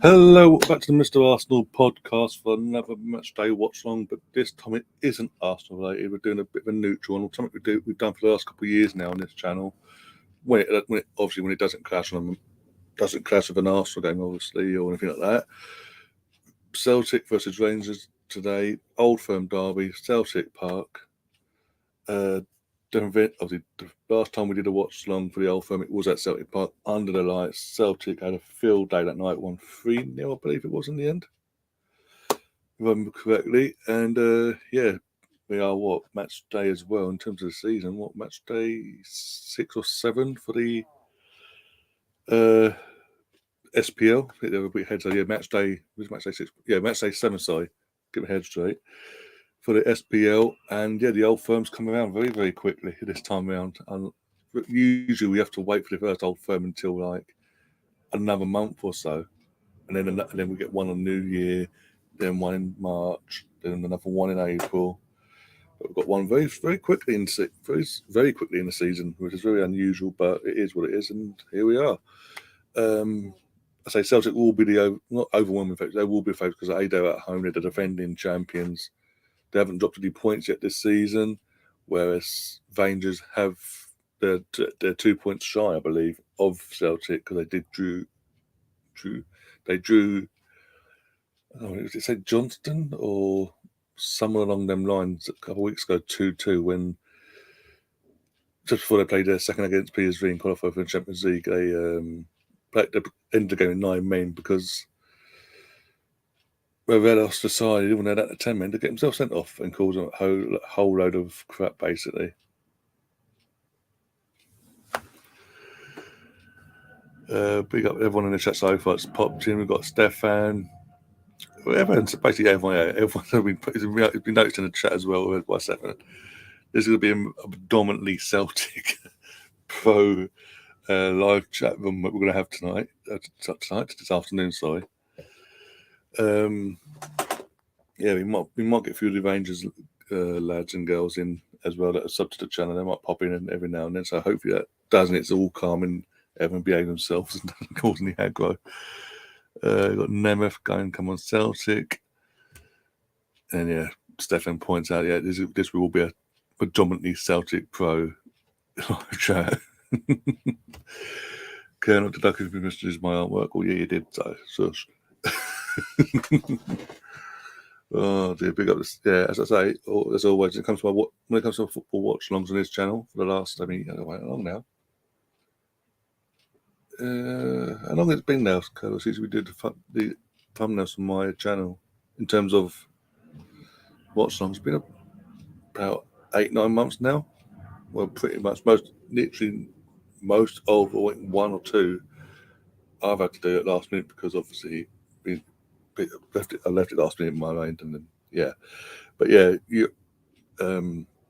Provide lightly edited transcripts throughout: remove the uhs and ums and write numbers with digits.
Hello, welcome back to the Mr. Arsenal podcast for another match day watch long, but this time it isn't Arsenal related. We're doing a bit of a neutral one, something we've done for the last couple of years now on this channel. When it doesn't clash with an Arsenal game, obviously, or anything like that. Celtic versus Rangers today, Old Firm derby, Celtic Park. Obviously, the last time we did a watch long for the Old Firm, it was at Celtic Park under the lights. Celtic had a field day that night, won 3-0, I believe it was in the end, if I remember correctly. And we are match day as well in terms of the season. Match day 6 or 7 for the SPL? I think they were a bit ahead. So match day 6. Yeah, match day 7. Sorry, get my head straight. For the SPL, and the Old Firm's come around very, very quickly this time around. And usually we have to wait for the first Old Firm until like another month or so, and then we get one on New Year, then one in March, then another one in April. But we've got one very, very quickly in very quickly in the season, which is very unusual, but it is what it is, and here we are. I say Celtic will be not overwhelming favourites. They will be favourites because they're at home. They're the defending champions. They haven't dropped any points yet this season, whereas Rangers have they're 2 points shy, I believe, of Celtic because they drew. Did it say Johnston or someone along them lines a couple of weeks ago, 2-2, when just before they played their second against PSV and qualified for the Champions League, they ended the game in 9 men because Revelos decided he wanted that 10 men to get himself sent off and caused a whole load of crap, basically. Big up everyone in the chat so far. It's popped in. We've got Stefan. Everyone's basically everyone has been noticed in the chat as well by Stefan. This is going to be a predominantly Celtic pro live chat room that we're going to have tonight, this afternoon. Sorry. We might get a few of the Rangers lads and girls in as well that are sub to the channel. They might pop in every now and then. So hopefully that doesn't. It's all calm and everyone behave themselves and doesn't cause any aggro. Got Nemeth going, come on Celtic, and Stefan points out, this will be a predominantly Celtic pro live chat. Colonel, did I use my artwork? Oh yeah, you did. So shush. Oh dear, big up this. Yeah, as I say, as always, when it comes to football watch-alongs on this channel for the last, how long now? How long it's been now, Carlos, since we did the thumbnails on my channel in terms of watch-alongs? It's been about 8-9 months now. Well, pretty much most of, or 1 or 2, I've had to do it last minute because obviously I left it last minute in my mind, and then but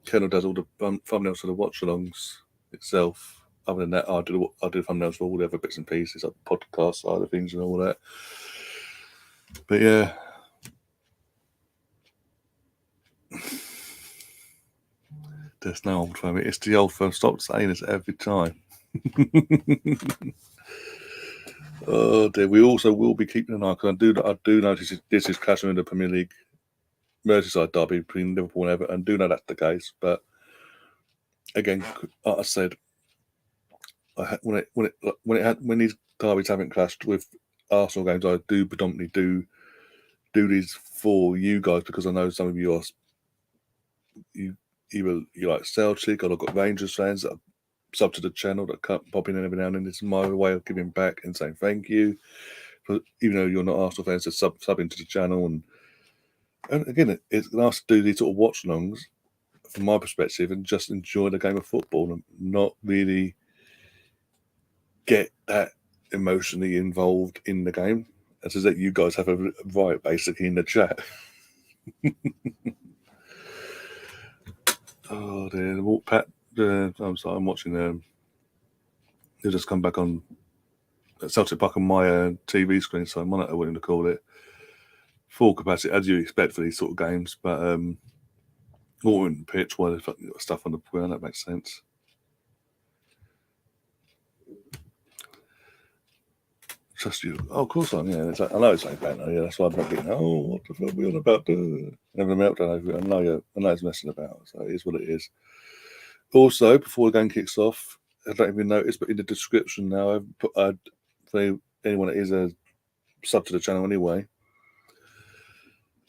Colonel does all the thumbnails for the watch-alongs itself. Other than that, I do thumbnails for all the other bits and pieces, like podcast side of things and all that. But there's no Old Firm. It's the Old Firm. Stop saying this every time. Oh dear. We also will be keeping an eye, because I do notice this is clashing in the Premier League Merseyside derby between Liverpool and Everton. I do know that's the case, but again, like I said, when these derbies haven't clashed with Arsenal games, I do predominantly do these for you guys, because I know some of you are you like Celtic, or I've got Rangers fans that are sub to the channel that pop in every now and then. It's my way of giving back and saying thank you, even though you're not Arsenal fans, to sub into the channel. And again, it's nice to do these sort of watch-alongs from my perspective and just enjoy the game of football and not really get that emotionally involved in the game. As that you guys have a right basically in the chat. Oh dear, I'm sorry, I'm watching they just come back on Celtic Park on my TV screen, so monitor, willing to call it, full capacity, as you expect for these sort of games, but all in the pitch while they've got stuff on the ground. That makes sense. Trust you. Oh, of course I'm. Yeah, I know it's ain't banter. Yeah, that's why I'm not getting. Oh, what the fuck are we on about? Having a meltdown over it. I know it's messing about. So it is what it is. Also, before the game kicks off, I don't even notice, but in the description now, I've put for anyone that is a sub to the channel anyway.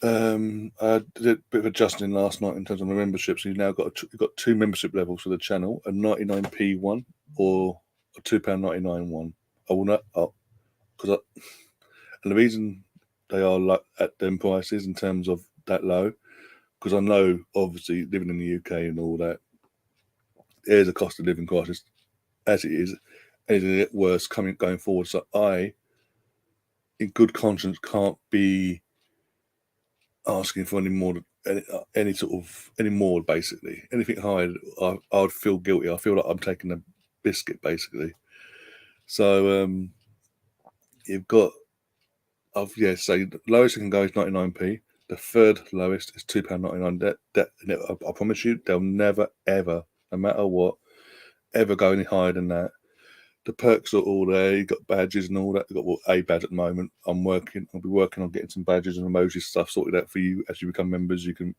I did a bit of adjusting last night in terms of my membership. So you've now got two membership levels for the channel: a 99p one or a £2.99 one. I will not and the reason they are at them prices in terms of that low, because I know obviously living in the UK and all that, there's a cost of living crisis as it is, and it'll get worse going forward. So I, in good conscience, can't be asking for any more basically. Anything higher, I would feel guilty. I feel like I'm taking a biscuit basically. So you've got, so the lowest you can go is 99p. The third lowest is £2.99. I promise you, they'll never ever, no matter what, ever go any higher than that. The perks are all there. You've got badges and all that. You've got a badge at the moment. I'll be working on getting some badges and emoji stuff sorted out for you as you become members. You can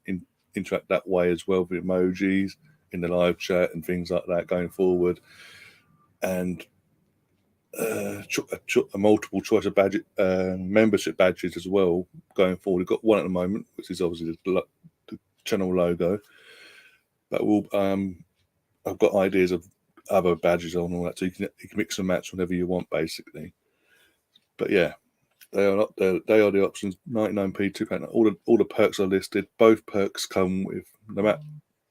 interact that way as well with emojis in the live chat and things like that going forward. And a multiple choice of membership badges as well going forward. We've got one at the moment, which is obviously the channel logo. But I've got ideas of other badges on all that, so you can mix and match whenever you want, basically. But yeah, they are the options. 99p, £2. All the perks are listed. Both perks come with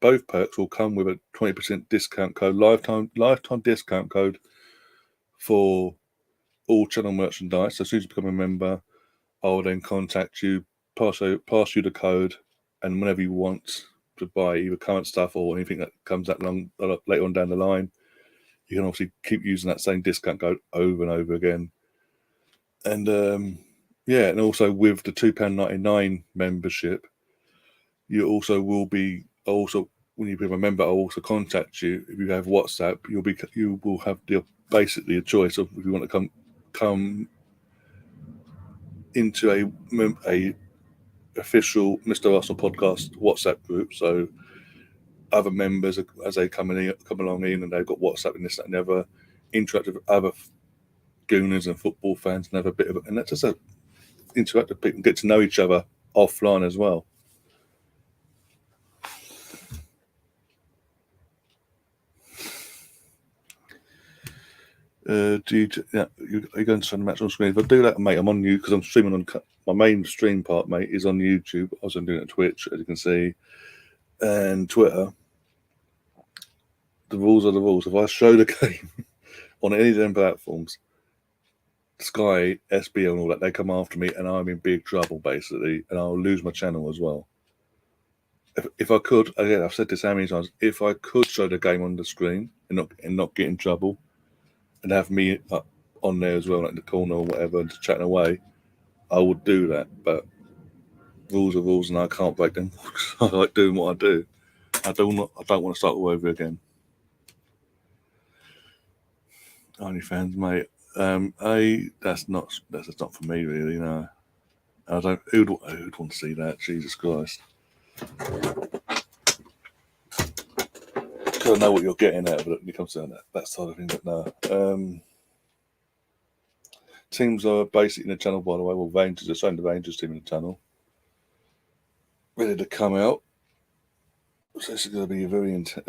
both perks will come with a 20% discount code, lifetime discount code for all channel merchandise. So as soon as you become a member, I will then contact you, pass you the code, and whenever you want to buy either current stuff or anything that comes that later on down the line, you can obviously keep using that same discount code over and over again. And and also with the £2.99 membership, you also will be when you become a member, I'll also contact you. If you have WhatsApp, you will have basically a choice of if you want to come into a official Mr. Arsenal podcast WhatsApp group. So other members, as they come along in, and they've got WhatsApp and this, that, and the other, interact with other gooners and football fans, and have a bit of, and that's just interact with people, get to know each other offline as well. Are you going to send the match on screen? If I do that, mate, I'm on you because I'm streaming on my main stream part, mate, is on YouTube. Also, I'm doing it on Twitch, as you can see, and Twitter. The rules are the rules. If I show the game on any of them platforms, Sky, SBL, and all that, they come after me, and I'm in big trouble, basically, and I'll lose my channel as well. If I could, again, I've said this how many times, if I could show the game on the screen and not get in trouble, and have me up on there as well, like in the corner or whatever, and just chatting away, I would do that. But rules are rules, and I can't break them. I like doing what I do. I don't want to start all over again. OnlyFans, mate. That's not for me, really. No, I don't. Who'd want to see that? Jesus Christ! Because I know what you're getting out of it when it comes to that side of thing. But no. Teams are basically in the channel, by the way. Well, Rangers are showing the Rangers team in the channel, ready to come out. So this is going to be very intense.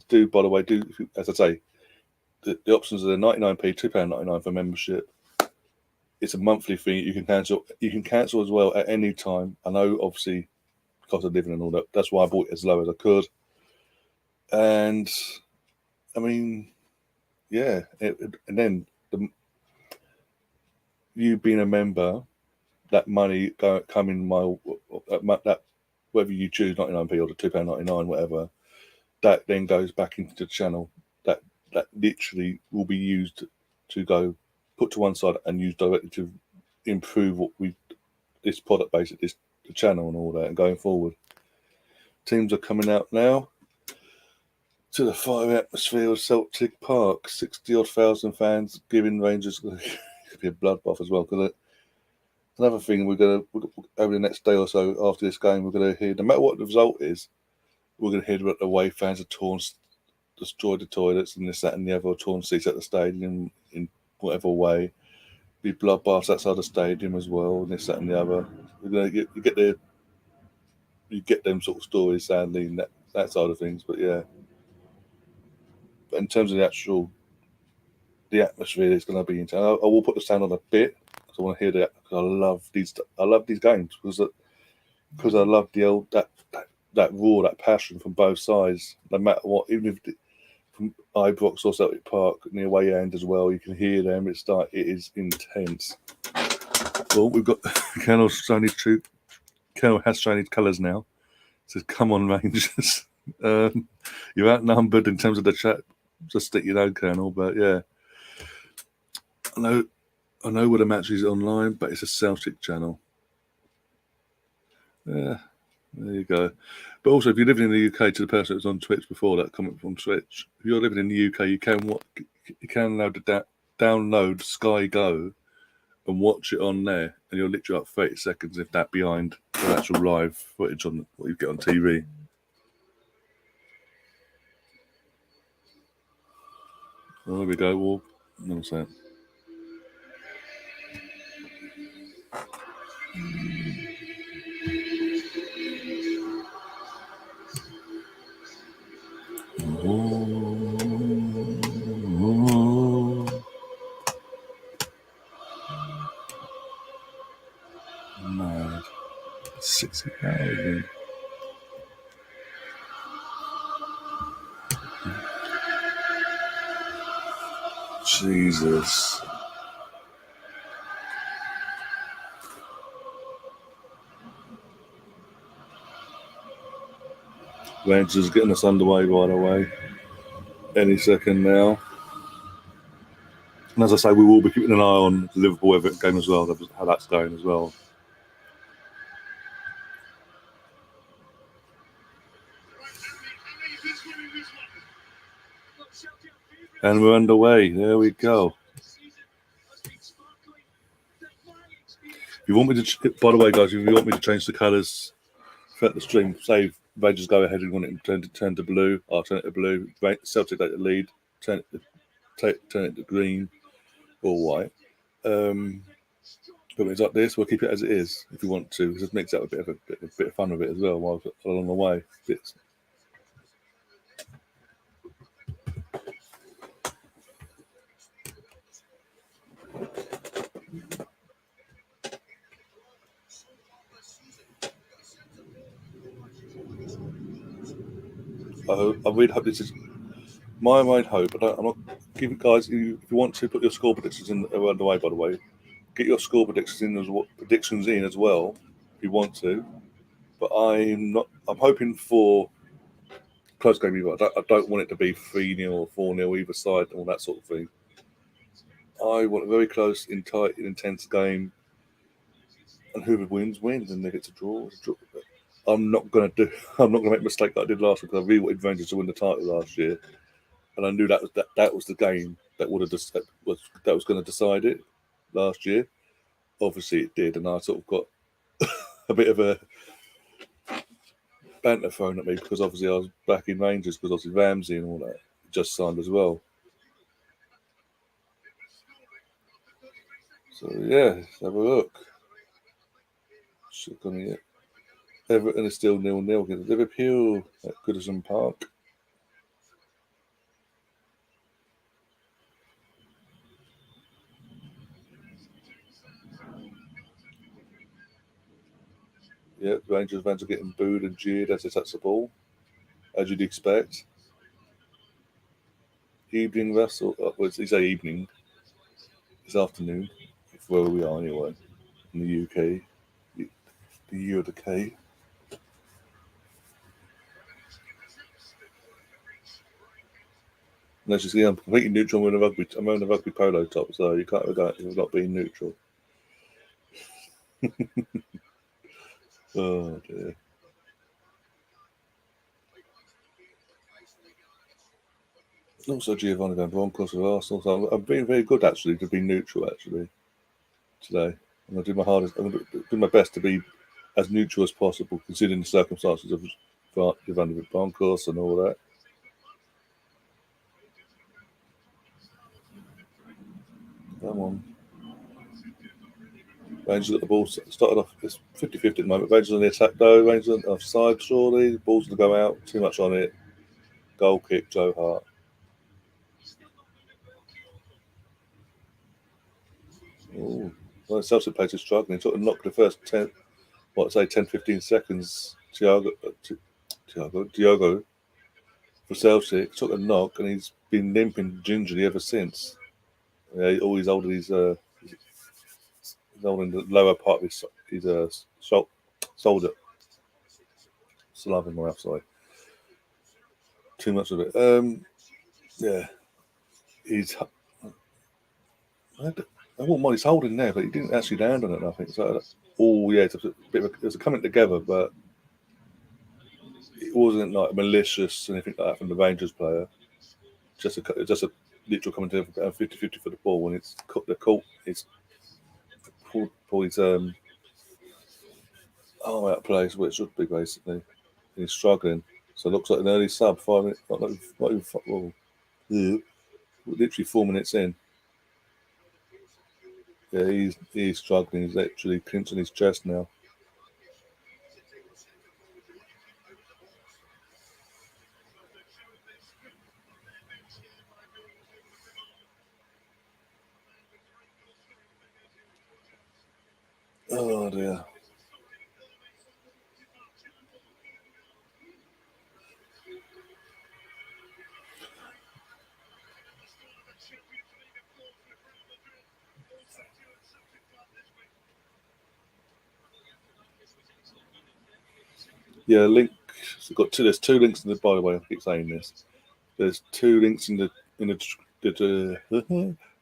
By the way, as I say, the options are the 99p, £2.99 for membership. It's a monthly fee. You can cancel. You can cancel as well at any time. I know, obviously, cost of living and all that. That's why I bought it as low as I could. And I mean, yeah. And then you being a member, that money coming that whether you choose 99p or the £2.99, whatever, that then goes back into the channel. That literally will be used to go put to one side and used directly to improve this product, basically, the channel and all that, and going forward. Teams are coming out now to the fire atmosphere of Celtic Park. 60,000 fans giving Rangers could be a bloodbath as well. Because another thing we're over the next day or so after this game, we're going to hear, no matter what the result is, we're going to hear that the away fans are destroyed the toilets and this, that, and the other, torn seats at the stadium in whatever way. Be bloodbaths outside the stadium as well, and this, that, and the other. We're going to you get them sort of stories, sadly, and that side of things. But yeah, but in terms of the atmosphere, it's going to be intense. I will put the sound on a bit because I want to hear that. Because I love these games because I love that raw, that passion from both sides. No matter what, even if from Ibrox or Celtic Park near way end as well, you can hear them. It is intense. Well, we've got Colonel has shown his colours now. Says, "Come on, Rangers." You're outnumbered in terms of the chat. Just stick your own, Colonel. But yeah, I know where the match is online, but it's a Celtic channel. Yeah, there you go. But also, if you're living in the UK, to the person that was on Twitch before, that comment from Twitch, if you're living in the UK, you can download Sky Go and watch it on there, and you're literally up 30 seconds if that behind the actual live footage on what you get on TV. Well, there we go. Well, I'm saying. Mad. 60,000. Jesus. Rangers getting us underway, by the way. Any second now. And as I say, we will be keeping an eye on the Liverpool Everton game as well, how that's going as well. And we're underway. There we go. If you want me to, by the way, guys, if you want me to change the colours throughout the stream, say Rangers go ahead and want it to turn to blue, I'll turn it to blue. Celtic take the lead, turn it to green or white. But when it's like this, we'll keep it as it is if you want to. It just makes that a bit of fun with it as well while along the way. I really hope this is my main hope. I'm not giving guys. If you want to put your score predictions in around the way, by the way, get your score predictions in as well if you want to. But I'm hoping for close game. I don't want it to be 3-0 or 4-0 either side, all that sort of thing. I want a very close, tight, intense game, and whoever wins. And if it's a draw, I'm not going to make a mistake that I did last week, because I really wanted Rangers to win the title last year, and I knew that was the game that was going to decide it last year. Obviously, it did, and I sort of got a bit of a banter thrown at me because obviously I was back in Rangers because obviously Ramsey and all that just signed as well. So yeah, let's have a look. Everton is still 0-0 against Liverpool at Goodison Park. Yeah, Rangers fans are getting booed and jeered as they touch the ball, as you'd expect. Evening, Russell. Well, you say evening. It's afternoon, where we are anyway, in the UK, the U of the K. And as you see, I'm completely neutral. I'm wearing a rugby polo top, so you can't regard it as not being neutral. Oh dear. Also, Giovanni Van Bronckhorst of Arsenal. So I'm being very good actually to be neutral actually. today. I'm going to do my hardest. I'm going to do my best to be as neutral as possible, considering the circumstances of the Vanderbilt Broncos and all that. Come on. Rangers at the ball started off. It's 50-50 at the moment. Rangers on the attack though. Rangers on the offside, surely. The ball's going to go out. Too much on it. Goal kick, Joe Hart. Oh, well, Celtic players are struggling. Took a knock the first 10, 10-15 seconds. Diogo for Celtic took a knock and he's been limping gingerly ever since. Yeah, always holding his holding the lower part of his shoulder. Still having my outside. Too much of it. Yeah, he's. I wouldn't mind he's holding there, but he didn't actually land on it. I think so. Oh yeah, it's a bit of it was coming together, but it wasn't like malicious or anything like that from the Rangers player. Just a literal coming together 50-50 for the ball when it's the court. It's pull his arm out of place where it should be basically. He's struggling, so it looks like an early sub. 5 minutes, not even literally 4 minutes in. Yeah, he's struggling. He's literally clenching his chest now. Oh dear. Yeah, link. So there's two links in the. By the way, I keep saying this. There's two links in the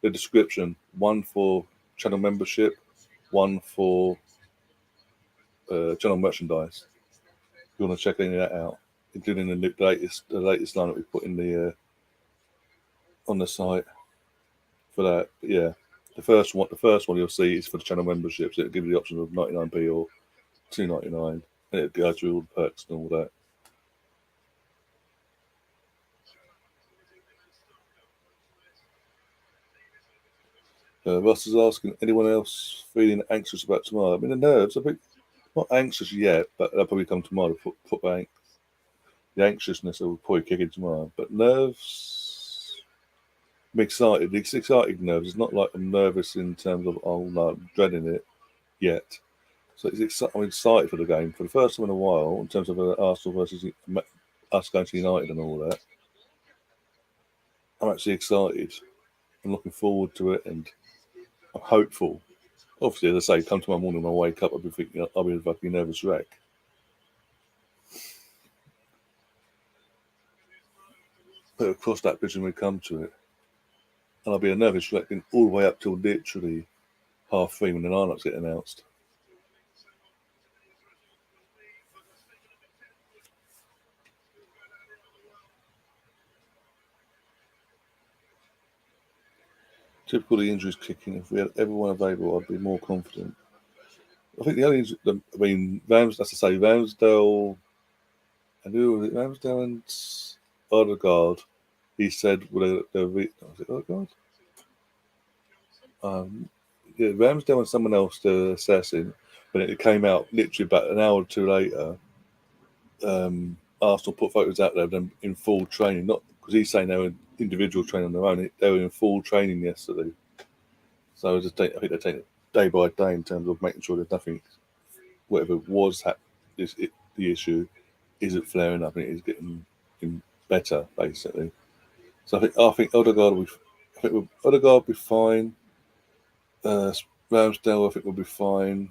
description. One for channel membership, one for channel merchandise. If you want to check any of that out, including the latest line that we put in the on the site for that. But yeah, the first one you'll see is for the channel membership. So it'll give you the option of 99p or $2.99, and it'll go through all the perks and all that. Ross is asking, anyone else feeling anxious about tomorrow? I mean, the nerves, a bit not anxious yet, but they'll probably come tomorrow to put the anxiousness will probably kick in tomorrow. But nerves, I'm excited. It's exciting nerves. It's not like I'm nervous in terms of, oh no, I'm dreading it yet. So I'm excited for the game for the first time in a while in terms of Arsenal versus us going to United and all that. I'm actually excited. I'm looking forward to it and I'm hopeful. Obviously, as I say, come tomorrow morning when I wake up, I'll be thinking I'll be a fucking nervous wreck. But of course, that bridge when we come to it, and I'll be a nervous wreck all the way up till literally 3:30 when the lineups get announced. Typical the injuries kicking. If we had everyone available, I'd be more confident. I think the only, Ramsdale, and who was it? Ramsdale and Odegaard. He said, was it Odegaard? Yeah, Ramsdale and someone else they're assessing, but it came out literally about an hour or two later. Arsenal put photos out there of them in full training, not because he's saying they were individual training on their own. They were in full training yesterday. So I think they're taking it day by day in terms of making sure there's nothing, whatever was the issue, isn't flaring up and it is getting better basically. So I think Odegaard will be fine. Ramsdale, I think will be fine.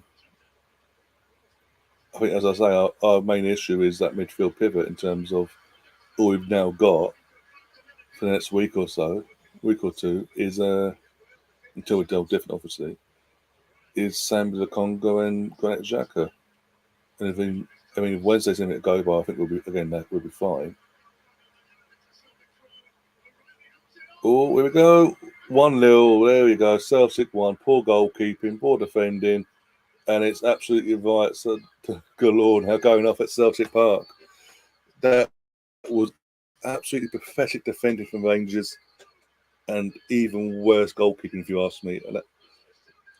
I think, as I say, our main issue is that midfield pivot in terms of all we've now got for the next week or two, is until we delve different, obviously, is Sam the Congo and Granit Xhaka. And if Wednesday's going to go by, I think that will be fine. Oh, here we go. 1-0, there we go. Celtic 1, poor goalkeeping, poor defending, and it's absolutely right. So, good Lord, how going off at Celtic Park. That was absolutely pathetic defending from Rangers, and even worse goalkeeping, if you ask me. And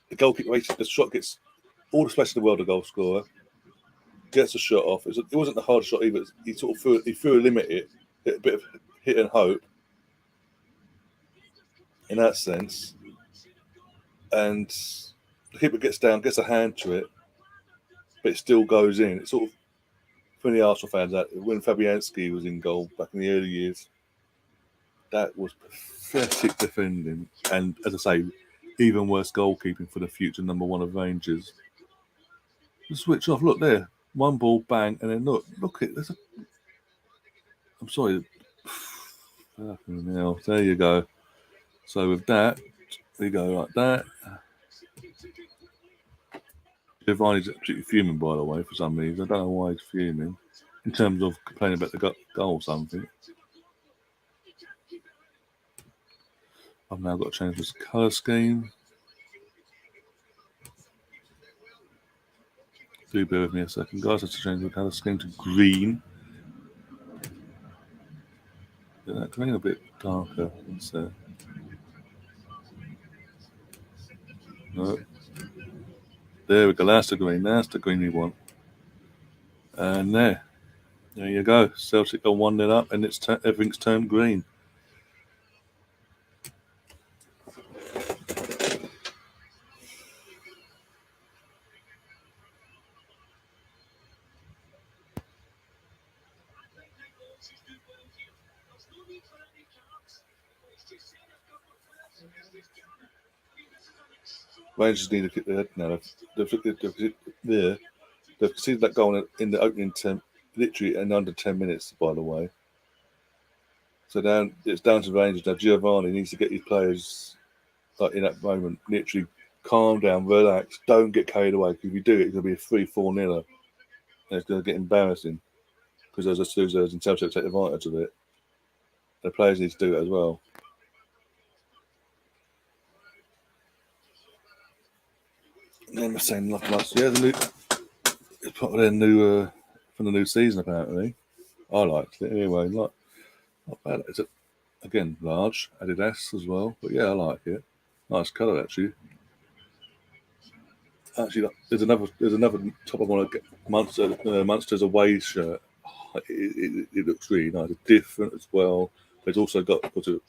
the goalkeeper, the shot gets all the space in the world, the goal scorer gets a shot off. It wasn't the hard shot either. He sort of threw a limit hit a bit of hit and hope in that sense. And the keeper gets down, gets a hand to it, but it still goes in. It's sort of, for the Arsenal fans, that when Fabianski was in goal back in the early years, that was pathetic defending. And as I say, even worse goalkeeping for the future number 1 of Rangers. The switch off, look there. One ball, bang, and then look it. I'm sorry. Now, there you go. So with that, we go like that. Giovanni's absolutely fuming, by the way, for some reason. I don't know why he's fuming. In terms of complaining about the goal or something. I've now got to change this colour scheme. Do bear with me a second, guys. I have to change the colour scheme to green. Get that green a bit darker. No. There we go. That's the green. That's the green we want. And there you go. Celtic are 1-0 up, and everything's turned green. Rangers need to kick their head now. They've conceded that goal in the opening 10, literally in under 10 minutes, by the way. So it's down to Rangers now. Giovanni needs to get his players in that moment, literally calm down, relax, don't get carried away. Because if you do, it's going to be a 3-4-0, and it's going to get embarrassing because those are losers and Celtic take advantage of it. The players need to do it as well. And then we're saying nothing much. Yeah, it's part of their new from the new season apparently. I liked it anyway. Not bad. It's again large Adidas as well, but yeah, I like it. Nice colour actually. Actually, there's another top I want to get. Munster's away shirt. Oh, it looks really nice. It's different as well. But it's also got the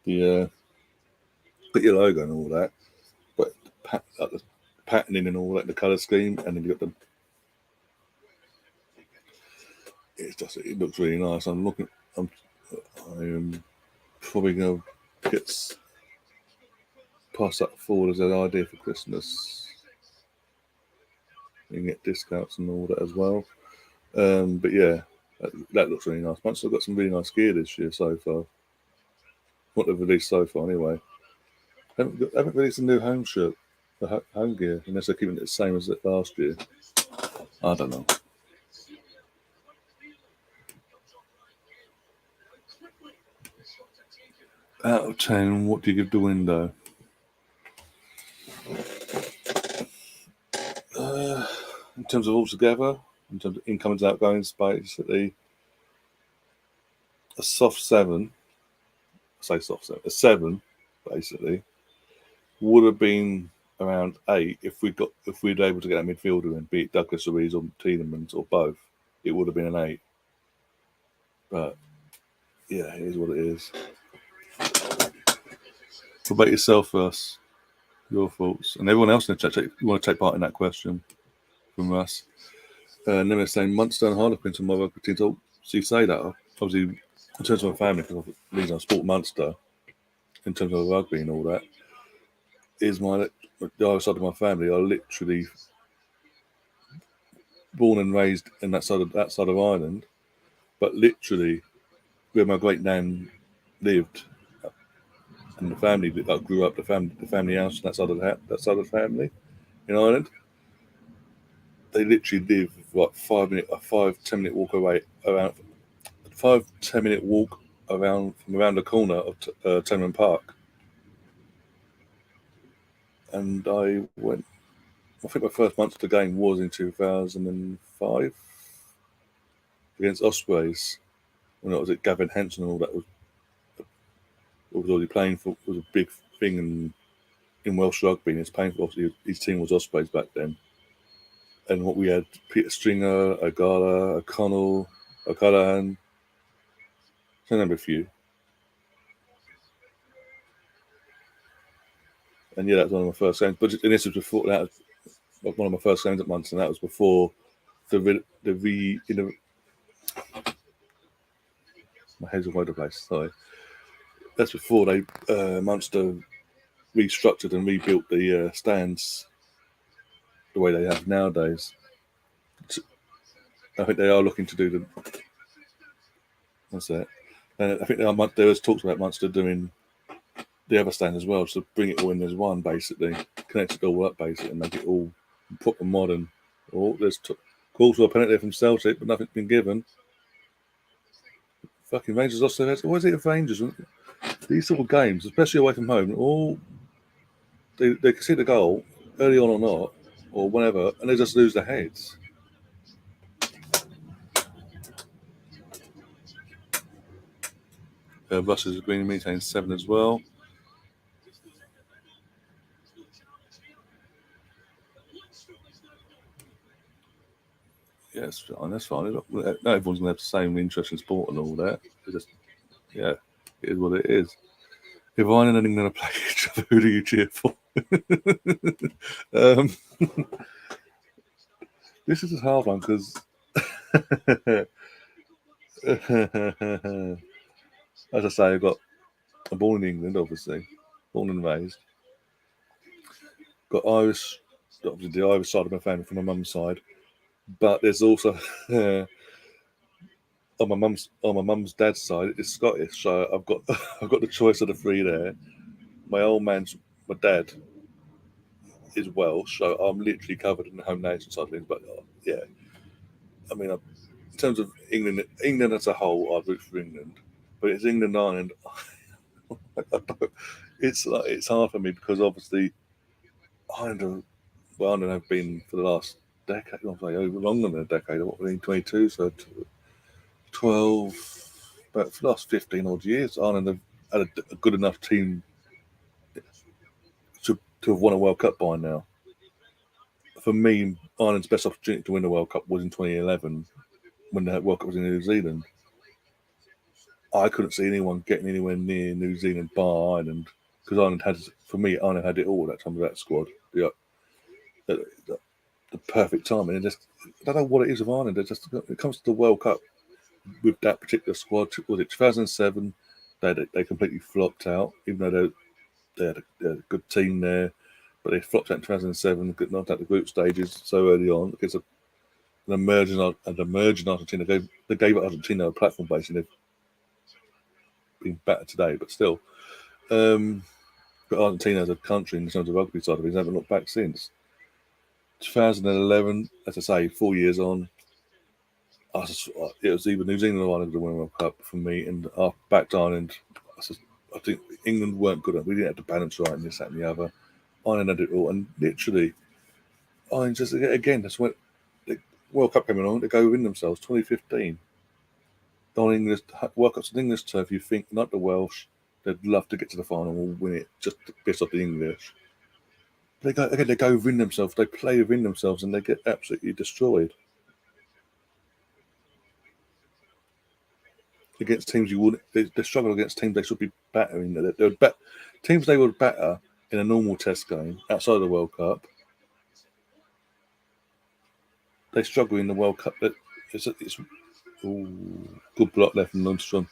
your logo and all that, but the patterning and all that, the colour scheme, and then you got the. It looks really nice. I'm probably going to pass that forward as an idea for Christmas. You can get discounts and all that as well. But yeah, that looks really nice. Munster got some really nice gear this year so far. What they've released so far, anyway. Haven't released a new home shirt, the home gear, unless they're keeping it the same as last year. I don't know. Out of 10, what do you give the window? In terms of altogether, in terms of incomings, outgoings, basically a soft 7. I say soft 7. A 7, basically, would have been around 8 if we'd able to get a midfielder in, be it Douglas Luiz or Tielemans or both. It would have been an 8. But yeah, it is what it is. What about yourself first? Your thoughts, and everyone else in the chat. You want to take part in that question from us? And then we're saying Munster and Harlequins and my rugby teams. So you say that obviously in terms of my family, because the reason I support Munster in terms of rugby and all that is the other side of my family are literally born and raised in that side of Ireland, but literally where my great nan lived. And the family that grew up, the family house, that side of the family in Ireland, they literally live like 5-10 minute walk away, around 5-10 minute walk around from around the corner of Tenman Park. and I went. I think my first Munster game was in 2005 against Ospreys. When it was at Gavin Hansen and all that was already playing for, was a big thing in Welsh rugby. And it's playing for, obviously his team was Ospreys back then. And what we had: Peter Stringer, O'Gara, O'Connell, O'Callaghan. I remember a few. And yeah, that was one of my first games. But and this was before that. Was one of my first games at Munster. And that was before my head's all over the place. Sorry. That's before they Munster restructured and rebuilt the stands the way they have nowadays. I think they are looking to do them. What's that? And I think there was talks about Munster doing the other stand as well, to bring it all in as one, basically connect it all up, basically, and make it all proper modern. Oh, there's calls for a penalty from Celtic, but nothing's been given. Fucking Rangers lost their heads. Always it of Rangers. These sort of games, especially away from home, all they can see the goal early on or not, or whenever, and they just lose their heads. Russell's been maintained 7 as well. Yeah, that's fine. That's fine. Not everyone's going to have the same interest in sport and all that. Yeah, it is what it is. If Ireland and England are playing each other, who do you cheer for? This is a hard one because, as I say, I'm born in England, obviously, born and raised. Got Irish, obviously the Irish side of my family from my mum's side, but there's also on my mum's dad's side it's Scottish. So I've got I've got the choice of the three there. My dad is Welsh, so I'm literally covered in the home nation side of things. But yeah, I mean, in terms of England as a whole, I'd root for England. But it's England Ireland. It's hard for me because obviously Ireland have been for the last decade, over longer than a decade. What we 22, so 12, but for the last 15 odd years, Ireland have had a good enough team to have won a World Cup by now. For me, Ireland's best opportunity to win the World Cup was in 2011 when the World Cup was in New Zealand. I couldn't see anyone getting anywhere near New Zealand bar Ireland because Ireland had it all at that time with that squad. Yeah, the perfect timing. And I don't know what it is of Ireland. It comes to the World Cup with that particular squad. Was it 2007? They completely flopped out, even though they had a good team there, but they flopped out in 2007. Got knocked out the group stages so early on because an emerging Argentina. They gave Argentina a platform basically. They've been better today, but still. But Argentina as a country in terms of rugby side of things haven't looked back since. 2011, as I say, 4 years on, it was either New Zealand or Ireland to win the World Cup for me, and I backed Ireland. I think England weren't good enough. We didn't have the balance right in this, that, and the other. Ireland had it all, and literally, Ireland just again. That's when the World Cup came along. They go win themselves. 2015. On English World Cup's on English turf. You think not the Welsh? They'd love to get to the final and win it just to piss off the English. They go win themselves. They play within themselves, and they get absolutely destroyed. Against teams you wouldn't, they struggle against teams they should be battering. Teams they would batter in a normal test game outside of the World Cup. They struggle in the World Cup. It's good block left from Lundstrom.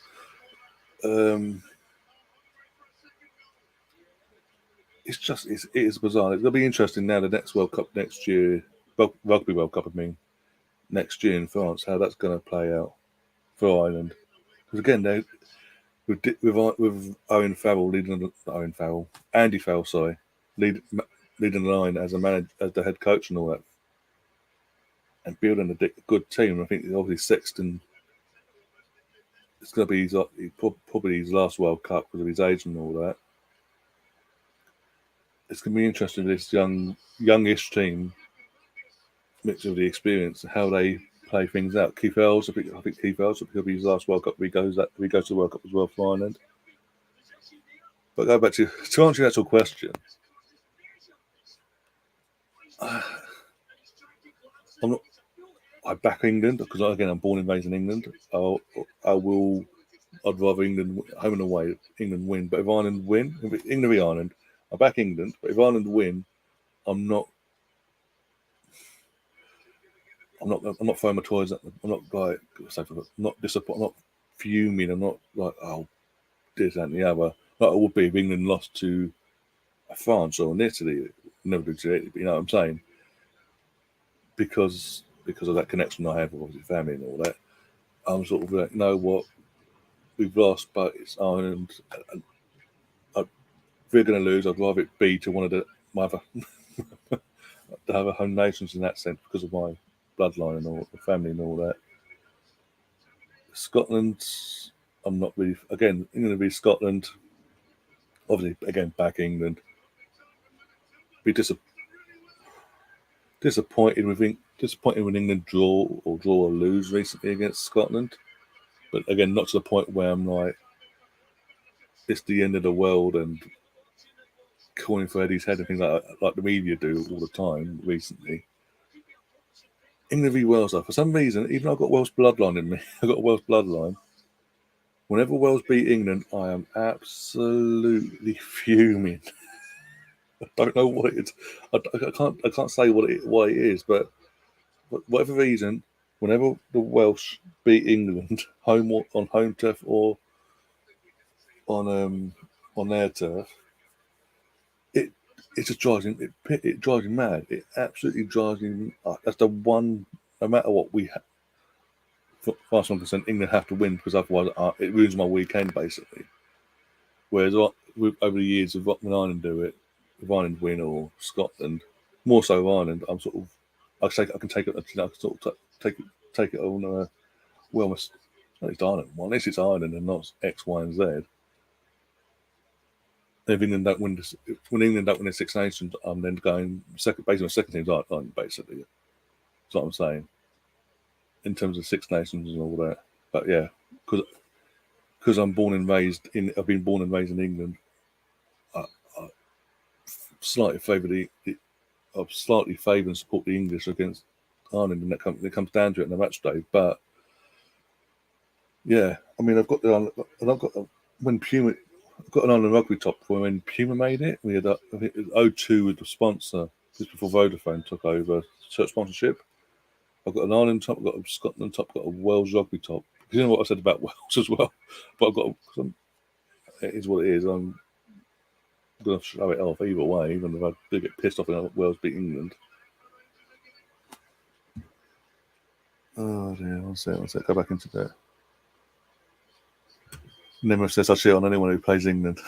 It is bizarre. It'll be interesting now. The next World Cup next year, Rugby World Cup, next year in France, how that's going to play out for Ireland. Because again, with Owen Farrell Andy Farrell, sorry, leading the line as a manager, as the head coach and all that, and building a good team. I think obviously Sexton, it's going to be probably his last World Cup because of his age and all that. it's going to be interesting, this youngish team, mixed with the experience, how they play things out. Keith Earls, I think Keith Earls, he'll be his last World Cup. He goes to the World Cup as well for Ireland. But go back to answer your actual question. I back England because, again, I'm born and raised in England. I'd rather England home and away, England win. But if Ireland win, if England v Ireland, I back England. But if Ireland win, I'm not throwing my toys at them. I'm not like, not disappointed. I'm not fuming. I'm not like, oh, this and the other. Like I would be if England lost to France or Italy. Never do to Italy, but you know what I'm saying? Because of that connection I have with obviously family and all that, I'm sort of like, you know what, we've lost, but it's Ireland. If we're going to lose, I'd rather it be to one of my other home nations in that sense because of my bloodline and all the family and all that. Scotland, I'm not really. Again, England v Scotland. Obviously, again, back England. Be disappointed when England draw or lose recently against Scotland. But again, not to the point where I'm like, it's the end of the world and calling for Eddie's head and things like the media do all the time recently. England v Wales, though, for some reason, even though I've got Welsh bloodline in me, I've got a Welsh bloodline. Whenever Wales beat England, I am absolutely fuming. I don't know what it is. I can't say what it is, but for whatever reason, whenever the Welsh beat England, on home turf or on their turf, it just drives me. It drives me mad. It absolutely drives me. That's the one. No matter what we have, far as I'm concerned, England have to win because otherwise it ruins my weekend basically. Whereas over the years, if Ireland do it, if Ireland win or Scotland, more so Ireland, I'm sort of. I can take it. I can sort of take it on. Well, it's Ireland. Well, unless it's Ireland and not X, Y, and Z. If England don't win when England don't win the Six Nations, I'm then going basically my second team's Ireland, basically. That's what I'm saying. In terms of Six Nations and all that. But yeah, because I've been born and raised in England, I slightly favour and support the English against Ireland, and it comes down to it in the match day. But yeah, I mean, I've got when Puma. I've got an Ireland rugby top for when Puma made it. We had, I think it was 02 with the sponsor, just before Vodafone took over shirt sponsorship. I've got an Ireland top, I've got a Scotland top, I've got a Wales rugby top. You know what I said about Wales as well? But it is what it is. I'm going to show it off either way, even if I do get pissed off when Wales beat England. Oh dear, one sec, go back into that. Never says I shit on anyone who plays England.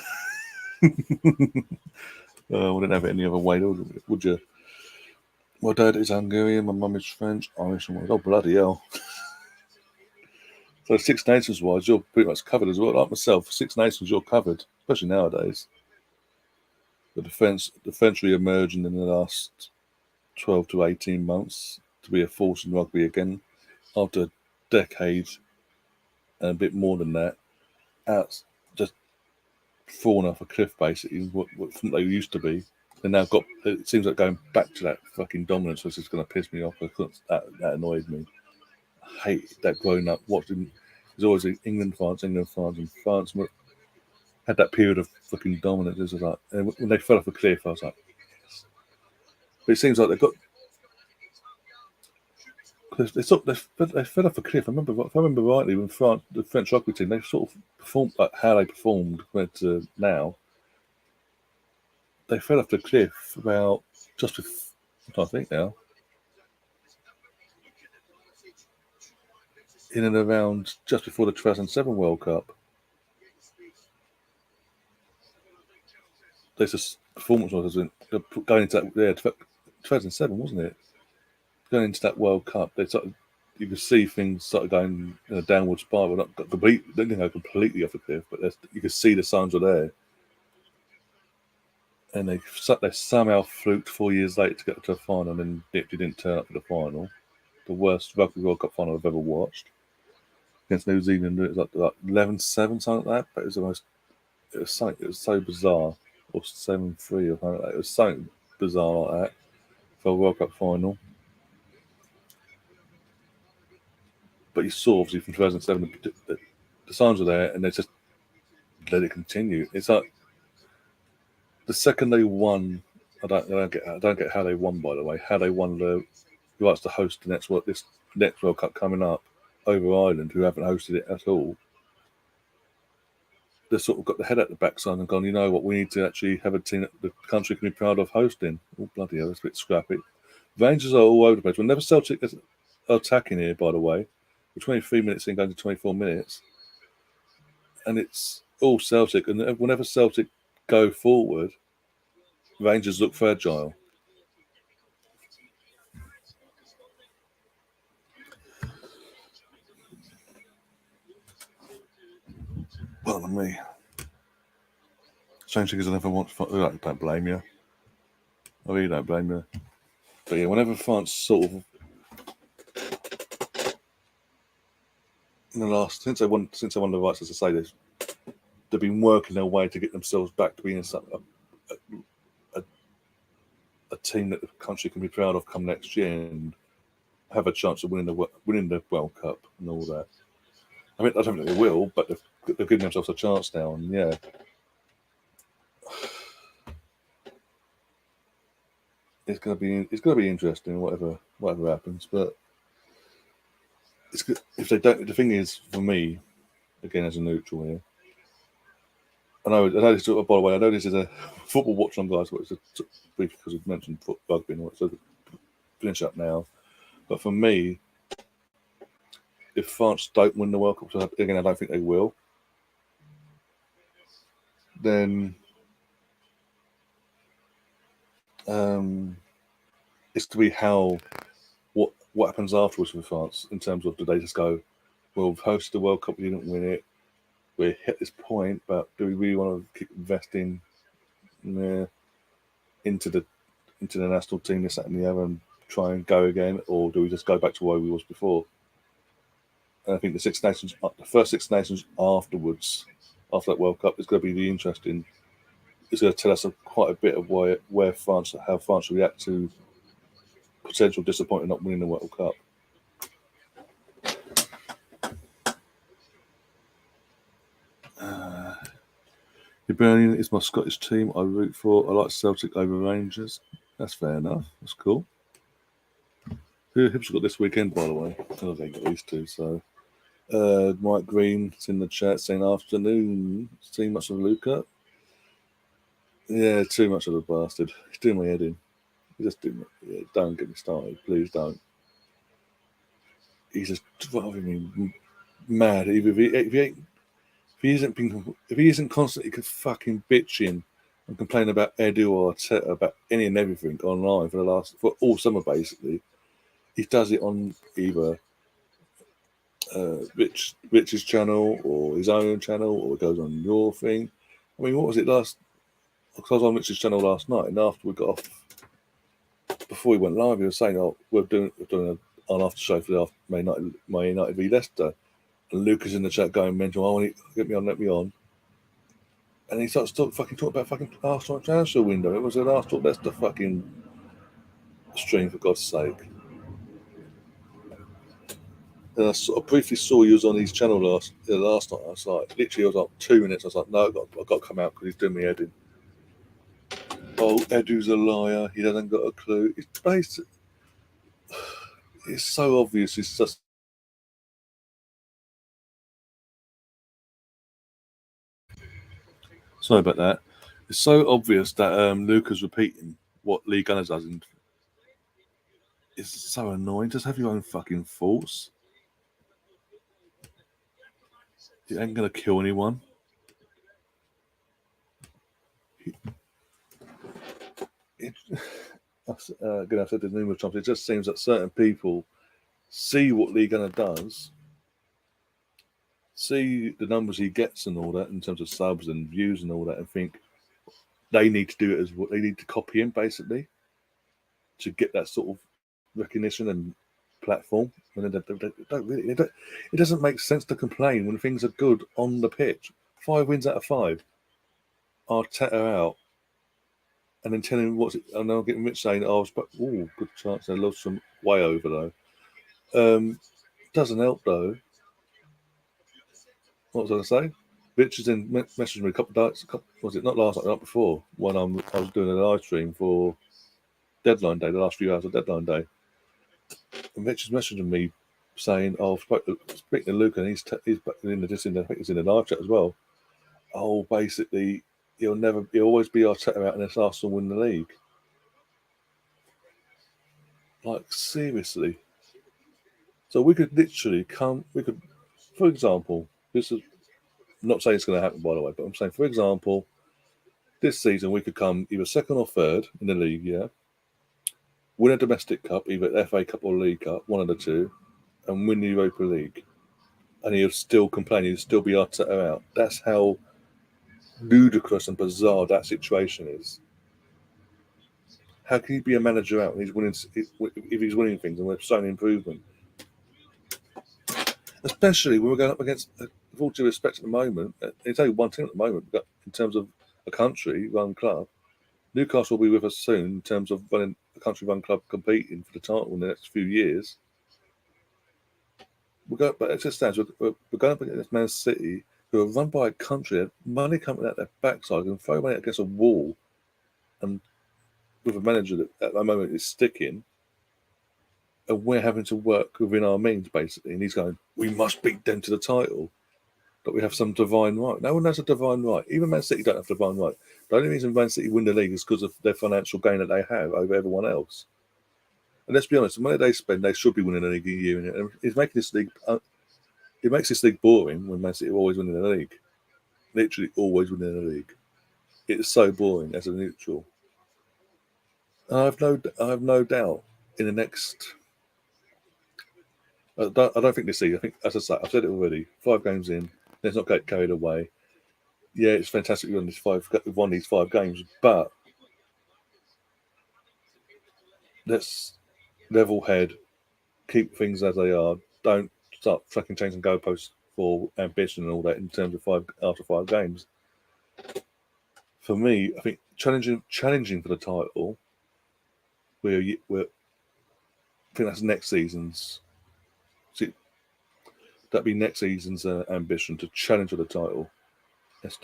Wouldn't have it any other way, would you? My dad is Hungarian, my mum is French, Irish, and oh bloody hell! So Six Nations wise, you're pretty much covered as well. Like myself, Six Nations, you're covered, especially nowadays. The defence re-emerging in the last 12 to 18 months to be a force in rugby again after a decade and a bit more than that. Just fallen off a cliff basically, what they used to be. They now it seems like going back to that fucking dominance, which is going to piss me off because that annoys me. I hate that growing up watching. There's always England, France, and France had that period of fucking dominance. It was like, and when they fell off a cliff, I was like, yes. But it seems like they fell off a cliff. If I remember rightly, when the French rugby team, they sort of performed like how they performed compared to now. They fell off the cliff about just before, I think now, in and around just before the 2007 World Cup. There's this performance was going into that 2007, wasn't it? Going into that World Cup, you could see things started going in a downward spiral. They didn't go completely off the cliff, but you could see the signs were there. and they somehow fluked 4 years later to get to a final, and literally didn't turn up for the final. The worst Rugby World Cup final I've ever watched against New Zealand. It was like 11-7, something like that. But it was so bizarre, or 7-3 or something like that. It was so bizarre like that for a World Cup final. But you saw obviously from 2007 the signs were there, and they just let it continue. It's like the second they won, I don't get how they won. By the way, how they won the rights to host this next World Cup coming up over Ireland, who haven't hosted it at all. They sort of got the head at the backside and gone, you know what, we need to actually have a team that the country can be proud of hosting. Oh, bloody hell, it's a bit scrappy. Rangers are all over the place. Whenever Celtic are attacking here, by the way, we're 23 minutes in, going to 24 minutes, and it's all Celtic. And whenever Celtic go forward, Rangers look fragile. Pardon me. Strange thing is I never want to. I don't blame you. I really don't blame you. But yeah, whenever France sort of in the last since they won the rights, as I say, they've been working their way to get themselves back to being a team that the country can be proud of come next year and have a chance of winning the World Cup and all that. I mean, I don't think they will, but they've given themselves a chance now, and yeah. It's gonna be interesting, whatever happens. But it's good if they don't. The thing is, for me, again as a neutral here, I know this. By the way, I know this is a football watchalong, guys. But it's a brief because we've mentioned rugby and all that. So finish up now. But for me, if France don't win the World Cup, so again, I don't think they will. Then it's to be what happens afterwards with France in terms of do they just go, well, we've hosted the World Cup, we didn't win it, we're hit this point, but do we really want to keep investing into the national team, this, that, and the other, and try and go again, or do we just go back to where we was before? And I think the first Six Nations afterwards, after that World Cup, is going to be the interesting. It's going to tell us quite a bit of how France react to potential disappointment not winning the World Cup. Hibernian is my Scottish team I root for. I like Celtic over Rangers. That's fair enough. That's cool. Who Hibs got this weekend, by the way? I think they got these two. So, Mike Green's in the chat saying afternoon. Seen much of Luca? Yeah, too much of a bastard. He's doing my head in. Don't get me started, please don't. He's just driving me mad. If he isn't constantly fucking bitching and complaining about Edu or Arteta about any and everything online for all summer basically, he does it on either Rich's channel or his own channel, or it goes on your thing. I mean, what was it last? Because I was on Rich's channel last night, and after we got off, before we went live, he was saying, "Oh, we're doing an after show for the my United v Leicester." And Lucas in the chat going mental. Oh, let me on. And he starts fucking talking about fucking Arsenal transfer window. It was an Arsenal Leicester fucking stream, for God's sake. And I briefly saw you was on his channel last night. I was like, literally, I was like 2 minutes. I was like, no, I've got to come out because he's doing me head in. Oh, Edu's a liar. He hasn't got a clue. It's so obvious. It's just. Sorry about that. It's so obvious that Luca's repeating what Lee Gunner does. And it's so annoying. Just have your own fucking thoughts. It ain't going to kill anyone. Again, I've said this numerous times. It just seems that certain people see what Lee Gunner does, see the numbers he gets and all that in terms of subs and views and all that, and think, they need to do it as well. They need to copy him basically to get that sort of recognition and platform. And they don't really. It doesn't make sense to complain when things are good on the pitch. 5 wins out of 5. Arteta out, and then telling him what's it. And I'm getting Rich saying, "Oh, good chance. They lost some way over though." Doesn't help though. What was I going to say? Rich has then messaged me a couple of days. Was it not last night? Not before. When I was doing a live stream for deadline day, the last few hours of deadline day. And Rich is messaging me saying, "Oh, speaking to Luke, and he's in the live chat as well. Oh, basically, he'll always be Arteta out unless Arsenal win the league." Like seriously. So we could literally for example, this is I'm not saying it's going to happen by the way, but I'm saying, for example, this season we could come either second or third in the league, yeah. Win a domestic cup, either FA Cup or League Cup, one of the two, and win the Europa League. And he'll still complain, he'll still be Arteta out. That's how ludicrous and bizarre that situation is. How can he be a manager out and he's winning if he's winning things and we're showing improvement? Especially when we're going up against, with all due respect at the moment, it's only one team at the moment, but in terms of a country run club. Newcastle will be with us soon in terms of running a country run club competing for the title in the next few years. But it just stands, we're going up against Man City, who are run by a country, money coming out their backside and throw money against a wall, and with a manager that at the moment is sticking, and we're having to work within our means basically. And he's going, "We must beat them to the title, but we have some divine right." No one has a divine right. Even Man City don't have divine right. The only reason Man City win the league is because of their financial gain that they have over everyone else. And let's be honest, the money they spend, they should be winning the league a year. And it's making this league. It makes this league boring when Man City are always winning the league. Literally always winning the league. It's so boring as a neutral. I have no doubt in the next. I don't think this season. I think, as I say, I've said it already. 5 games in, let's not get carried away. Yeah, it's fantastic we've won these 5 games, but let's level head, keep things as they are. Don't start fucking changing goalposts for ambition and all that in terms of after 5 games. For me, I think challenging for the title. I think that's next season's. That'd be next season's ambition to challenge for the title. That's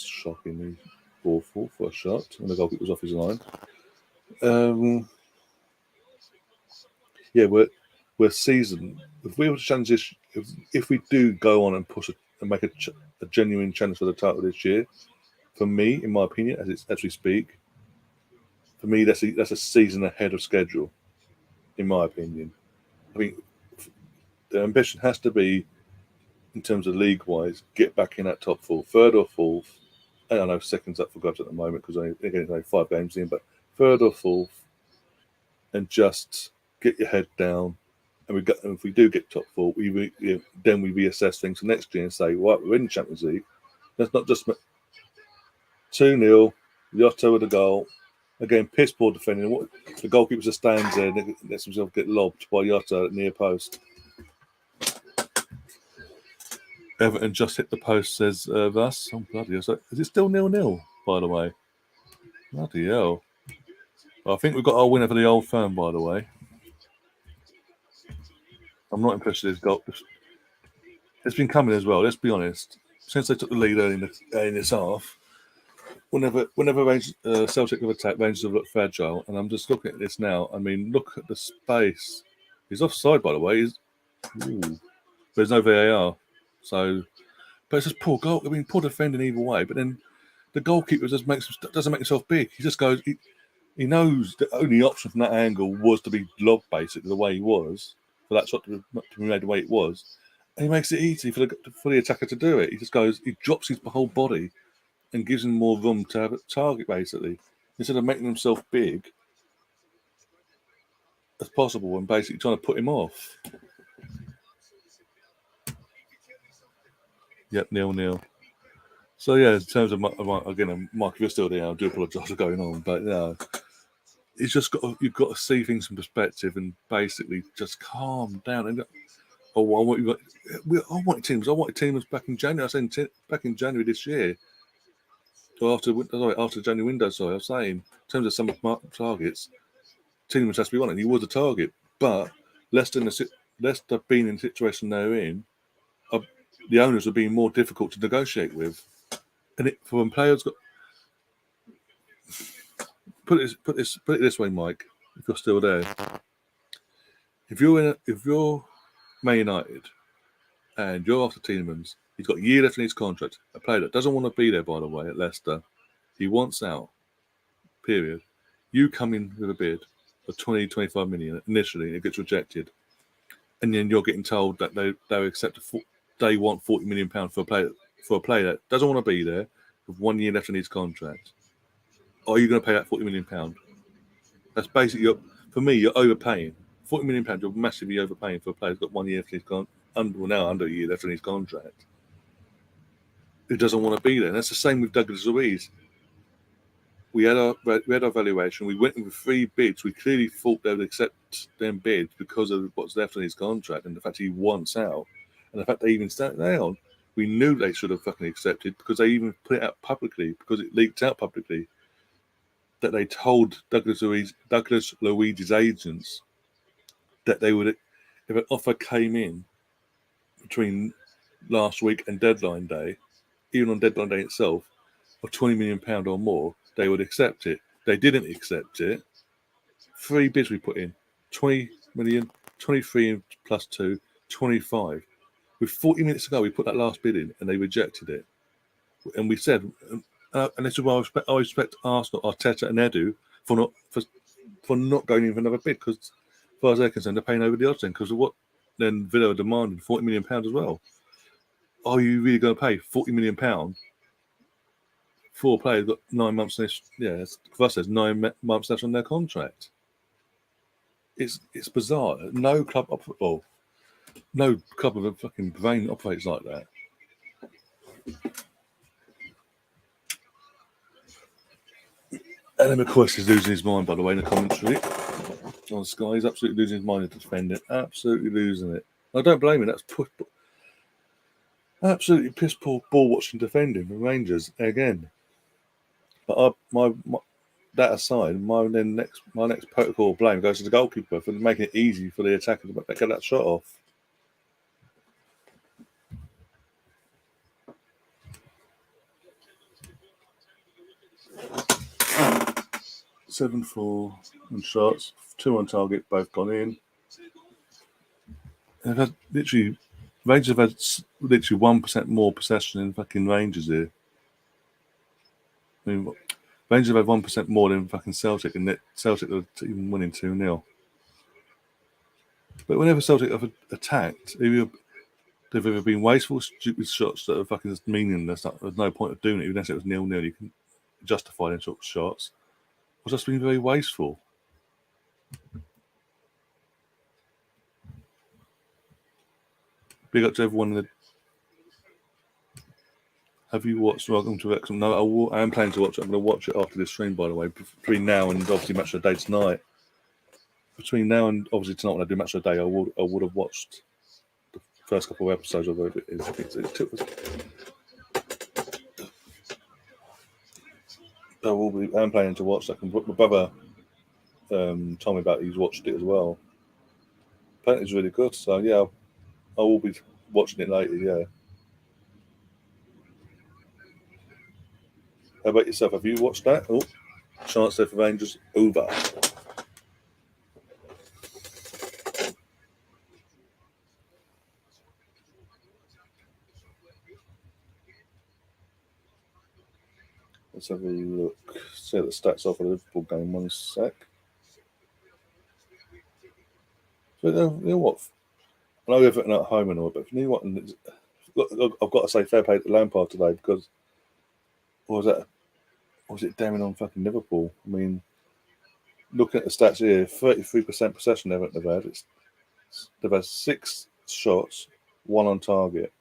shockingly awful for a shot, and the goalkeeper was off his line. Yeah, we're seasoned. If we were to challenge this, if we do go on and push and make a genuine challenge for the title this year, for me, in my opinion, as we speak, for me that's a season ahead of schedule. In my opinion, I think the ambition has to be, in terms of league-wise, get back in that top 4, third or fourth. I don't know, second's up for grabs at the moment because it's only 5 games in, but third or fourth, and just get your head down. And if we do get top 4, then we reassess things for next year and say, right, we're in the Champions League. Let's not just 2-0, Yota with a goal. Again, piss poor defending. The goalkeeper just stands there and lets himself get lobbed by Yota at near post. Everton just hit the post, says thus. Oh, bloody hell. So, is it still 0-0, by the way? Bloody hell. Well, I think we've got our winner for the Old Firm, by the way. I'm not impressed with his goal. It's been coming as well, let's be honest. Since they took the lead early in this half, whenever Celtic have attacked, Rangers have looked fragile. And I'm just looking at this now. I mean, look at the space. He's offside, by the way. There's no VAR. So, but it's just poor goal. I mean, poor defending either way. But then the goalkeeper doesn't make himself big. He just goes. He knows the only option from that angle was to be lobbed, basically the way he was, for that shot to be made the way it was, and he makes it easy for the attacker to do it. He just goes. He drops his whole body and gives him more room to have a target, basically, instead of making himself big as possible and basically trying to put him off. Yep, 0-0. So yeah, in terms of again, Mark, if you're still there, I do apologise for going on, but it's just you've got to see things from perspective and basically just calm down. And I wanted Tielemans back in January. I said back in January this year, or after the January window. Sorry, I was saying in terms of some targets, Tielemans has to be one, and he was a target. But Leicester being in the situation they're in, the owners are being more difficult to negotiate with, and for when players got. Put it this way, Mike. If you're still there, if you're Man United and you're after Tielemans, he's got a year left in his contract. A player that doesn't want to be there, by the way, at Leicester, he wants out. Period. You come in with a bid of 20-25 million initially, and it gets rejected, and then you're getting told that they accept they want £40 million for a player that doesn't want to be there with 1 year left in his contract. Are you going to pay that £40 million? That's basically for me. You're overpaying. £40 million. You're massively overpaying for a player who's got 1 year left in his under a year left in his contract. Who doesn't want to be there? And that's the same with Douglas Luiz. We had our valuation. We went in with 3 bids. We clearly thought they would accept them bids because of what's left in his contract and the fact he wants out, and the fact they even sat down. We knew they should have fucking accepted because they even put it out publicly, because it leaked out publicly that they told Douglas Luiz's agents that they would, if an offer came in between last week and deadline day, even on deadline day itself, of £20 million or more, they would accept it. They didn't accept it. 3 bids we put in, 20 million, 23 plus 2, 25. With 40 minutes to go, we put that last bid in and they rejected it. And we said, and this is why I respect Arsenal, Arteta and Edu for not going in for another bid, because as far as they're concerned, they're paying over the odds then, because of what then Villa are demanding, £40 million as well. Are you really going to pay £40 million for a player who's got 9 months left? Yeah, for us, there's 9 months left on their contract. It's bizarre. No club of a fucking brain operates like that. And then McCoy is losing his mind, by the way, in the commentary on Sky. He's absolutely losing his mind to defend it. Absolutely losing it. I don't blame him. That's absolutely piss poor ball watching defending the Rangers again. But that aside, my next protocol of blame goes to the goalkeeper for making it easy for the attacker to get that shot off. Seven for on shots, 2 on target, both gone in. They've had Rangers have had literally 1% more possession than fucking Rangers here. I mean, Rangers have had 1% more than fucking Celtic, and Celtic are even winning 2-0. But whenever Celtic have attacked, they've either been wasteful, stupid shots that are fucking just meaningless. There's no point of doing it, even if it was 0-0. You can justify them sort of shots. Or just been very wasteful. Big up to everyone. Have you watched Welcome to Wrexham? No, I am planning to watch it. I'm going to watch it after this stream, by the way, between now and obviously Match of the Day tonight. Between now and obviously tonight, when I do Match of the Day, I would have watched the first couple of episodes of it. I'm planning to watch that. My brother told me about it. He's watched it as well. Apparently it's really good. So yeah, I will be watching it later. Yeah. How about yourself? Have you watched that? Oh, chance there for Rangers over. Let's have a look. See the stats off of the Liverpool game. 1 sec. So you know what? I know Everton at home and all, but you know what? I've got to say fair play to Lampard today, because was it damning on fucking Liverpool? I mean, looking at the stats here, 33% possession Everton have had. They've had 6 shots, 1 on target.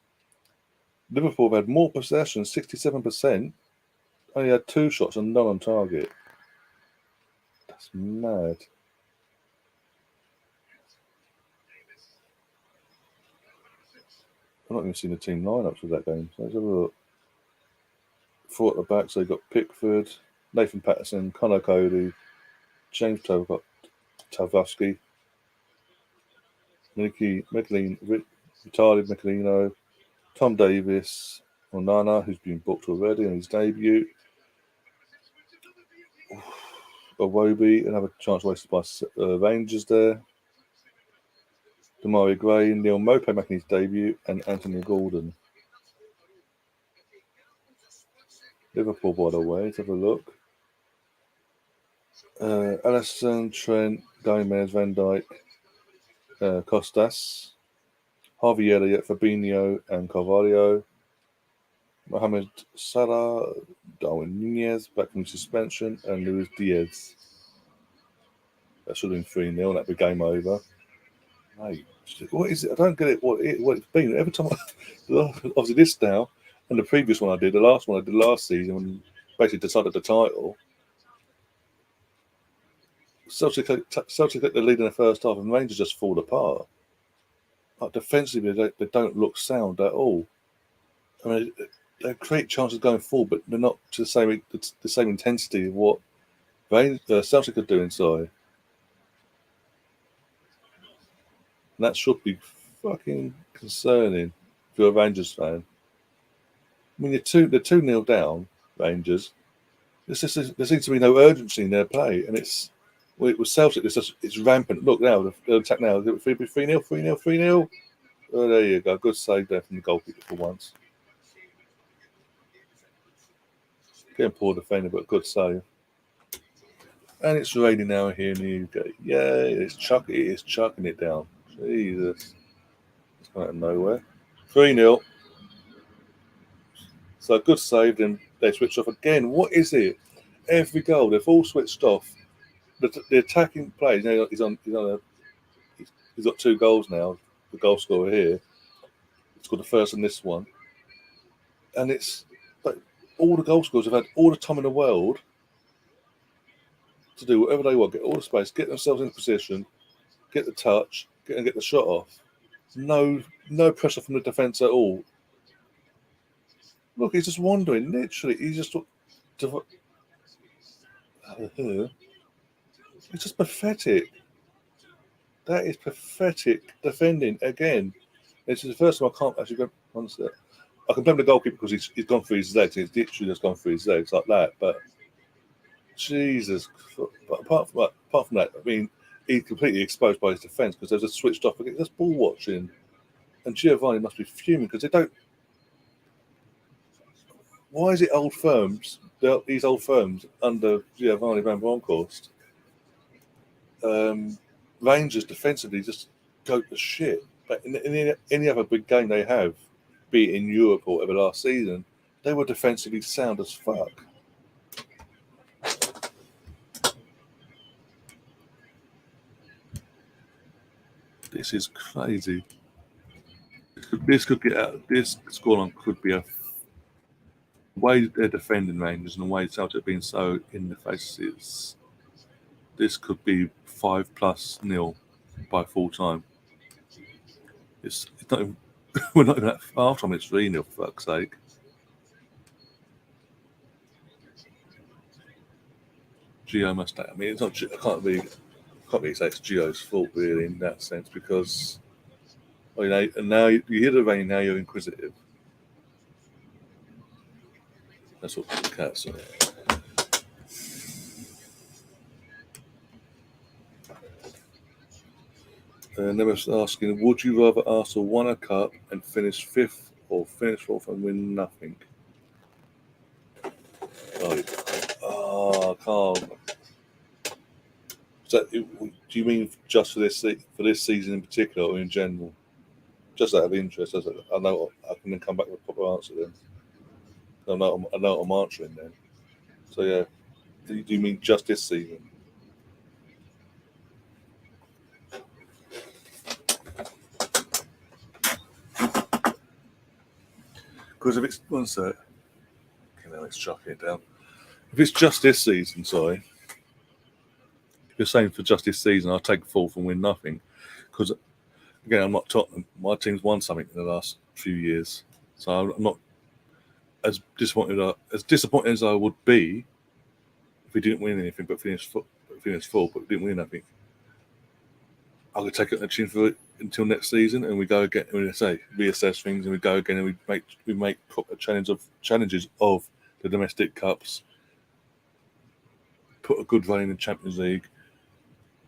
Liverpool have had more possession, 67%. Only had 2 shots and none on target. That's mad. I'm not even seeing the team lineups for that game. So let's have a look. 4 at the back, so they've got Pickford, Nathan Patterson, Connor Cody, James Tavovsky, Vitali Michelino, Tom Davis, Onana, who's been booked already on his debut. Iwobi, another chance wasted by Rangers there. Demarai Gray, Neil Mope making his debut, and Anthony Gordon. Liverpool, by the way, let's have a look. Alisson, Trent, Gomez, Van Dijk, Costas, Harvey Elliott, Fabinho, and Carvalho. Mohamed Salah, Darwin Nunez back from suspension, and Luis Diaz. That should have been 3-0. That'd be game over. Mate, what is it? I don't get it. What it's been every time. Obviously, this now and the previous one I did, the last one I did last season, when basically decided the title. Celtic get the lead in the first half, and Rangers just fall apart. Like defensively, they don't look sound at all. I mean, they create chances going forward, but they're not to the same intensity of what Celtic are doing. Sorry, and that should be fucking concerning if you're a Rangers fan. I mean, they're 2-0 down, Rangers. There seems to be no urgency in their play, and it was Celtic. It's rampant. Look now, the attack now. 3-0, 3-0, 3-0. Oh, there you go. Good save there from the goalkeeper for once. Getting poor defender, but good save. And it's raining now here in the UK. Yeah, it is chucking it down. Jesus. It's come out of nowhere. 3-0. So good save, then they switch off again. What is it? Every goal, they've all switched off. The attacking plays, he's got 2 goals now. The goal scorer here. He's scored the first in this one. And it's like all the goal scorers have had all the time in the world to do whatever they want, get all the space, get themselves in position, get the touch, get the shot off. No pressure from the defence at all. Look, he's just wandering. Literally, he's just. It's just pathetic. That is pathetic defending again. This is the first time I can't actually go. Honestly, I can blame the goalkeeper because he's gone through his legs. He's literally just gone through his legs like that. But Jesus, but apart from that, I mean, he's completely exposed by his defence because they've just switched off again. Just ball watching, and Giovanni must be fuming because they don't. Why is it old firms? These old firms under Giovanni Van Bronckhorst, Rangers defensively just go to shit. But in any other big game they have, be it in Europe or whatever last season, they were defensively sound as fuck. This is crazy. This could get out. This scoreline could be a way they're defending Rangers and the way Celtic being so in the faces. This could be 5+0 by full time. It's not even, we're not even at half time. It's 3-0 for fuck's sake. Gio must. I mean, it's not. I can't really say it's Gio's fault really in that sense because, and now you hear the rain. Now you're inquisitive. That's what the cats are. And they were asking, would you rather Arsenal win a cup and finish 5th or finish 4th and win nothing? Oh, can't. So, do you mean just for this season in particular, or in general? Just out of interest, I know I can then come back with a proper answer then. I know what I'm answering then. So yeah, do you mean just this season? Because if it's one sec, okay, now let's chuck it down. If it's just this season, sorry. If you're saying for just this season, I'll take fourth and win nothing. Because again, I'm not Tottenham. My team's won something in the last few years, so I'm not as disappointed as I would be if we didn't win anything, but finished fourth, but we didn't win nothing. I could take it a chin for it until next season, and we go again. And we say reassess things, and we go again, and we make proper challenges of the domestic cups. Put a good run in the Champions League,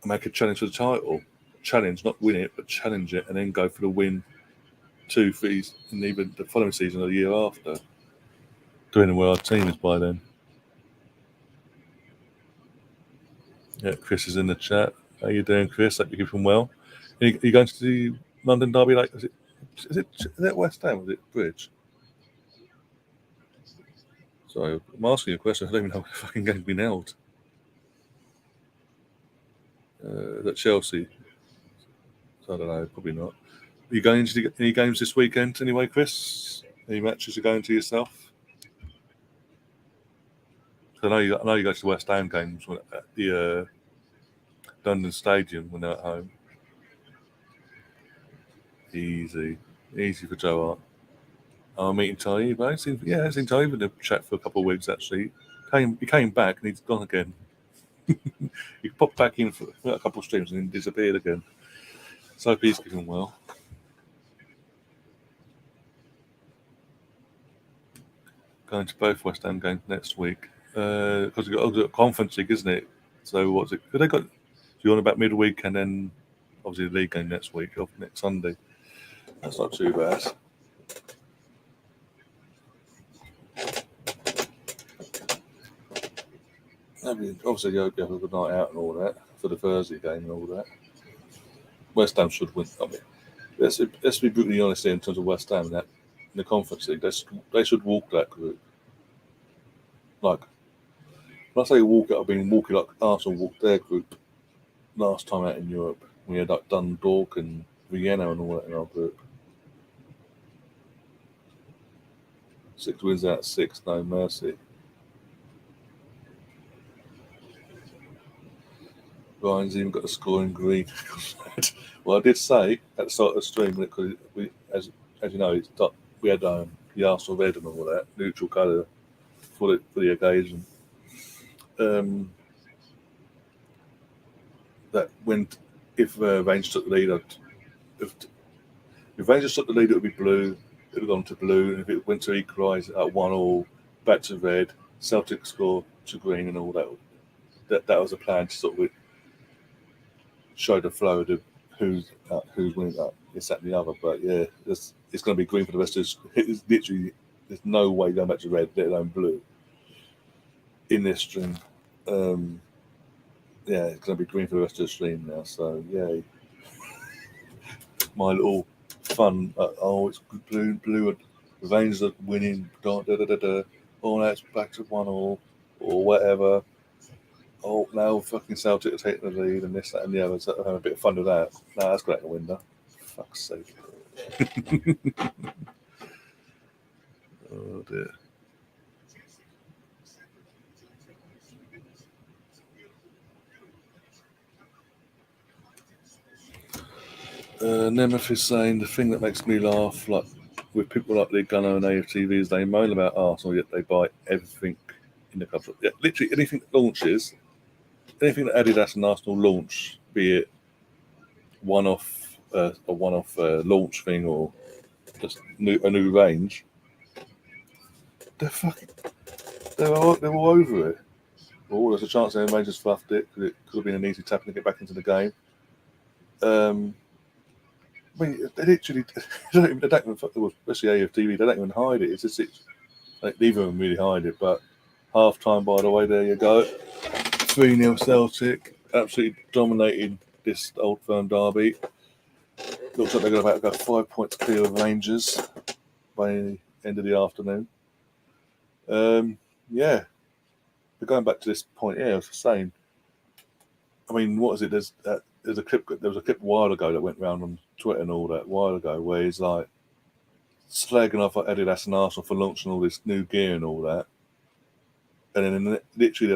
and make a challenge for the title. Challenge, not win it, but challenge it, and then go for the win 2, 3, and even the following season or the year after. Depending where our team is by then. Yeah, Chris is in the chat. How you doing, Chris? Hope you're keeping well. Are you going to the London Derby? Like, is it West Ham? Is it Bridge? Sorry, I'm asking you a question. I don't even know what the fucking game's been held. Is that Chelsea? I don't know. Probably not. Are you going to any games this weekend anyway, Chris? Any matches you're going to yourself? I know you go to the West Ham games at the London Stadium when they're at home. Easy for Joe Hart. I'm meeting Ty, but I haven't seen Ty in the chat for a couple of weeks actually. He came back and he's gone again. He popped back in for a couple of streams and then disappeared again. So hope he's keeping well. Going to both West Ham games next week because we've got a conference league, isn't it? So what's it? They got you on about midweek and then obviously the league game next week, or next Sunday. That's not too bad. I mean, obviously, you have a good night out and all that for the Thursday game and all that. West Ham should win. I mean, let's be brutally honest here in terms of West Ham. That in the Conference League, they should walk that group. Like, when I say walk it, I've been walking like Arsenal walked their group last time out in Europe. We had like Dundalk and Vienna and all that in our group. 6 wins out of 6, no mercy. Ryan's even got a score in green. Well, I did say at the start of the stream, because as you know, we had the Arsenal red and all that, neutral colour for the occasion. That if Rangers took the lead, if Rangers took the lead, it would be blue. It would have gone to blue, and if it went to equalise at 1-1, back to red, Celtic score to green, and all that. That was a plan to sort of show the flow of who's winning that, this, that, and the other. But yeah, it's going to be green for the rest of it's literally, there's no way going back to red, let alone blue in this stream. Yeah, it's going to be green for the rest of the stream now. So yeah, my little fun. It's blue. Rangers are winning. Oh, now it's back to 1-1 or whatever. Oh, now fucking Celtic are taking the lead and this, that, and the other. So I'm having a bit of fun with that. No, that's great in the window. Fuck's sake. Oh dear. Nemeth is saying the thing that makes me laugh, like with people like the Gunner and AFTV, is they moan about Arsenal, yet they buy everything in the club. Yeah, literally anything that launches, anything that Adidas and Arsenal launch, be it a one-off launch thing or just a new range, they're all over it. Oh, there's a chance the Rangers fluffed it because it could have been an easy tap to get back into the game. I mean, they literally, especially AFTV, they don't even hide it. Neither of them really hide it. But half time, by the way, there you go. 3-0 Celtic, absolutely dominating this Old Firm derby. Looks like they're going to go 5 points clear of Rangers by the end of the afternoon. Yeah, but going back to this point, I was saying. I mean, what is it? There was a clip a while ago that went around on Twitter and all that a while ago where he's like, slagging off Adidas and Arsenal for launching all this new gear and all that. And then literally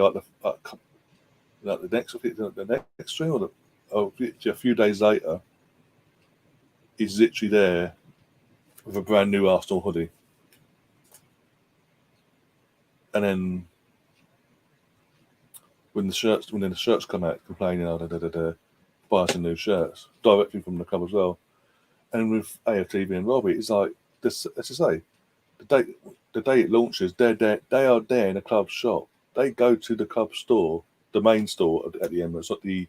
the next string or a few days later, he's literally there with a brand new Arsenal hoodie. And then when the shirts come out complaining, buy some new shirts directly from the club as well. And with AFTV and Robbie, it's like this. As I say, the day it launches, they are there in the club shop. They go to the club store, the main store at the Emirates, not the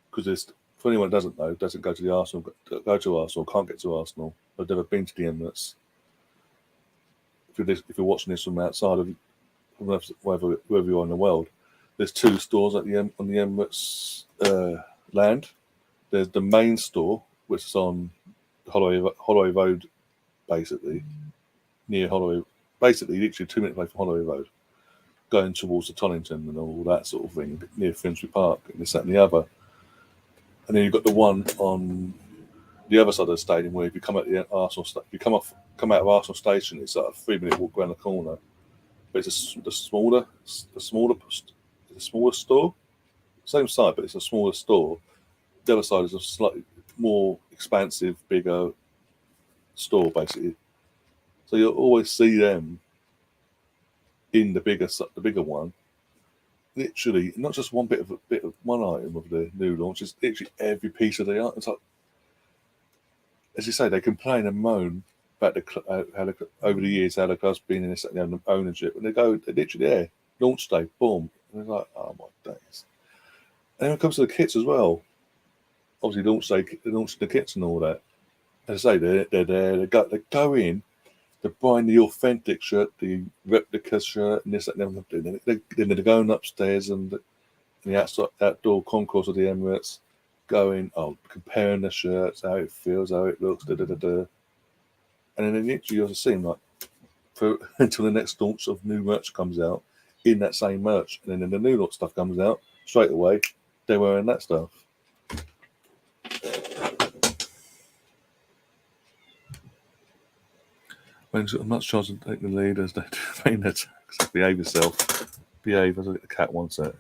because for anyone who doesn't know, doesn't go to the Arsenal, can't get to Arsenal, I've never been to the Emirates. If you're watching this from outside of wherever you are in the world, there's two stores on the Emirates land. There's the main store, which is on Holloway Road, basically near Holloway, basically literally 2 minutes away from Holloway Road, going towards the Tollington and all that sort of thing, near Finsbury Park, and this, that, and the other. And then you've got the one on the other side of the stadium where if you come out the Arsenal, if you come out of Arsenal Station, it's like a 3-minute walk around the corner. But it's the smaller store, same site, but it's a smaller store. The other side is a slightly more expansive, bigger store, basically. So you'll always see them in the bigger one. Literally, not just one bit of one item of the new launch. It's literally every piece of the art. It's like, as you say, they complain and moan about over the years how the club's been in this ownership, and they're literally there, launch day, boom, and they're like, oh my days. And when it comes to the kits as well, obviously launch day, they launched the kits and all that. As I say, they're there. They go in. They're buying the authentic shirt, the replica shirt, and this, that, and everything. Then they're going upstairs and the outdoor concourse of the Emirates, comparing the shirts, how it feels, how it looks, And then literally you also see them until the next launch of new merch comes out in that same merch. And then when the new launch stuff comes out, straight away, they're wearing that stuff. When you've got a much chance to take the lead as they defend their attacks. Behave yourself. Behave as the cat wants it.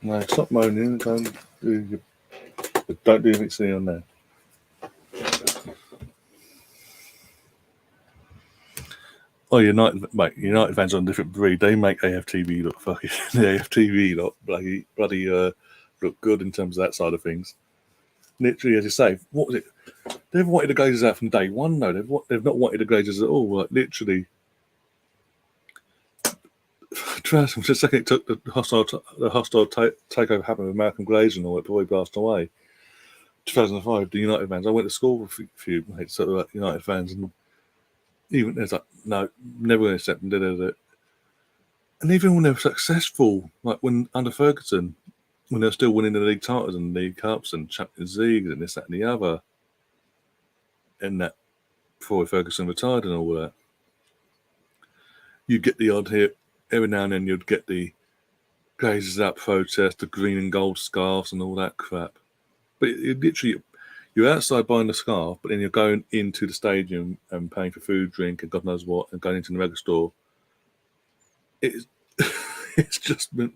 No, stop moaning. Don't do anything silly on there. Oh, United fans on a different breed. They make AFTV look fucking the AFTV look bloody look good in terms of that side of things. Literally, as you say, what was it? They've wanted the Glazers out from day one. No, they've not wanted the Glazers at all. Like literally, for a second it took the hostile takeover happened with Malcolm Glazer and all that before he passed away. 2005, the United fans. I went to school with a few mates that were United fans, and even there's like, no, never going to accept them. And even when they were successful, like when under Ferguson, when they were still winning the league titles and league cups and Champions League and this, that, and the other, and that before Ferguson retired and all that, you'd get the odd here every now and then. You'd get the Glazers out protest, the green and gold scarves and all that crap. But literally, you're outside buying the scarf, but then you're going into the stadium and paying for food, drink, and God knows what, and going into the mega store it's it's just been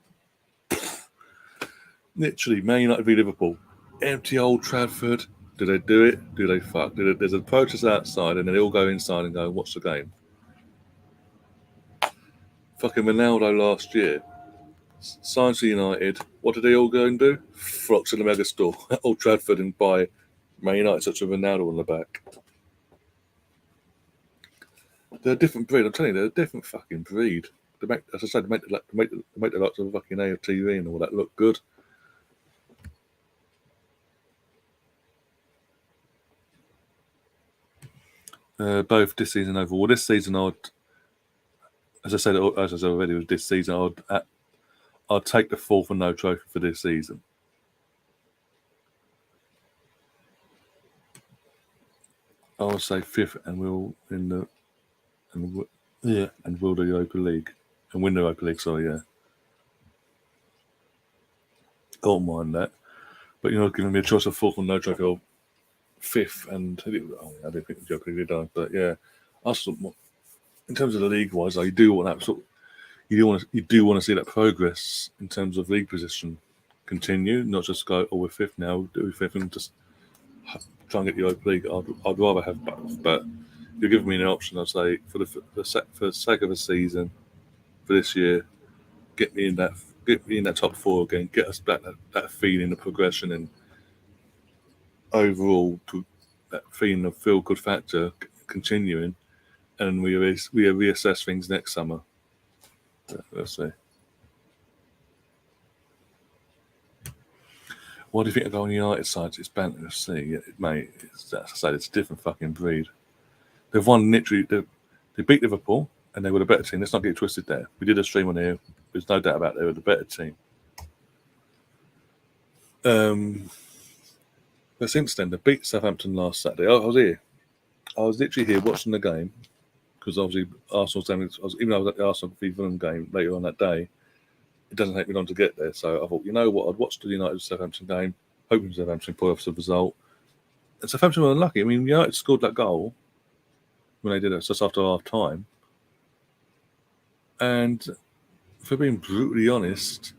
literally Man United v Liverpool, empty Old Trafford. Do they do it? Do they fuck? There's a protest outside, and then they all go inside and go watch the game. Fucking Ronaldo last year signs for United. What did they all go and do? Flock to the mega store at Old Trafford and buy Man United such a Ronaldo on the back. They're a different breed. I'm telling you, they're a different fucking breed. They make, as I said, they make the lots of fucking AFTV and all that look good. Both this season overall. This season, as I said already, was this season I'd take the fourth and no trophy for this season. I would say fifth, and we'll in the and we'll do the Europa League and win the Europa League. Sorry, yeah. I don't mind that, but you're not giving me a choice of fourth and no trophy or fifth, and I didn't think the Europa League done, but yeah, in terms of the league wise, you do want that sort. You do want to see that progress in terms of league position continue, not just go, we're fifth now, do fifth and just try and get the Europa League. I'd rather have both, but you're giving me an option. I'd say for the sake of a season, for this year, get me in that top four again, get us back that feeling of progression and overall that feeling of feel good factor continuing, and we reassess things next summer. Let's see. What do you think of going United side? It's banter to see, mate. As I said, it's a different fucking breed. They've won literally. They beat Liverpool, and they were the better team. Let's not get it twisted there. We did a stream on here. There's no doubt about it. They were the better team. But since then, they beat Southampton last Saturday. I was here. I was literally here watching the game because obviously Arsenal's having. Even though I was at the Arsenal v Fulham game later on that day, it doesn't take me long to get there. So I thought, you know what? I'd watch the United Southampton game, hoping Southampton pull off the result. And Southampton were unlucky. I mean, United scored that goal when they did it just after half time. And for being brutally honest,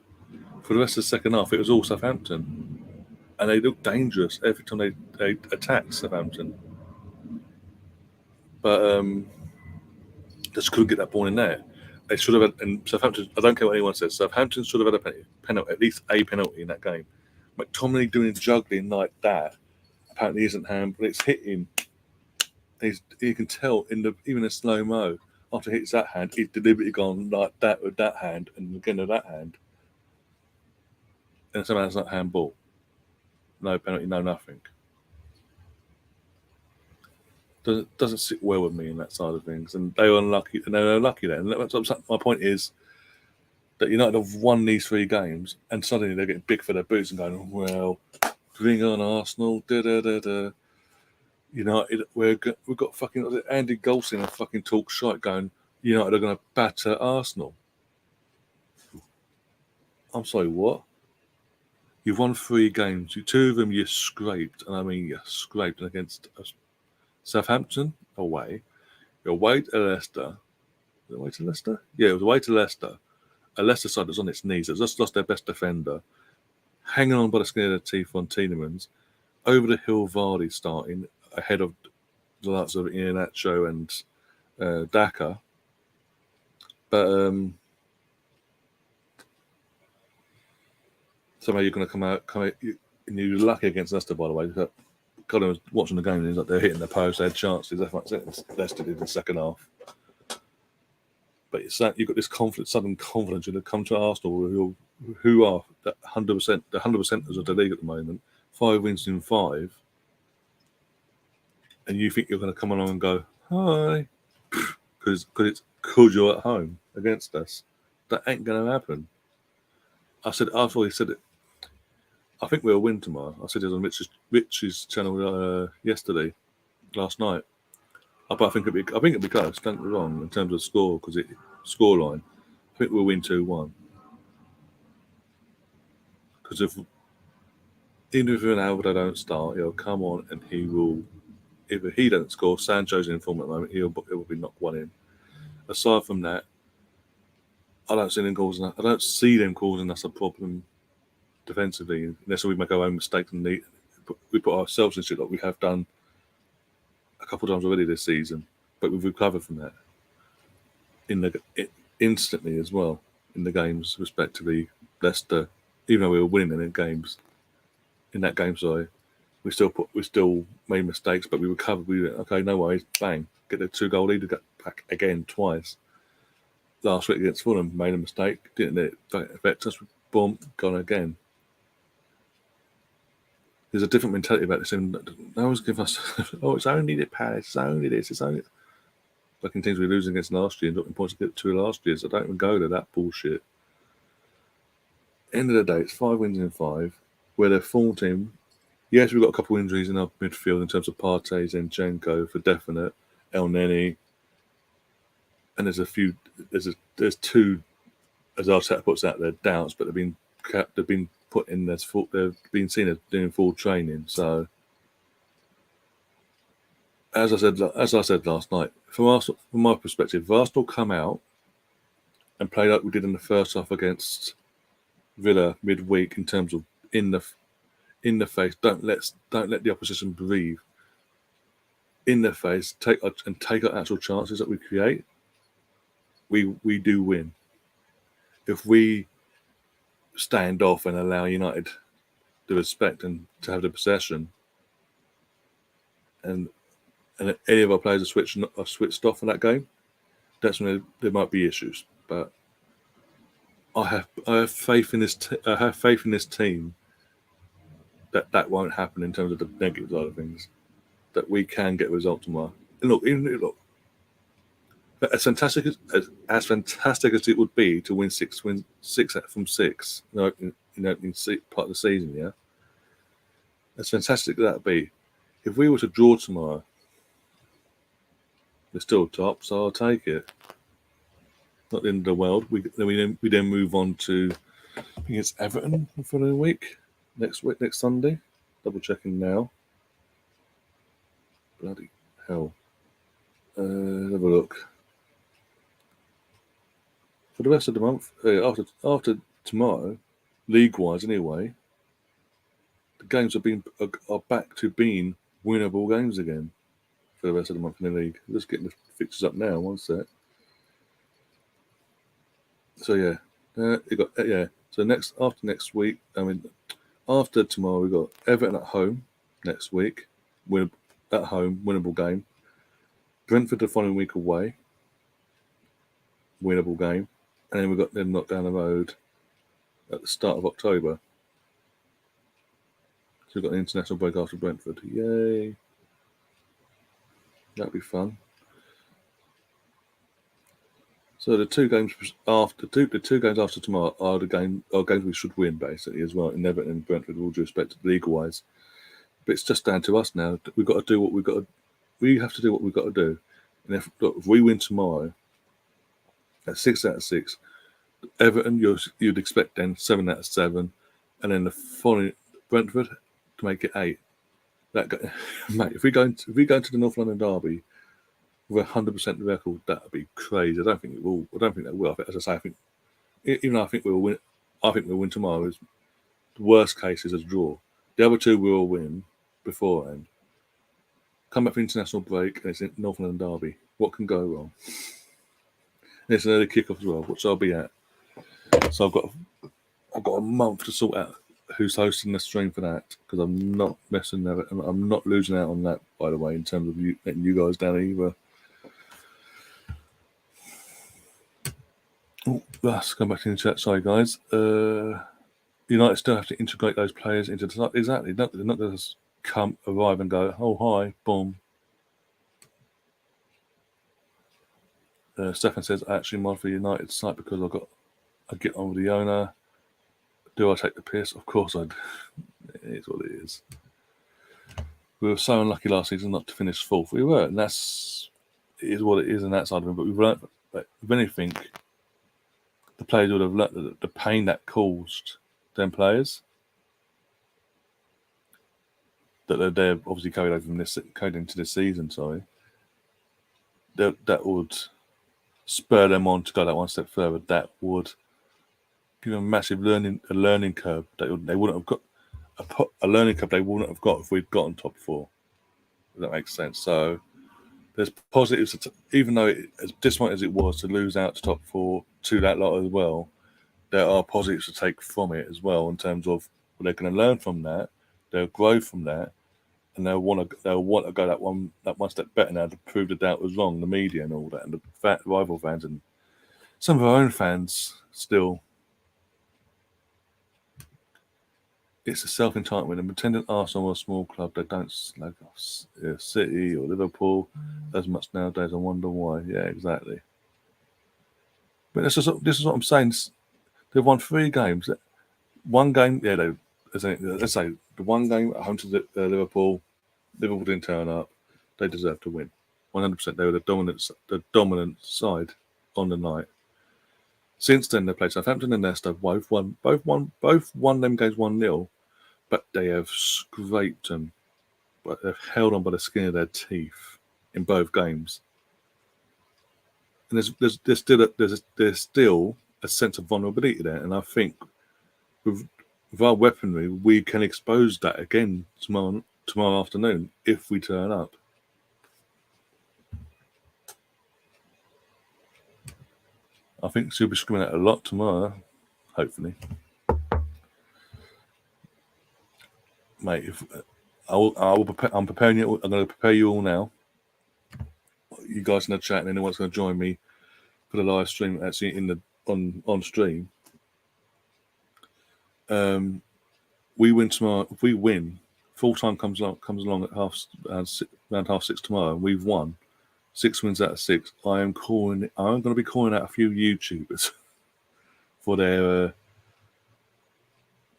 for the rest of the second half, it was all Southampton. And they looked dangerous every time they attacked Southampton. But just couldn't get that ball in there. They should have had, and Southampton, I don't care what anyone says, Southampton should have had a penalty, at least a penalty in that game. McTominay doing juggling like that apparently isn't hand, but it's hitting. You can tell even in slow mo, after it hits that hand, he's deliberately gone like that with that hand and again with that hand. And somehow it's not handball. No penalty, no nothing. Doesn't sit well with me in that side of things. And they were unlucky, and they were lucky then. And my point is that United have won these 3 games, and suddenly they're getting big for their boots and going, well, bring on Arsenal, United, we've got fucking Andy Goldstein and fucking talk shite going, United are going to batter Arsenal. I'm sorry, what? You've won 3 games. 2 of them you scraped, and I mean you scraped against Southampton away. You're away to Leicester. Was it away to Leicester? Yeah, it was away to Leicester. A Leicester side that's on its knees. It's just lost their best defender. Hanging on by the skin of their teeth on Tielemans. Over the hill Vardy starting ahead of the likes of Iheanacho and Daka. But somehow you're going to come out, and you're lucky against Leicester, by the way. God, I was watching the game and it was like they're hitting the post, they had chances. That's what Leicester did in the second half. But you've got this sudden confidence to come to Arsenal, who are the 100%ers of the league at the moment, 5 wins in 5, and you think you're going to come along and go, hi, because you're at home against us. That ain't going to happen. I've already said it. I think we'll win tomorrow. I said it on Rich's channel last night. But I think it'll be close. Don't get me wrong in terms of score, because scoreline. I think we'll win 2-1. Because even if Ronaldo don't start, he'll come on and he will. If he don't score, Sancho's in form at the moment. It will be knocked 1 in. Aside from that, I don't see them causing us a problem defensively unless we make our own mistakes and we put ourselves in shit like we have done a couple of times already this season. But we've recovered from that instantly as well in the games, respectively. Leicester, even though we were winning in games, in that game, sorry, we still made mistakes, but we recovered. We went, okay, no worries, bang, get the 2-goal lead, get back again twice. Last week against Fulham, made a mistake, didn't it affect us? Boom, gone again. There's a different mentality about this, and no one's giving us, oh, it's only the Palace, it's only this, it's only. Fucking teams we were losing against last year and dropping points to get 2 last year, so don't even go to that bullshit. End of the day, it's 5 wins in 5. We're their full team. Yes, we've got a couple of injuries in our midfield in terms of Partey, Zinchenko for definite, El Neni, and there's two, as Arteta puts out there, doubts, but they've been put in as full. They've been seen as doing full training. So, as I said last night, from my perspective, if Arsenal come out and play like we did in the first half against Villa midweek in terms of in the face, don't let the opposition breathe. In their face, take our actual chances that we create. We do win. If we stand off and allow United the respect and to have the possession, and any of our players are switched off in that game, that's when there might be issues. But I have faith in this. I have faith in this team that won't happen in terms of the negative side of things. That we can get a result tomorrow. And look, as fantastic as it would be to win six from 6 in the opening part of the season, yeah. As fantastic as that'd be, if we were to draw tomorrow, we're still top, so I'll take it. Not the end of the world. We then move on to, I think it's Everton the following week, next Sunday. Double checking now. Bloody hell. Have a look. For the rest of the month, after tomorrow, league-wise anyway, the games are back to being winnable games again for the rest of the month in the league. Just getting the fixtures up now. One sec. So yeah, So after next week, after tomorrow, we got Everton at home next week, winnable game. Brentford the following week away, winnable game, and then we got them knocked down the road at the start of October. So we've got an international break after Brentford. Yay! That'd be fun. So the two games after tomorrow are games we should win basically as well. In Everton and Brentford, with all due respect, league-wise. But it's just down to us now. We've got to do what we've got to. We have to do what we've got to do. And if we win tomorrow, at 6 out of 6, Everton you'd expect then 7 out of 7, and then the following Brentford to make it 8. Mate, if we go into the North London derby with 100% record, that'd be crazy. I don't think that will. As I say, I think even though I think we'll win. I think we'll win tomorrow. The worst case is a draw. The other two will win beforehand. Come back for international break, and it's in North London derby. What can go wrong? And it's an early kickoff as well, which I'll be at. So I've got a month to sort out who's hosting the stream for that, because I'm not messing with it, and I'm not losing out on that, by the way, in terms of letting you guys down either. Let's come back to the chat. Sorry, guys. United still have to integrate those players into the side. Exactly. They're not going to arrive and go, oh, hi, boom. Stefan says, I actually mod for United site because I get on with the owner. Do I take the piss? Of course I do. It is what it is. We were so unlucky last season not to finish fourth. We were, and it is what it is in that side of it. But we've learned, if anything, the players would have learned the pain that caused them players, that they're obviously carried into this season. Sorry, that would spur them on to go that one step further, that would give them a massive learning curve that they wouldn't have got a learning curve they wouldn't have got if we'd gotten top four. If that makes sense. So there's positives, even though as disappointing as it was to lose out to top four to that lot as well, there are positives to take from it as well in terms of they're going to learn from that, they'll grow from that, and they'll want to go that one step better now to prove the doubt was wrong. The media and all that, and the rival fans and some of our own fans still. It's a self-entitlement and pretending Arsenal are a small club they don't slag off City or Liverpool as much nowadays. I wonder why. Yeah, exactly. But this is what I'm saying. They've won 3 games. One game, yeah, let's say the one game at home to Liverpool. Liverpool didn't turn up. They deserved to win. 100%. They were the dominant side on the night. Since then, they played Southampton and Leicester. Both won them games 1-0. But they have scraped them. But they've held on by the skin of their teeth in both games. And there's still a sense of vulnerability there. And I think with our weaponry, we can expose that again tomorrow afternoon if we turn up. I think she'll be screaming out a lot tomorrow, hopefully. Mate, I'm preparing you. I'm going to prepare you all now. You guys in the chat, and anyone's going to join me for the live stream actually on stream. We win tomorrow. If we win, full time comes along at around 6:30 tomorrow, and we've won 6 wins out of 6. I'm going to be calling out a few YouTubers for their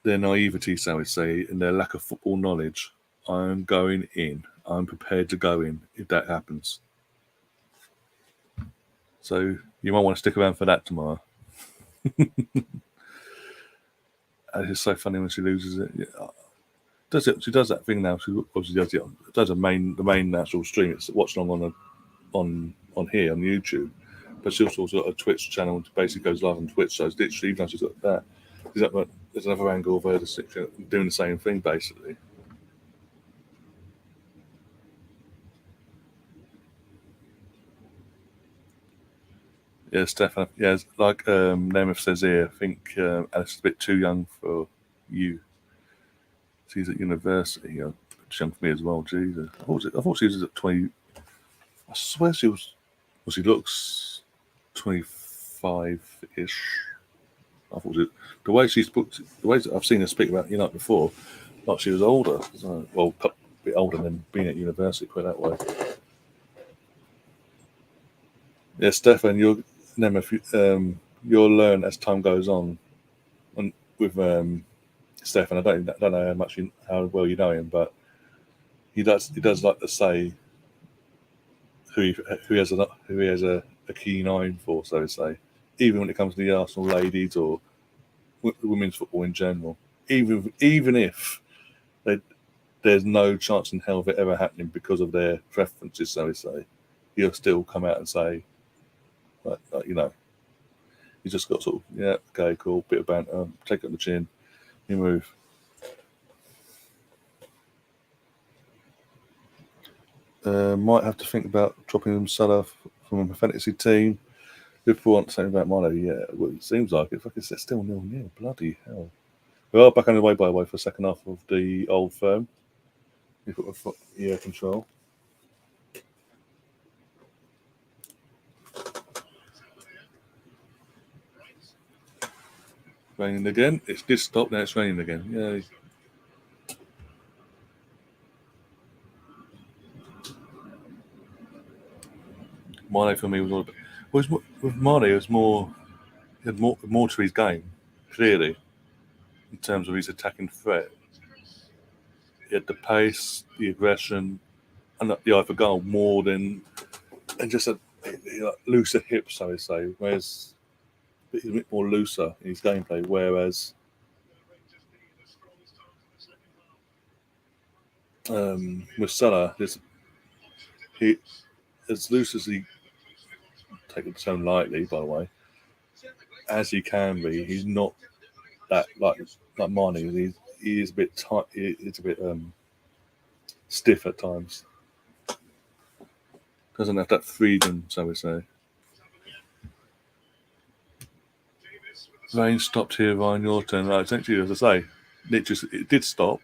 naivety, so I would say, and their lack of football knowledge. I'm going in. I'm prepared to go in if that happens. So you might want to stick around for that tomorrow. It's so funny when she loses it. Yeah. She does that thing now. She obviously does the main national stream. It's Watchalong on here on YouTube, but she also got a Twitch channel and basically goes live on Twitch. So it's literally, even though she's got that, there's another angle of her doing the same thing basically. Yeah, Stefan. Yeah, like Nemeth says here, I think Alice is a bit too young for you. She's at university. You know, she's young for me as well. Jesus, I thought she was at 20. I swear she was. Well, she looks 25-ish. I thought the way she's booked, the way I've seen her speak about United before, like she was older. So, well, a bit older than being at university. Put it that way. Yeah, Stefan, you'll learn as time goes on. And with Stefan, I don't know how well you know him, but he does like to say who he has a keen eye for, so to say, even when it comes to the Arsenal ladies or women's football in general. Even if there's no chance in hell of it ever happening because of their preferences, so to say, he'll still come out and say, like, you know, he's just got sort of, yeah, okay, cool, bit of banter, take it on the chin, you move. Might have to think about dropping Salah from a fantasy team. Liverpool want something about Milo, yeah. Well, it seems like it. Fucking it's still 0-0. Bloody hell. We are back on the way, by the way, for the second half of the Old Firm. We've got the control. Raining again. It did stop, now it's raining again. Yay. Mane for me was all about. With Mane, it was more. He had more to his game, clearly, in terms of his attacking threat. He had the pace, the aggression, and the eye for goal more than, and just a looser hips, so to say. Whereas he's a bit more looser in his gameplay. Whereas with Salah, he as loose as he take the term lightly, by the way, as he can be. He's not that like Marnie. He is a bit tight. It's a bit stiff at times. Doesn't have that freedom, so we say. Rain stopped here, Ryan. Your turn. Right, essentially, as I say, it did stop.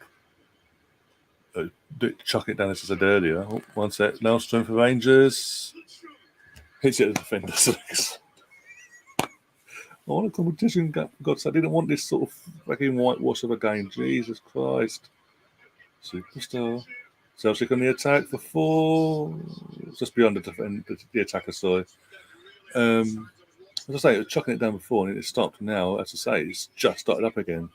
Chuck it down, as I said earlier. Oh, one set. Now turn for Rangers. Hits it at the defender. I want a competition. God, I didn't want this sort of fucking whitewash of a game. Jesus Christ. Superstar. Celtic on the attack for 4. Just beyond the attacker side. As I say, it was chucking it down before and it stopped. Now, as I say, it's just started up again.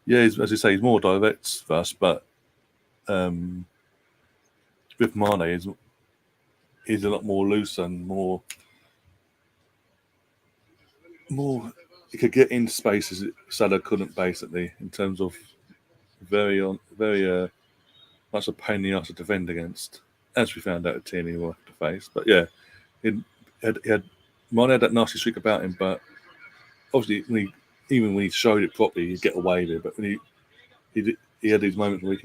Yeah, as you say, he's more direct for us, but with Mane, he's a lot more loose and more. He could get into spaces Salah couldn't, basically, in terms of very much a pain in the arse to defend against, as we found out at Tierney will have to face. But yeah, Mane had that nasty streak about him, but obviously even when he showed it properly, he'd get away with it. But when he had these moments where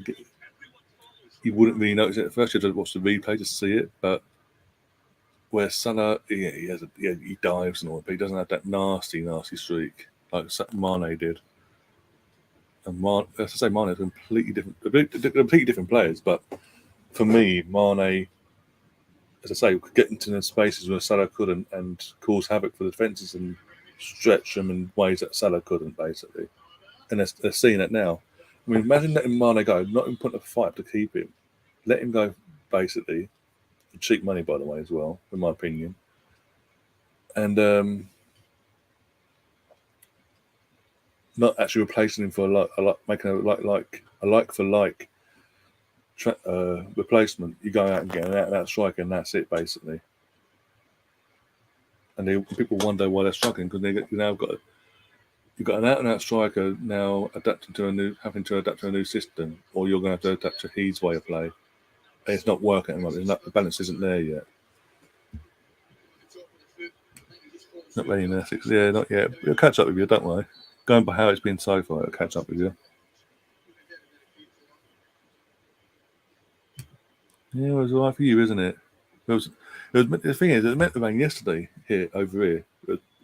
he wouldn't really notice it at first. You had to watch the replay to see it, but where Salah, he dives and all, but he doesn't have that nasty streak like Mane did. And as I say, Mane is completely different players. But for me, Mane, as I say, could get into the spaces where Salah couldn't and cause havoc for the defences and stretch them in ways that Salah couldn't, basically. And they're seeing it now. I mean, imagine letting Mane go, not even putting a fight to keep him. Let him go, basically. Cheap money, by the way, as well, in my opinion. And not actually replacing him for making a like for like replacement. You go out and get an out striker, and that's it, basically. And people wonder why they're struggling because you've got an out and out striker now having to adapt to a new system, or you're going to have to adapt to his way of play. And it's not working at the moment. The balance isn't there yet. Not really in Essex. Yeah, not yet. We'll catch up with you, don't worry. Going by how it's been so far, I'll catch up with you. Yeah, it was all right for you, isn't it? The thing is, it was meant to rain yesterday over here.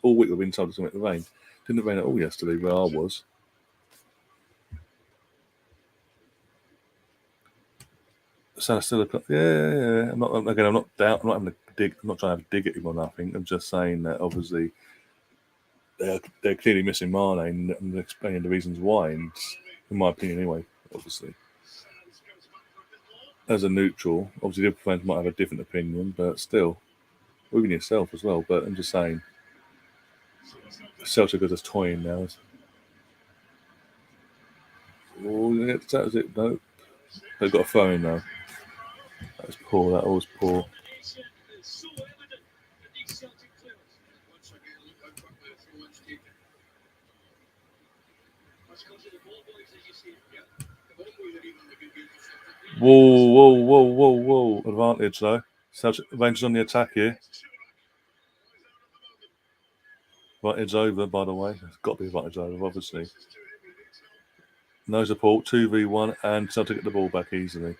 All week we've been told it's meant to rain. Didn't rain at all yesterday where I was. So still, yeah. I'm not having to dig. I'm not trying to dig at him or nothing. I'm just saying that obviously they're clearly missing Mane, and I'm explaining the reasons why. And in my opinion, anyway, obviously, as a neutral, obviously the other fans might have a different opinion, but still, even yourself as well. But I'm just saying, Celtic are just toying now. Oh, that was it. No, they've got a phone now. That was poor. That was poor. Whoa. Advantage, though. Celtic Rangers on the attack here. Advantage over, by the way. It's got to be advantage over, obviously. No support, 2v1, and Celtic get the ball back easily.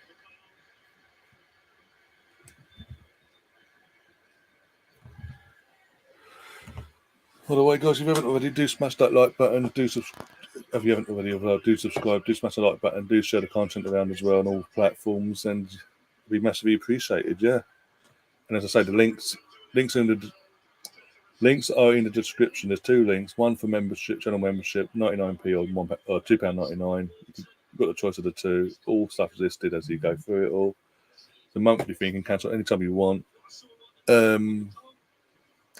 By the way, guys, if you haven't already, do smash that like button. If you haven't already, do subscribe. Do smash the like button. Do share the content around as well on all platforms, and it'd be massively appreciated. Yeah. And as I say, the links are in the description. There's 2 links. One for channel membership, 99p or £2.99. You've got the choice of the 2. All stuff is listed as you go through it all. The monthly thing you can cancel anytime you want. And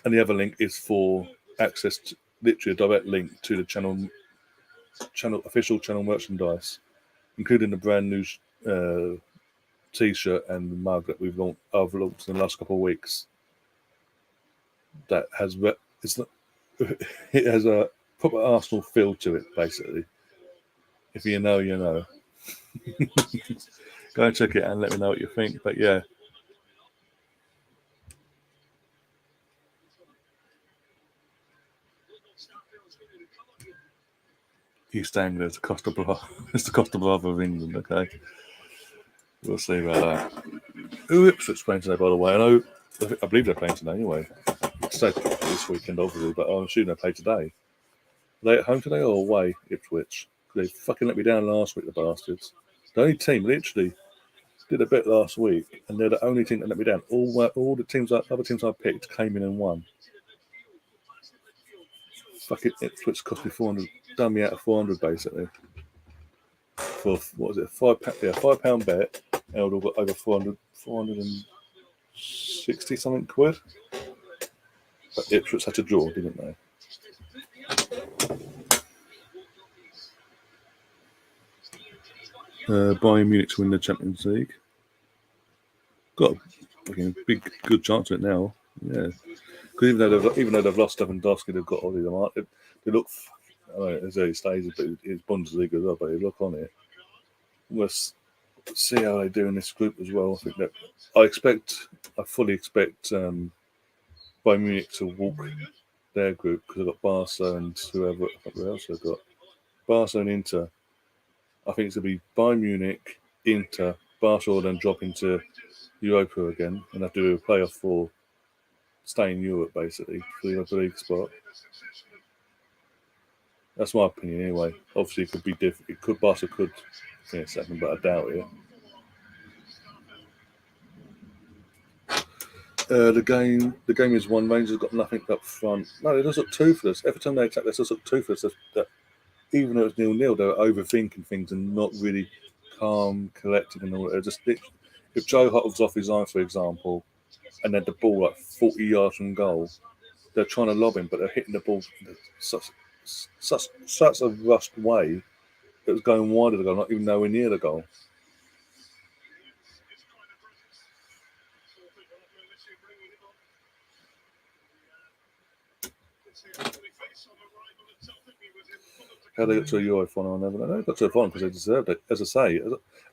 the other link is for access to literally a direct link to the channel official channel merchandise, including the brand new t-shirt and mug that I've launched in the last couple of weeks. That has it has a proper Arsenal feel to it, basically. If you know, you know. Go and check it and let me know what you think. But yeah. East Anglia is the Costa Brava. It's the Costa Brava of England. Okay, we'll see about that. Who Ipswich playing today, by the way? I believe they're playing today anyway. So this weekend, obviously, but I'm assuming they play today. Are they at home today or away? Ipswich. They fucking let me down last week, the bastards. The only team literally did a bit last week, and they're the only team that let me down. All the teams, other teams I picked, came in and won. Fucking Ipswich cost me 400. Done me out of 400 basically. For what was it? £5 bet. And I've got over 460 something quid. But Ipswich had to draw, didn't they? Bayern Munich to win the Champions League. Got a fucking big, good chance of it now. Yeah, because even though they've lost Lewandowski, they've got Ollie Lamar. They look. I know it's early stages, but it's Bundesliga as well. But they look on it. We'll see how they do in this group as well. I think that I fully expect Bayern Munich to walk their group because they've got Barca and whoever else they've got. Barca and Inter. I think it's going to be Bayern Munich, Inter, Barca will then drop into Europa again and have to do a playoff for stay in Europe basically for the Europa League spot. That's my opinion anyway. Obviously, it could be different. Barca could finish second, but I doubt it. The game is one. Rangers got nothing up front. No, they just look toothless. Every time they attack, they just look toothless. Even though it's 0-0, they were overthinking things and not really calm, collected, and all that. If Joe Hart was off his line, for example, and then the ball like 40 yards from goal, they're trying to lob him, but they're hitting the ball in such a rushed way that it was going wide of the goal, not even nowhere near the goal. How they got to a Euro final, I never know. They got to a final because they deserved it. As I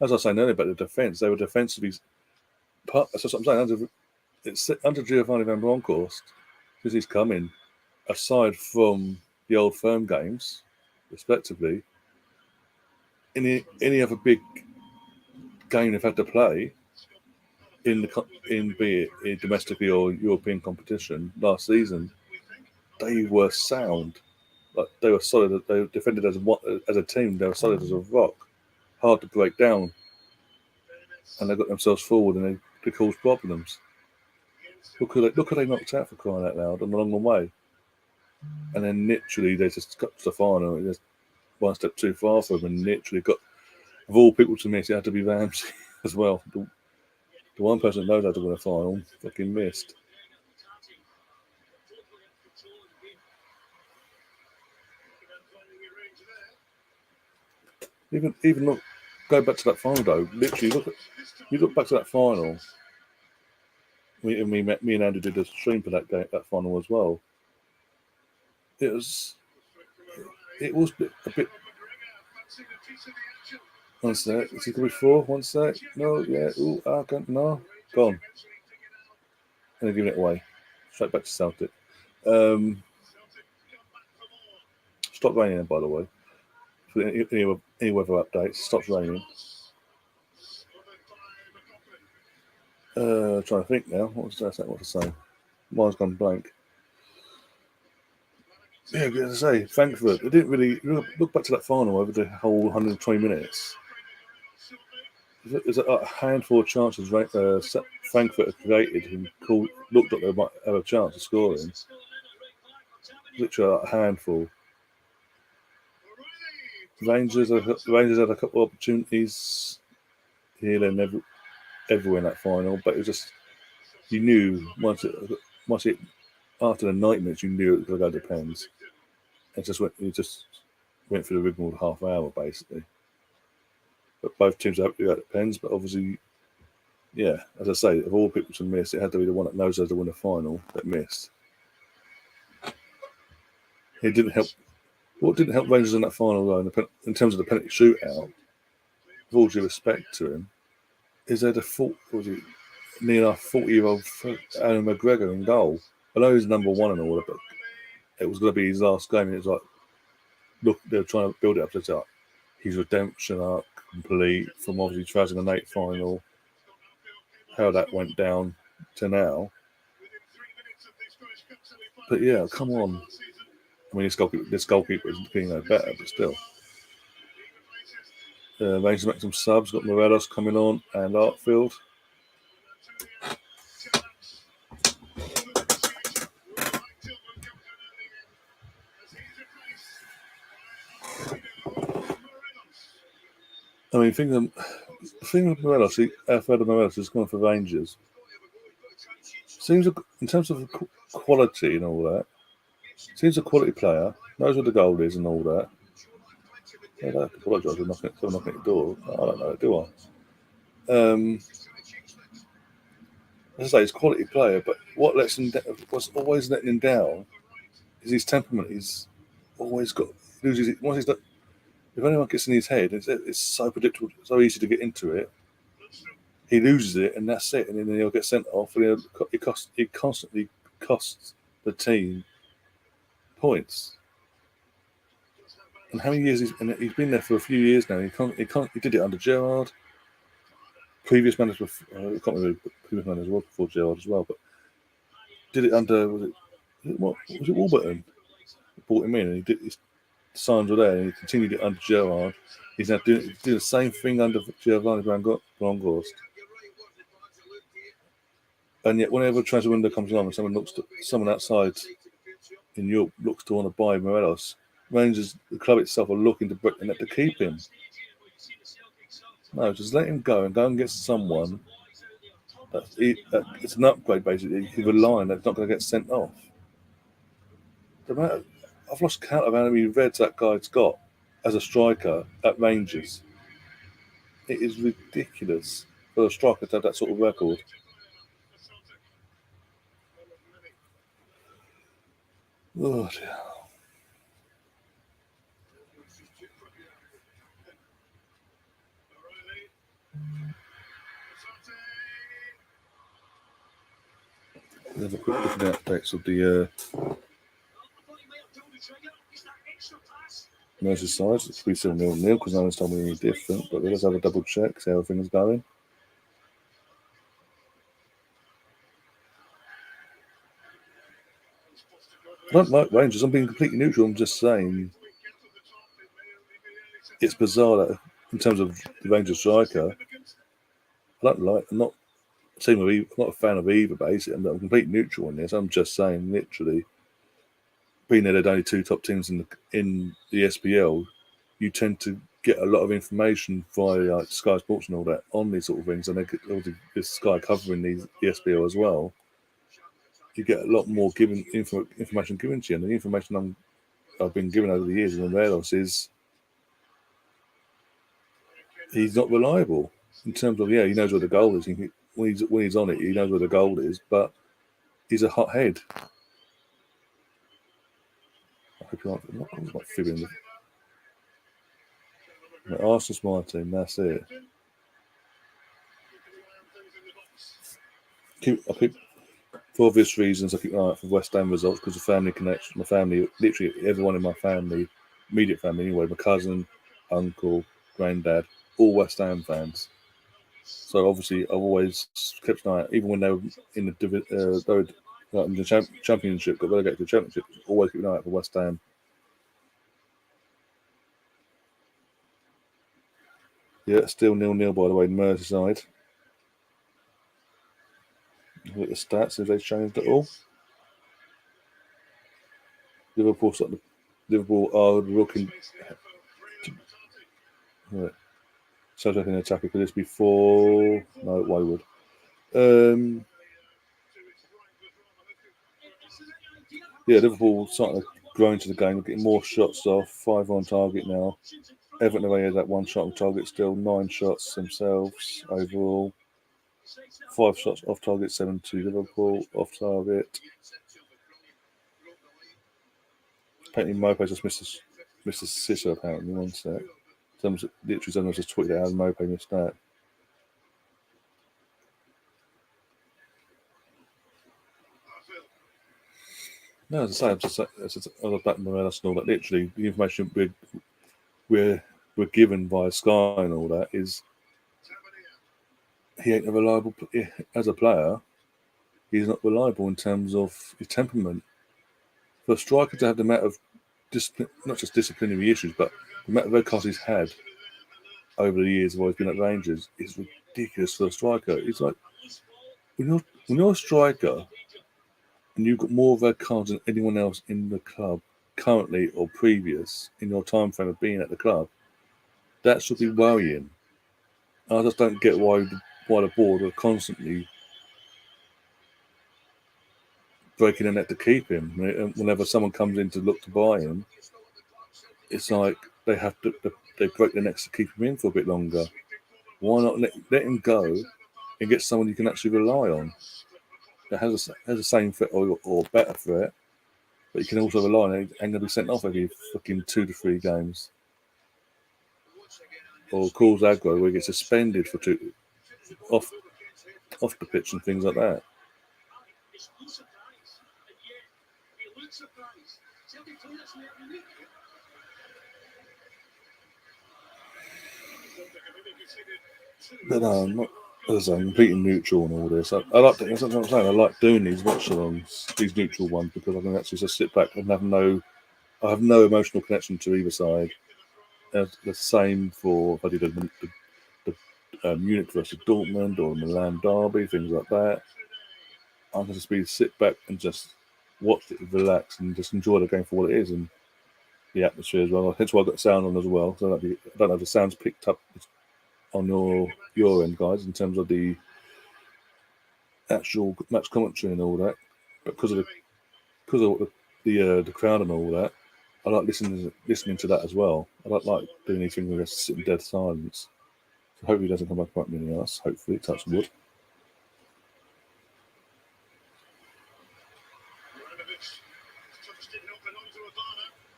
was saying earlier about the defence, they were defensively. That's what I'm saying. Under Giovanni Van Bronckhorst, because he's coming, aside from the Old Firm games, respectively, any other big game they've had to play in be it domestically or European competition last season, they were sound. Like they were solid. They were defended as a team. They were solid as a rock, hard to break down, and they got themselves forward and they caused problems. Look who they knocked out for crying out loud on the long way, and then literally they just got to the final. Just one step too far for them, and literally got of all people to miss. It had to be Ramsey as well. The one person that knows how to win a final fucking missed. Even look, go back to that final though. Literally, you look back to that final. Me and Andy did a stream for that final as well. It was a bit. One sec. Is he going to be 4? One sec. No, yeah. Ooh, no. Gone. And they're giving it away. Straight back to Celtic. Stopped raining, by the way. For any weather updates, stops raining. Trying to think now. What to say? Mine's gone blank. Yeah, as I say, Frankfurt. They didn't really look back to that final over the whole 120 minutes. There's a handful of chances Frankfurt have created and looked like they might have a chance of scoring. Literally a handful. Rangers had a couple of opportunities here and everywhere in that final, but it was just you knew once it after the 90 minutes you knew it was going to go to pens. It just went through the rigmarole of half hour basically. But both teams have to go to pens, but obviously, yeah, as I say, of all people to miss, it had to be the one that knows how to win a final that missed. It didn't help. What didn't help Rangers in that final, though, in terms of the penalty shootout, with all due respect to him, is there near enough 40-year-old Alan McGregor in goal? I know he's number one and all that, but it was going to be his last game. And it was like, look, they're trying to build it up to that. His redemption arc complete from obviously trouncing the Nate final, how that went down to now. But yeah, come on. I mean, this goalkeeper is being no better, but still. Rangers make some subs. Got Morelos coming on and Artfield. I mean, the thing with Morelos, Alfredo Morelos has gone for Rangers. Seems in terms of quality and all that, seems a quality player. Knows what the goal is and all that. I don't apologise for knocking at the door. I don't know, do I? As I say, he's a quality player, but what's always letting him down is his temperament. He's always got loses it. Once he's done, if anyone gets in his head, it's so predictable, so easy to get into it. He loses it, and that's it. And then he'll get sent off, and he constantly costs the team points. And how many years he's been there for a few years now. He did it under Gerrard. Previous managers, I can't remember who previous managers was before Gerrard as well, but did it under was it Warburton? Brought him in, and his signs were there, and he continued it under Gerrard. He's now doing the same thing under Giovanni Brangorst. And yet, whenever a transfer window comes along and someone outside in Europe looks to want to buy Morelos, Rangers, the club itself, are looking to break the net to keep him. No, just let him go and get someone. It's an upgrade, basically. You can rely on that's not going to get sent off. I've lost count of how many reds that guy's got as a striker at Rangers. It is ridiculous for a striker to have that sort of record. Oh dear. Let's have a quick look at the updates of the Merseyside. It's 3-0 because no one's told me any different, but let's have a double check, see how everything's going. I don't like Rangers. I'm being completely neutral. I'm just saying it's bizarre that in terms of the Rangers striker, I'm not a fan of either, basically. I'm completely neutral on this. I'm just saying, literally, being that there are only two top teams in the SPL, you tend to get a lot of information via Sky Sports and all that on these sort of things, and this Sky covering the SPL as well. You get a lot more information given to you, and the information I've been given over the years in Morelos is he's not reliable in terms of he knows where the goal is. When he's on it, he knows where the goal is, but he's a hot head. I hope you're not fibbing. Arsenal's my team. That's it. For obvious reasons, I keep an eye out for West Ham results because of family connection. My family, literally everyone in my family, immediate family anyway, my cousin, uncle, granddad, all West Ham fans. So obviously, I've always kept an eye out, even when they were in the championship, got relegated to the championship. Always keep an eye out for West Ham. Yeah, still 0-0 by the way, Merseyside. Look at the stats, have they changed at all? Liverpool are looking. Right. Celtic in attack. Could this be 4? No, Wayward. Liverpool starting to grow into the game, getting more shots off. 5 on target now. Everton away had that 1 shot on target still. 9 shots themselves overall. 5 shots off target, 7 to Liverpool off target. Apparently Mope just missed Mr. Sitter apparently. One sec. Someone just tweeted out and Mope missed that. No, as I say, I was back in my last and all that. Literally, the information we're given by Sky and all that is he ain't a reliable as a player. He's not reliable in terms of his temperament. For a striker to have the amount of discipline, not just disciplinary issues, but the amount of red cards he's had over the years while he's been at Rangers is ridiculous for a striker. It's like when you're a striker and you've got more red cards than anyone else in the club currently or previous in your time frame of being at the club, that should be worrying. I just don't get why the board are constantly breaking the net to keep him. Whenever someone comes in to look to buy him, it's like they break the necks to keep him in for a bit longer. Why not let him go and get someone you can actually rely on that has the same threat or better threat, but you can also rely on it and going to be sent off every fucking 2 to 3 games, or cause aggro where he gets suspended for off the pitch and things like that. But no, I'm not, as I'm completely neutral on all this. I like that's what I'm saying. I like doing these watch-alongs, these neutral ones, because I can actually just sit back and I have no emotional connection to either side. The same for if I did the Munich versus Dortmund or Milan derby, things like that. I can just sit back and just watch it, relax, and just enjoy the game for what it is and the atmosphere as well. Hence why I've got sound on as well. So I don't know if the sound's picked up on your end, guys, in terms of the actual match commentary and all that. But because of the crowd and all that, I like listening to that as well. I don't like doing anything where just sitting dead silence. So hopefully it doesn't come back quite many else. Hopefully, touch wood.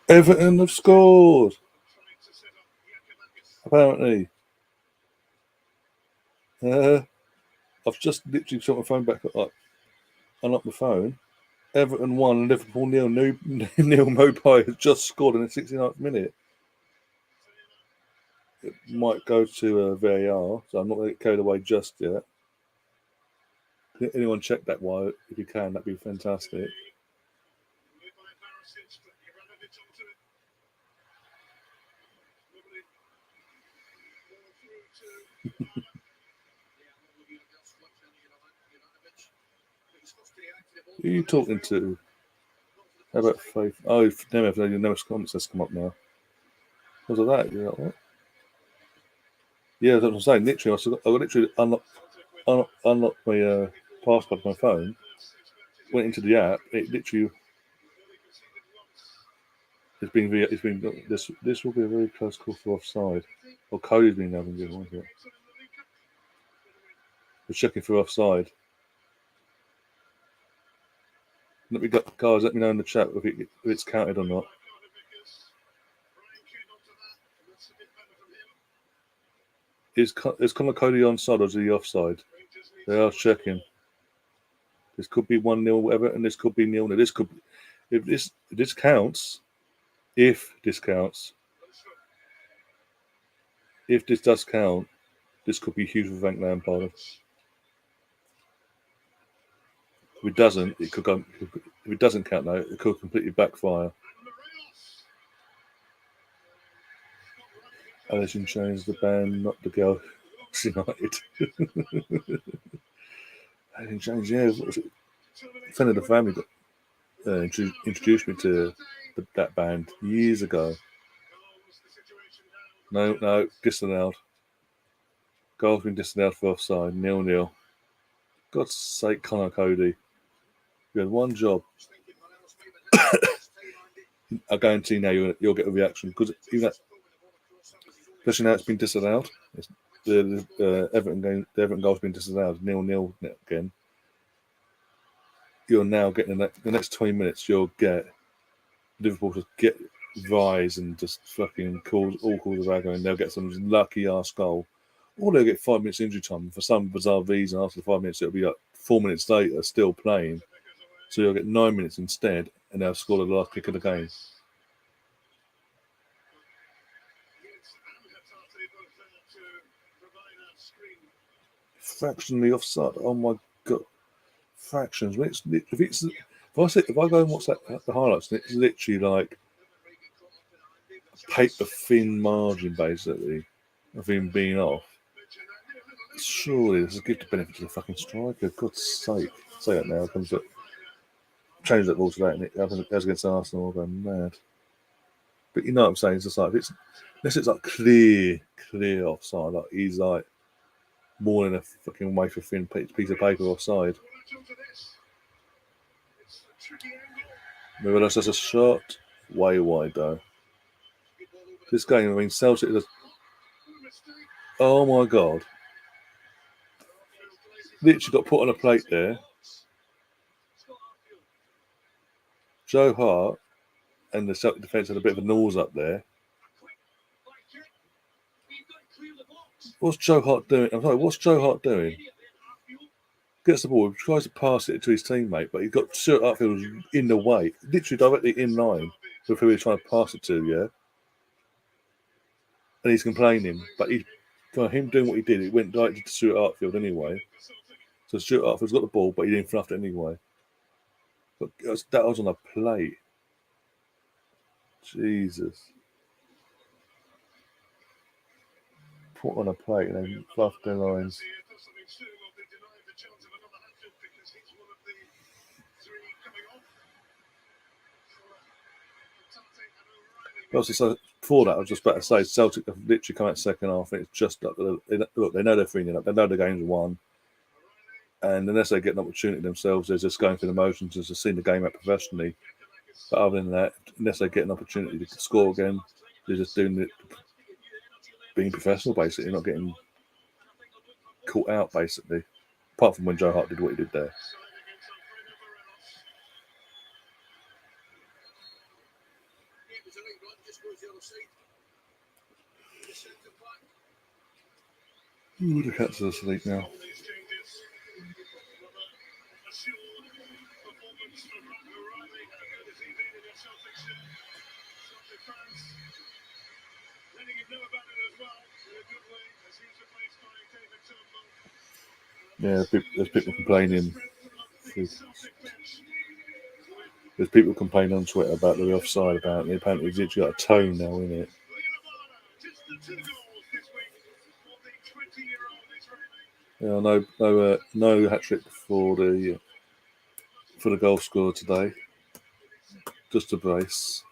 Everton have scored. Apparently. I've just literally shot my phone back up. Unlocked my phone. Everton 1, Liverpool 0. Neil Mopai has just scored in the 69th minute. It might go to VAR, so I'm not going to get carried away just yet. Can anyone check that while, if you can, that'd be fantastic. Who are you talking to? How about Faith? Oh, never comments has come up now. Was it that? You're like, what? Yeah, that's what I'm saying. Literally, I literally unlocked my password on my phone, went into the app. It literally, this will be a very close call for offside. Or Cody's been having good one here. We're checking for offside. Guys, let me know in the chat if it's counted or not. Is Conor Cody onside or is he offside? They are checking. This could be 1-0 Everton. This could be 0-0. This could, if this counts, if this does count, this could be huge for Frank Lampard. If it doesn't, it could go. If it doesn't count, though, it could completely backfire. Alison changed the band, not the girl. United. Alison changed, yeah. A friend of the family introduced me to that band years ago. No, disallowed. Goal's been disallowed for offside. 0-0. God's sake, Conor Cody. You had one job. I guarantee now you'll get a reaction because especially now it's been disallowed. The Everton goal's been disallowed. 0-0 again. You're now getting the next 20 minutes. You'll get Liverpool to get rise and just fucking cause of aggro, and they'll get some lucky ass goal, or they'll get 5 minutes injury time. For some bizarre reason, after 5 minutes, it'll be like 4 minutes later, still playing. So you'll get 9 minutes instead, and they'll score the last kick of the game. Fractionally offside. Oh my god, fractions. If I go and watch the highlights, it's literally like paper thin margin basically of him being off. Surely this is a give the benefit to the fucking striker. God's sake, say that now. Comes up, change that ball to that, and it happens against Arsenal. I'll go mad. But you know what I'm saying? It's just like unless it's like clear offside, like he's like more than a fucking wafer thin piece of paper offside. Maybe that's just a shot way wide though. This game, I mean, Celtic is. Oh my god! Literally got put on a plate there. Joe Hart and the Celtic defence had a bit of a nose up there. What's Joe Hart doing? I'm sorry, what's Joe Hart doing? Gets the ball, tries to pass it to his teammate, but he got Stuart Arfield in the way, literally directly in line with who he was trying to pass it to, yeah? And he's complaining, but for him doing what he did, it went directly to Stuart Arfield anyway. So Stuart Arfield's got the ball, but he didn't fluff it anyway. But that was on a plate. Jesus. Put on a plate and then fluff their lines. Also, so before that, I was just about to say Celtic have literally come out second half, and it's just like, look, they know they're 3-0 up, they know the game's won, and unless they get an opportunity themselves, they're just going through the motions, just seeing the game out professionally. But other than that, unless they get an opportunity to score again, they're just doing it, being professional, basically, not getting caught out, basically. Apart from when Joe Hart did what he did there. Ooh, the cats are asleep now. Yeah, there's people complaining. There's people complaining on Twitter about the offside. Apparently it's literally got a tone now in it. Yeah, no hat trick for the goal scorer today. Just a brace.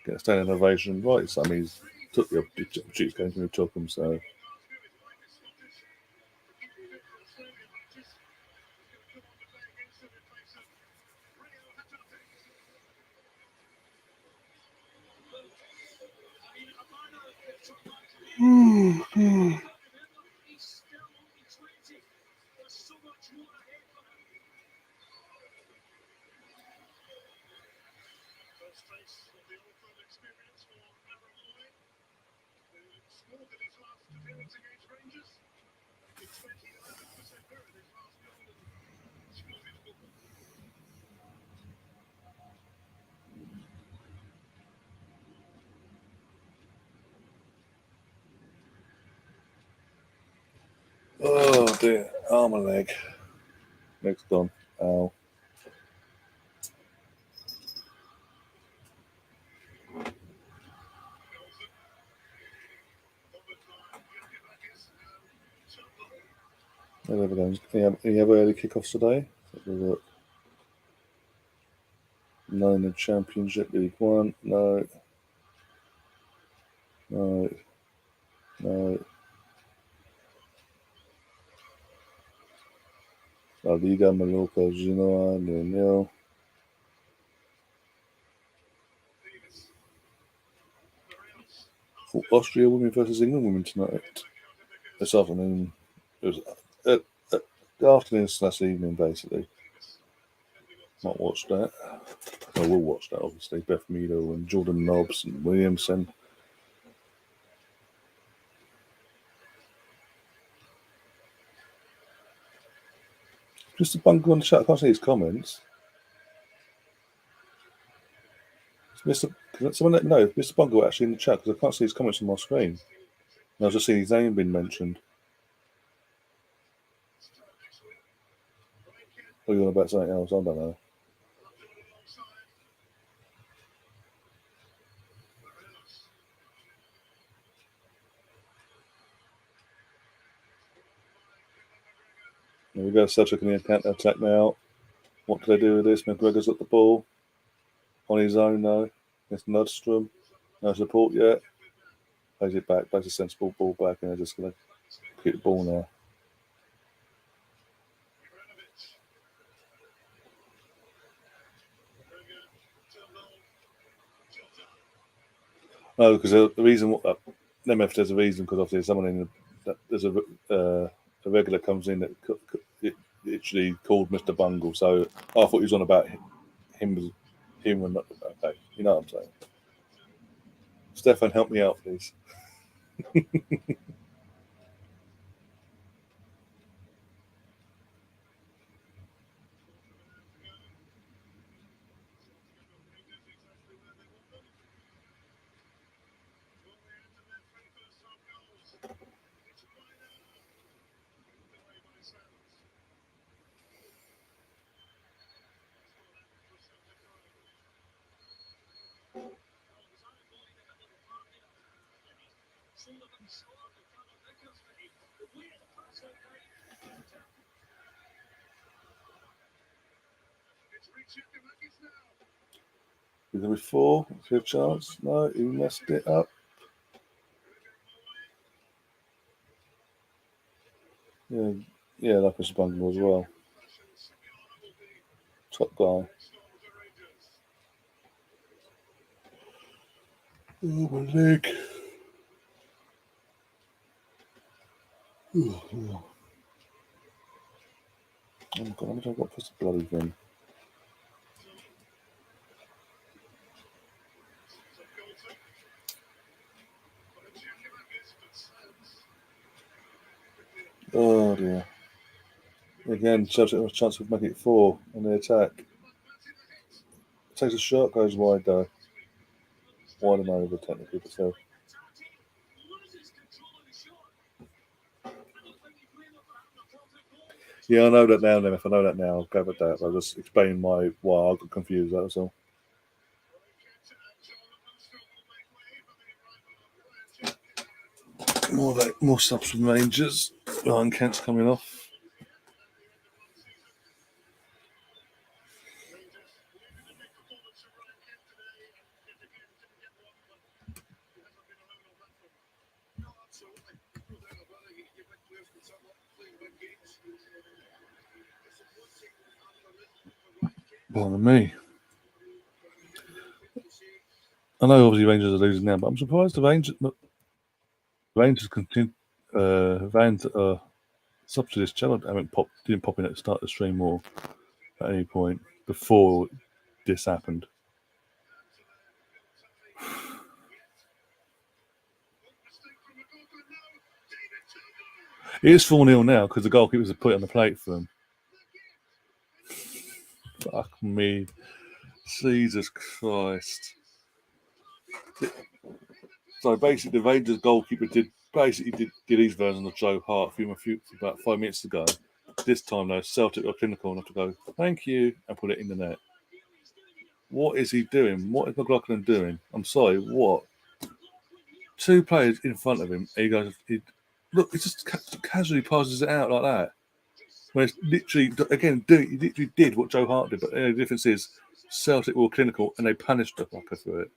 Get a standing ovation. Right, so I mean, he's took the opportunity going to took him. So. Oh dear, arm and leg. Leg's gone. Ow. Any other early kickoffs today? None in the Championship, League One. No. La Liga Mallorca, Genoa, 0-0. Austria women versus England women tonight. This afternoon. It was the afternoon/evening, basically. Not watched that. I will watch that, obviously. Beth Meadow and Jordan Nobbs and Williamson. Just a bungle on the chat. I can't see his comments. Mr. Can someone let me know if Mr. Bungle actually in the chat, because I can't see his comments on my screen. And I was just seeing his name being mentioned. Or you want about something else? I don't know. There we go. Celtic in the counter attack now. What can they do with this? McGregor's got the ball on his own now. Against Nudstrom. No support yet. Plays it back. Plays a sensible ball back, and they're just going to keep the ball now. No, because the reason MF there's a reason, because obviously someone in there's a regular comes in that literally called Mr. Bungle. So I thought he was on about him and not. Okay, you know what I'm saying. Stefan, help me out, please. Is there before? Is there a chance? No, he messed it up. Yeah, like Mr. Bungle as well. Top guy. Oh, my leg. Oh, God, how much I've got to press the bloody thing? Oh, dear. Again, Celtic have a chance of making it 4 on the attack. Takes a shot, goes wide though. Wide and over, technically, but still. Yeah, I know that now, then. If I know that now, I'll go with that. I'll just explain why I got confused, that was all. More subs from Rangers. Ryan Kent's coming off. Pardon me. I know obviously Rangers are losing now, but I'm surprised the Rangers continue. Vans subs to this channel didn't pop in at the start of the stream or at any point before this happened. It is 4-0 now because the goalkeepers have put it on the plate for them. Fuck me. Jesus Christ. So basically, the Rangers goalkeeper did his version of Joe Hart about 5 minutes ago. This time, though, Celtic are clinical enough to go, thank you, and put it in the net. What is he doing? What is McLaughlin doing? I'm sorry, what? 2 players in front of him, and he goes, look, he just casually passes it out like that. When it's literally, again, he literally did what Joe Hart did, but the difference is Celtic were clinical and they punished the fucker for it.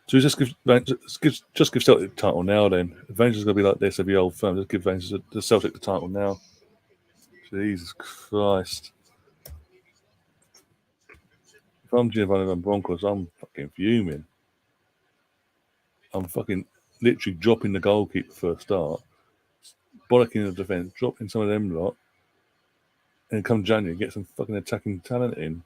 So just give Celtic the title now then. Rangers going to be like this every old firm. Just give Rangers the Celtic the title now. Jesus Christ. If I'm Giovanni Van Broncos, I'm fucking fuming. I'm fucking literally dropping the goalkeeper for a start. bollocking the defence, dropping some of them lot, and come January, get some fucking attacking talent in.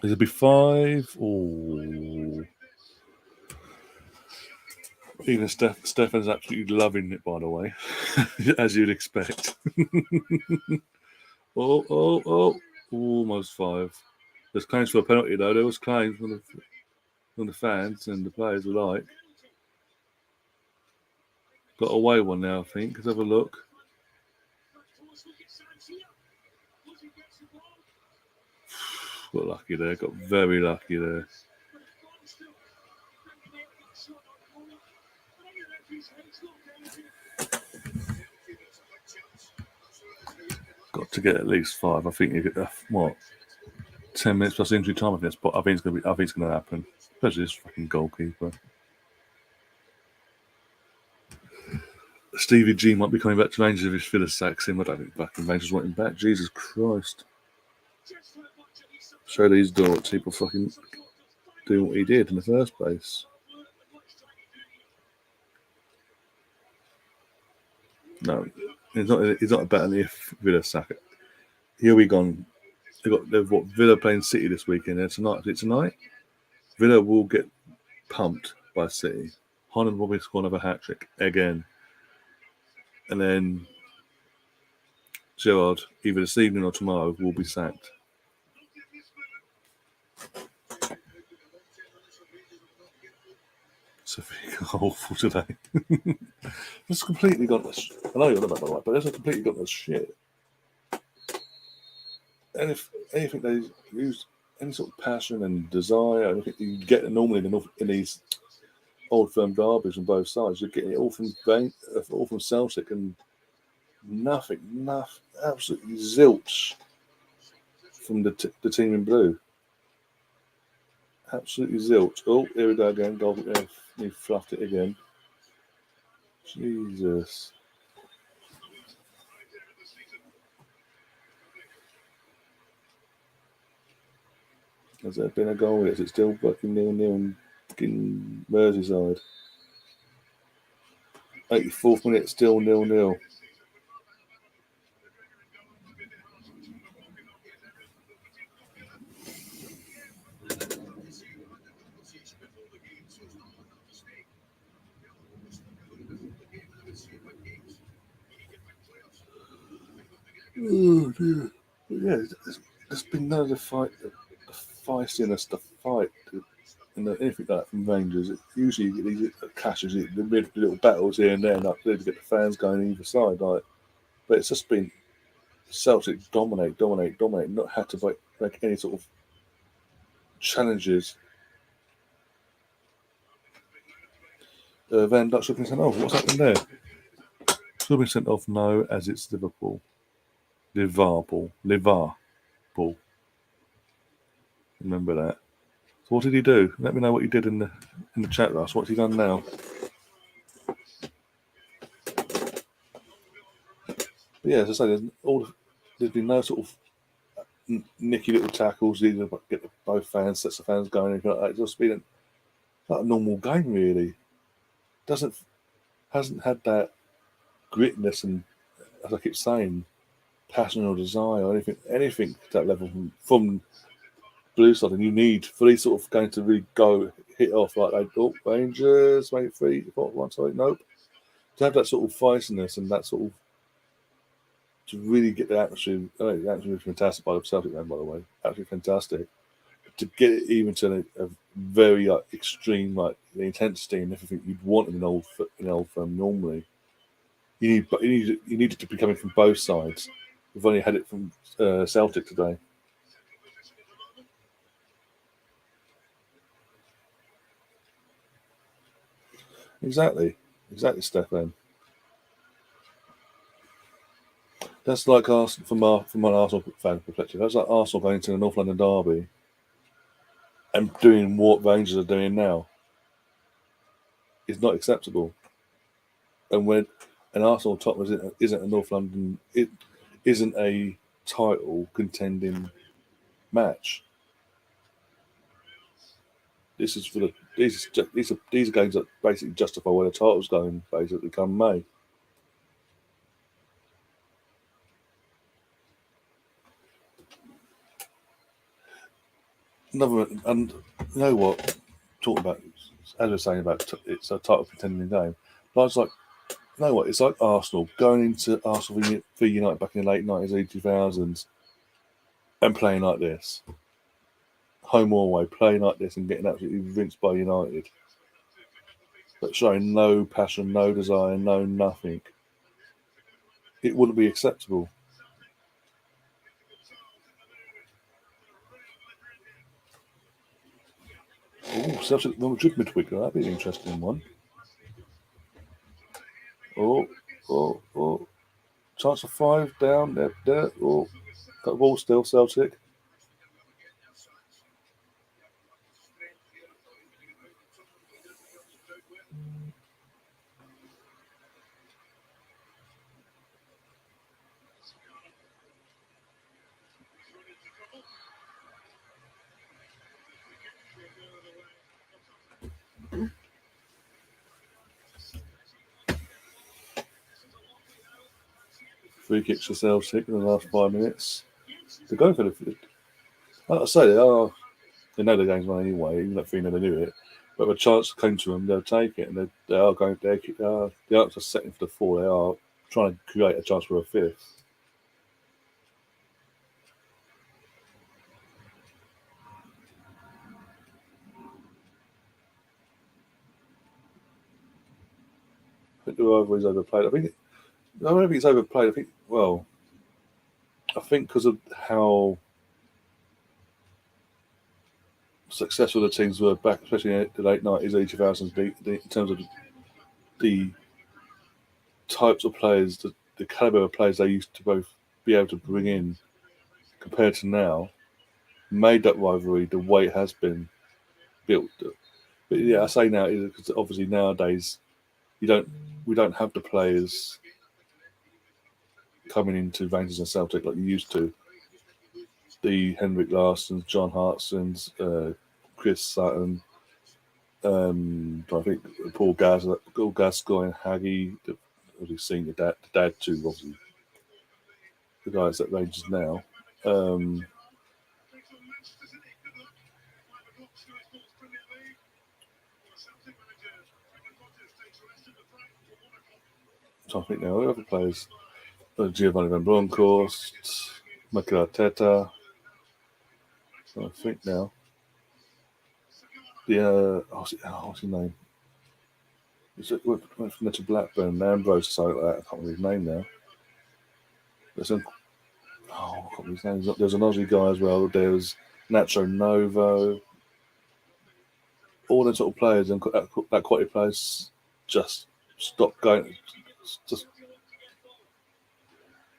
It'll be 5. Oh, even Stefan's absolutely loving it, by the way, as you'd expect. Almost 5. There's claims for a penalty though. There was claims from the fans and the players alike. Got away one now, I think. Let's have a look. Got lucky there. Got very lucky there. Got to get at least 5. I think you get 10 minutes plus injury time. I think it's going to happen. Especially this fucking goalkeeper. Stevie G might be coming back to Rangers if his filler sacks him. I don't think fucking Rangers want him back. Jesus Christ. Show these dorks people fucking doing what he did in the first place. No, he's not about if Villa sack it. Here we gone. They've got Villa playing City this weekend. And tonight, Villa will get pumped by City. Holland will score another hat trick again, and then Gerrard either this evening or tomorrow will be sacked. Sophia awful today. It's completely got this. I know you're not about the right, but it's completely got this shit. And if anything, they use any sort of passion and desire, anything you get normally in these old firm derbies on both sides, you're getting it all from Celtic and nothing, absolutely zilch from the team in blue. Absolutely zilch. Oh, here we go again. He fluffed it again. Jesus. Has there been a goal? Is it still fucking 0-0 in Merseyside? 84th minute, still 0-0. Oh dear. Yeah, there's been none of the feistiness, the fight, and anything like that from Rangers. Usually these clashes, the little battles here and there, like to get the fans going either side. But it's just been Celtic dominate, not had to make any sort of challenges. Van Dijk should have been sent off. What's happened there? Should have been sent off. No, as it's Liverpool. Remember that. So what did he do? Let me know what he did in the chat, Russ. What's he done now? But yeah, as I say, there's been no sort of nicky little tackles, either get both sets of fans going, anything like that. It's just been like a normal game, really. Hasn't had that gritness and, as I keep saying, passion or desire or anything to that level from blue side. And you need for these sort of going to really go hit off like they Rangers, mate, 3, 4, 1, sorry, nope. To have that sort of feistiness and that sort of to really get the atmosphere. The atmosphere was fantastic by the Celtic man, by the way, absolutely fantastic. To get it even to a very extreme, like the intensity and everything you'd want in an old firm normally. You need it to be coming from both sides. We've only had it from Celtic today. Exactly, Stefan. That's like from an Arsenal fan perspective. That's like Arsenal going to the North London derby and doing what Rangers are doing now. It's not acceptable. And when an Arsenal top isn't a North London, it isn't a title contending match. This is for these are games that basically justify where the title's going. Basically, come May. And you know what? Talking about, as we're saying about it's a title contending game. But I was like, you know what? It's like Arsenal going into Arsenal v United back in the late 90s, early 2000s, and playing like this, home or away, playing like this, and getting absolutely rinsed by United, but showing no passion, no desire, no nothing. It wouldn't be acceptable. Oh, Celtic Real Madrid midweek. That'd be an interesting one. Oh. Chance of 5 down there. Oh, got the ball still, Celtic. Free kicks for Celtic in the last 5 minutes. They're going for the. Like I say, they know the game's won anyway, even if they knew it. But if a chance came to them, they'll take it, and they are going. They aren't just setting for the 4. They are trying to create a chance for a 5th. I think the rivalry's overplayed. I don't think it's overplayed. I think because of how successful the teams were back, especially in the late 90s, early 2000s, in terms of the types of players, the caliber of players they used to both be able to bring in compared to now, made that rivalry the way it has been built. But yeah, I say now because obviously nowadays we don't have the players coming into Rangers and Celtic like you used to. The Henrik Larssons, John Hartsons, Chris Sutton, I think Paul Gascoigne, Haggy, obviously seen the dad too, obviously the guys at Rangers now. So I think now the other players, Giovanni Van Bronckhorst, Mikel Arteta. So I think now what's his name? Went from there to Blackburn, Ambrose, so like that. I can't remember his name now. There's I can't remember his name. There's an Aussie guy as well. There's Nacho Novo. All them sort of players and that quality players just stopped going. Just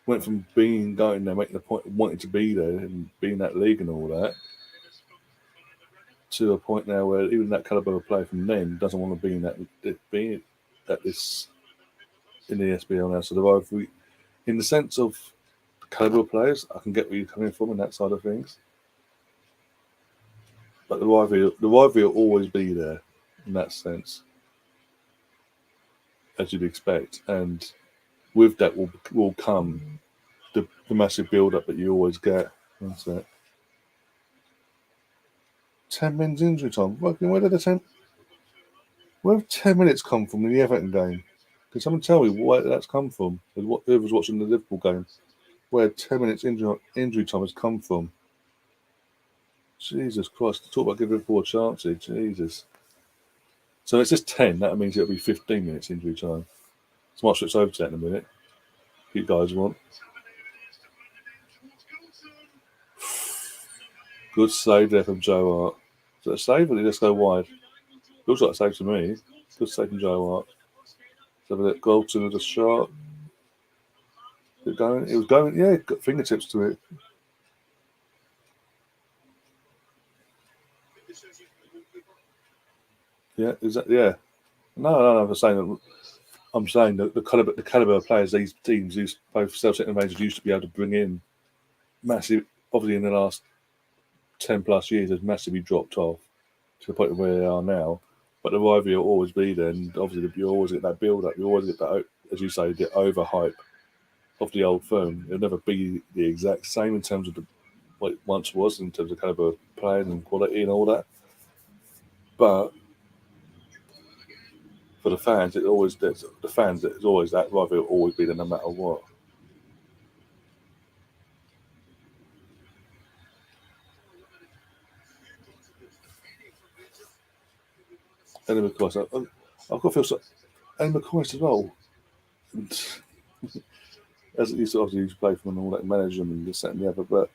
went from going there, making the point of wanting to be there and being that league and all that, to a point now where even that caliber of player from then doesn't want to be in the SBL now. So the rivalry, in the sense of the caliber of players, I can get where you're coming from in that side of things. But the rivalry will always be there in that sense, as you'd expect. And with that will come the massive build-up that you always get. That's it. 10 minutes injury time. Where did where 10 minutes come from in the Everton game? Can someone tell me where that's come from? Whoever's watching the Liverpool game, where 10 minutes injury time has come from? Jesus Christ! Talk about giving Liverpool a chance here. Jesus. So it's just 10. That means it'll be 15 minutes injury time. So much it's over 10 in a minute. You guys want? Good save there from Joe Hart. Is that a save or did he just go wide? Looks like a save to me. Good save from Joe Hart. So that Goldson with a shot. It was going. Yeah, got fingertips to it. Yeah, is that? Yeah. No. I'm saying that the caliber of players these teams, both Celtic and Rangers, used to be able to bring in massive. Obviously, in the last 10 plus years, has massively dropped off. to the point where they are now. But the rivalry will always be there, and obviously you always get that build up. You always get that, as you say, the overhype of the old firm. It'll never be the exact same in terms of what it once was, in terms of caliber of playing and quality and all that. But for the fans, it's always that rivalry will always be there, no matter what. And then of course, I've got to feel so. And McCoy as well. And as it used to obviously play for them and all that, manage them and this, that, and the other. But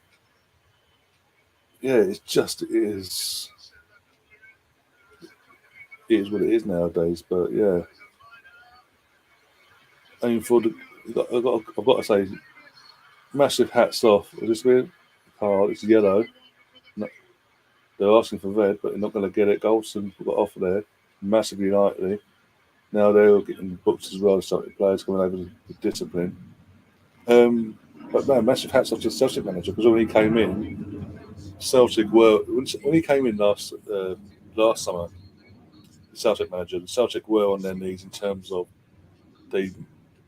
yeah, it is what it is nowadays. But yeah, I mean, I've got to say, massive hats off. Is this weird? Oh, it's yellow. No, they're asking for red, but they're not going to get it. Goldson got off there massively lightly. Now they're all getting booked as well. So players coming over with discipline. But no, massive hats off to the Celtic manager, because when he came in, Celtic were when he came in last summer. The Celtic manager, the Celtic were on their knees in terms of they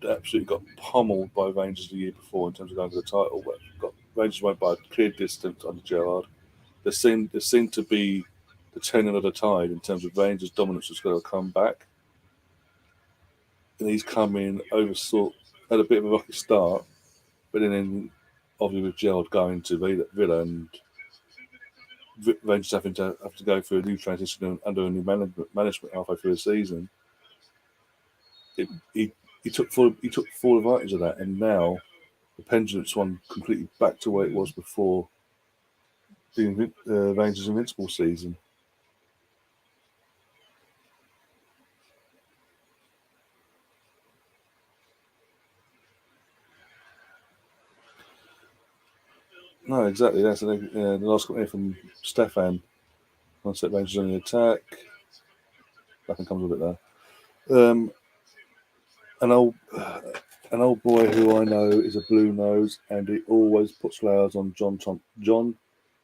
absolutely got pummeled by Rangers the year before in terms of going for the title. But Rangers went by a clear distance under Gerrard. There seemed to be the turning of the tide in terms of Rangers' dominance was going to come back. And he's come in, had a bit of a rocky start, but then obviously with Gerrard going to Villa and Rangers having to go through a new transition under a new management halfway through the season, he took full advantage of that, and now the pendulum swung completely back to where it was before the Rangers' invincible season. No, exactly. That's the last comment from Stefan. One set Rangers on the attack. Nothing comes with it there. An old boy who I know is a blue nose, and he always puts flowers on John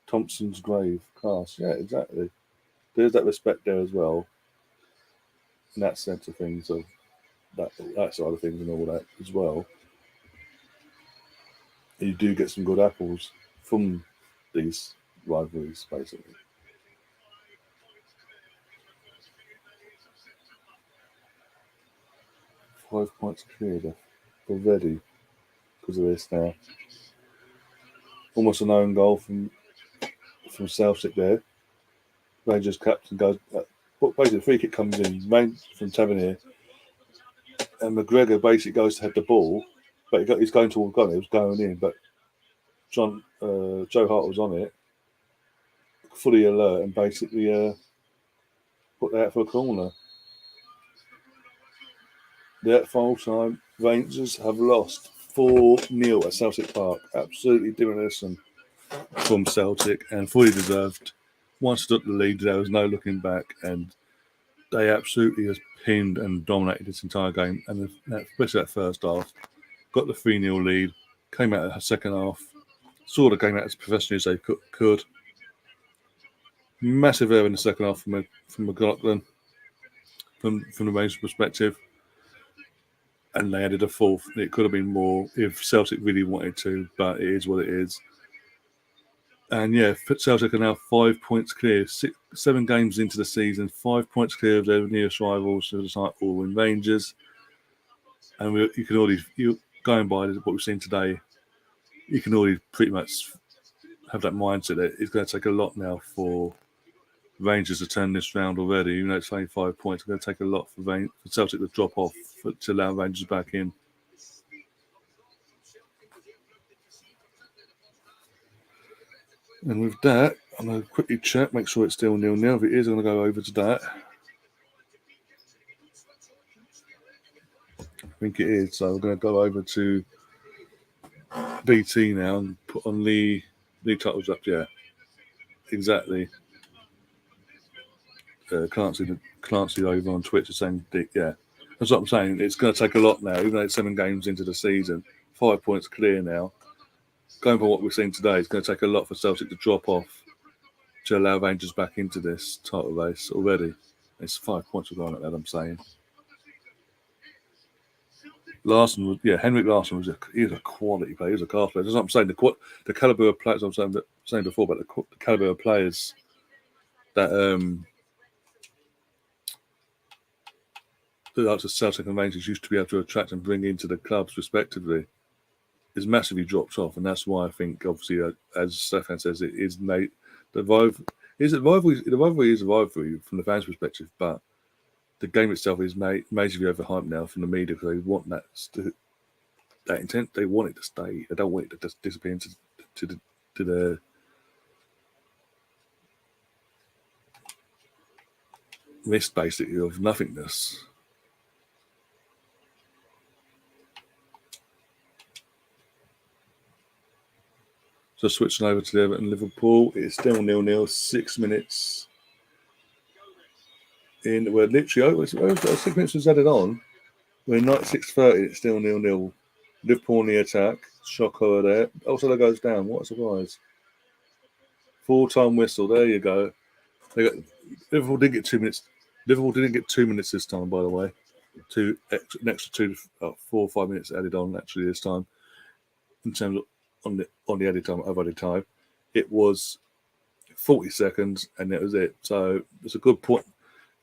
Thompson's grave. Class, yeah, exactly. There's that respect there as well, in that sense of things, of that side of things, and all that as well. And you do get some good apples from these rivalries, basically. 5 points cleared already because of this now. Almost an own goal from Celtic there. Rangers captain goes, basically the free kick comes in from Tavernier, and McGregor basically goes to head the ball, but he's going towards goal. It was going in, but Joe Hart was on it, fully alert, and basically put that for a corner. At final time, Rangers have lost 4-0 at Celtic Park. Absolutely demolition from Celtic, and fully deserved. Once took the lead, there was no looking back, and they absolutely just pinned and dominated this entire game, and especially that first half. Got the 3-0 lead, came out of the second half, saw the game out as professionally as they could. Massive error in the second half from McLaughlin, from the Rangers' perspective. And they added a fourth. It could have been more if Celtic really wanted to, but it is what it is. And yeah, Celtic are now 5 points clear, 7 games into the season, 5 points clear of their nearest rivals for the title in Rangers. And you can already, going by what we've seen today, you can already pretty much have that mindset that it's going to take a lot now for Rangers to turn this round already. Even though it's only 5 points, it's going to take a lot for Celtic to drop off to allow Rangers back in. And with that, I'm going to quickly check, make sure it's still 0-0. If it is, I'm going to go over to that. I think it is. So we're going to go over to BT now and put on the titles up. Yeah, exactly. Clancy over on Twitter saying, yeah, that's what I'm saying. It's going to take a lot now, even though it's 7 games into the season. 5 points clear now. Going by what we've seen today, it's going to take a lot for Celtic to drop off to allow Rangers back into this title race already. It's 5 points we're going at that, I'm saying. Larson, Henrik Larson was a quality player. He was a class player. That's what I'm saying. The caliber of players I'm saying before, but the caliber of players that the likes of Celtic and Rangers used to be able to attract and bring into the clubs respectively is massively dropped off, and that's why I think, obviously, as Stefan says, it is made the rivalry. The rivalry is a rivalry from the fans' perspective, but the game itself is majorly overhyped now from the media because they want that intent. They want it to stay. They don't want it to just disappear into the mist, basically, of nothingness. So switching over to the Everton Liverpool, it's still 0-0, 6 minutes in. We're literally over. 6 minutes was added on. We're not at 6:30. It's still 0-0. Liverpool on the attack. Shock over there. Also, that goes down. What a surprise! Full-time whistle. There you go. Liverpool didn't get 2 minutes. Liverpool didn't get 2 minutes this time, by the way. An extra 4 or 5 minutes added on actually this time. In terms of on the added time, it was 40 seconds, and that was it. So it's a good point.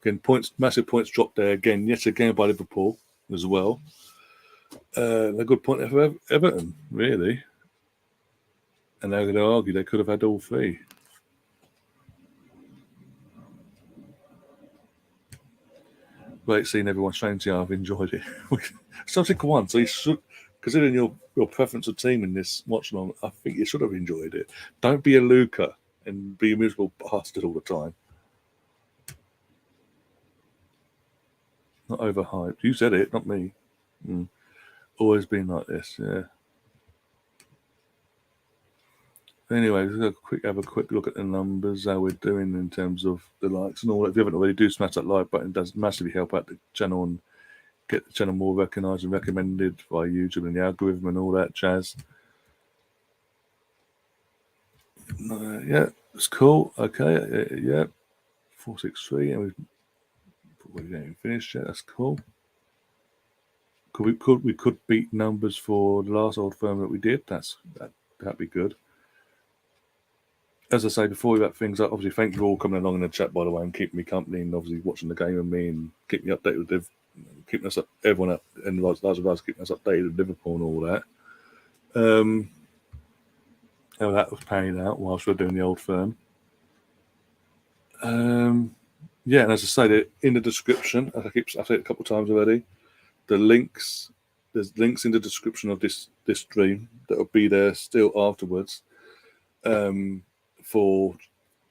Again, massive points dropped there again. Yet again by Liverpool as well. A good point there for Everton, really. And they're going to argue they could have had all three. Great seeing everyone saying to you, I've enjoyed it. Celtic won, so you should, considering your preference of team in this watch-along, I think you should have enjoyed it. Don't be a Luca and be a miserable bastard all the time. Not overhyped. You said it, not me. Always been like this, yeah. Anyway, let's have a quick look at the numbers, how we're doing in terms of the likes and all that. If you haven't already, do smash that like button. It does massively help out the channel and get the channel more recognised and recommended by YouTube and the algorithm and all that jazz. Yeah, it's cool. Okay, yeah. 463, and we're getting finished yet. That's cool. We could beat numbers for the last Old Firm that we did. That'd be good. As I say before, about things, obviously, thank you for all coming along in the chat, by the way, and keeping me company, and obviously watching the game with me and keeping me updated with keeping us up, everyone up, and lots of us keeping us updated with Liverpool and all that. How that was panning out whilst we're doing the Old Firm. Yeah, and as I say, in the description, I've said it a couple of times already. There's links in the description of this stream that will be there still afterwards. For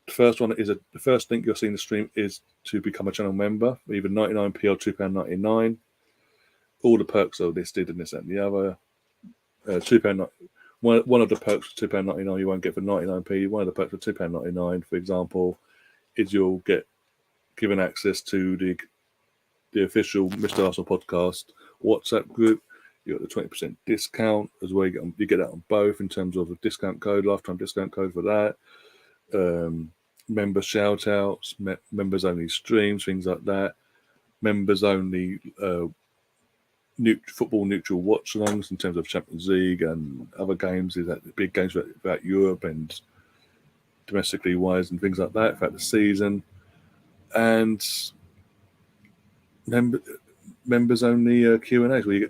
the first one the first link you'll see in the stream is to become a channel member, either 99p or £2.99. All the perks are listed in this and the other. £2. One of the perks for £2.99 you won't get for 99p. One of the perks for £2.99, for example, is you'll get given access to the official Mr. Arsenal podcast WhatsApp group. You got the 20% discount as well. You get that on both in terms of a discount code, lifetime discount code for that. Member shout outs, members only streams, things like that. Members only football neutral watch alongs in terms of Champions League and other games, big games about Europe and domestically wise and things like that throughout the season. And members only Q&As where you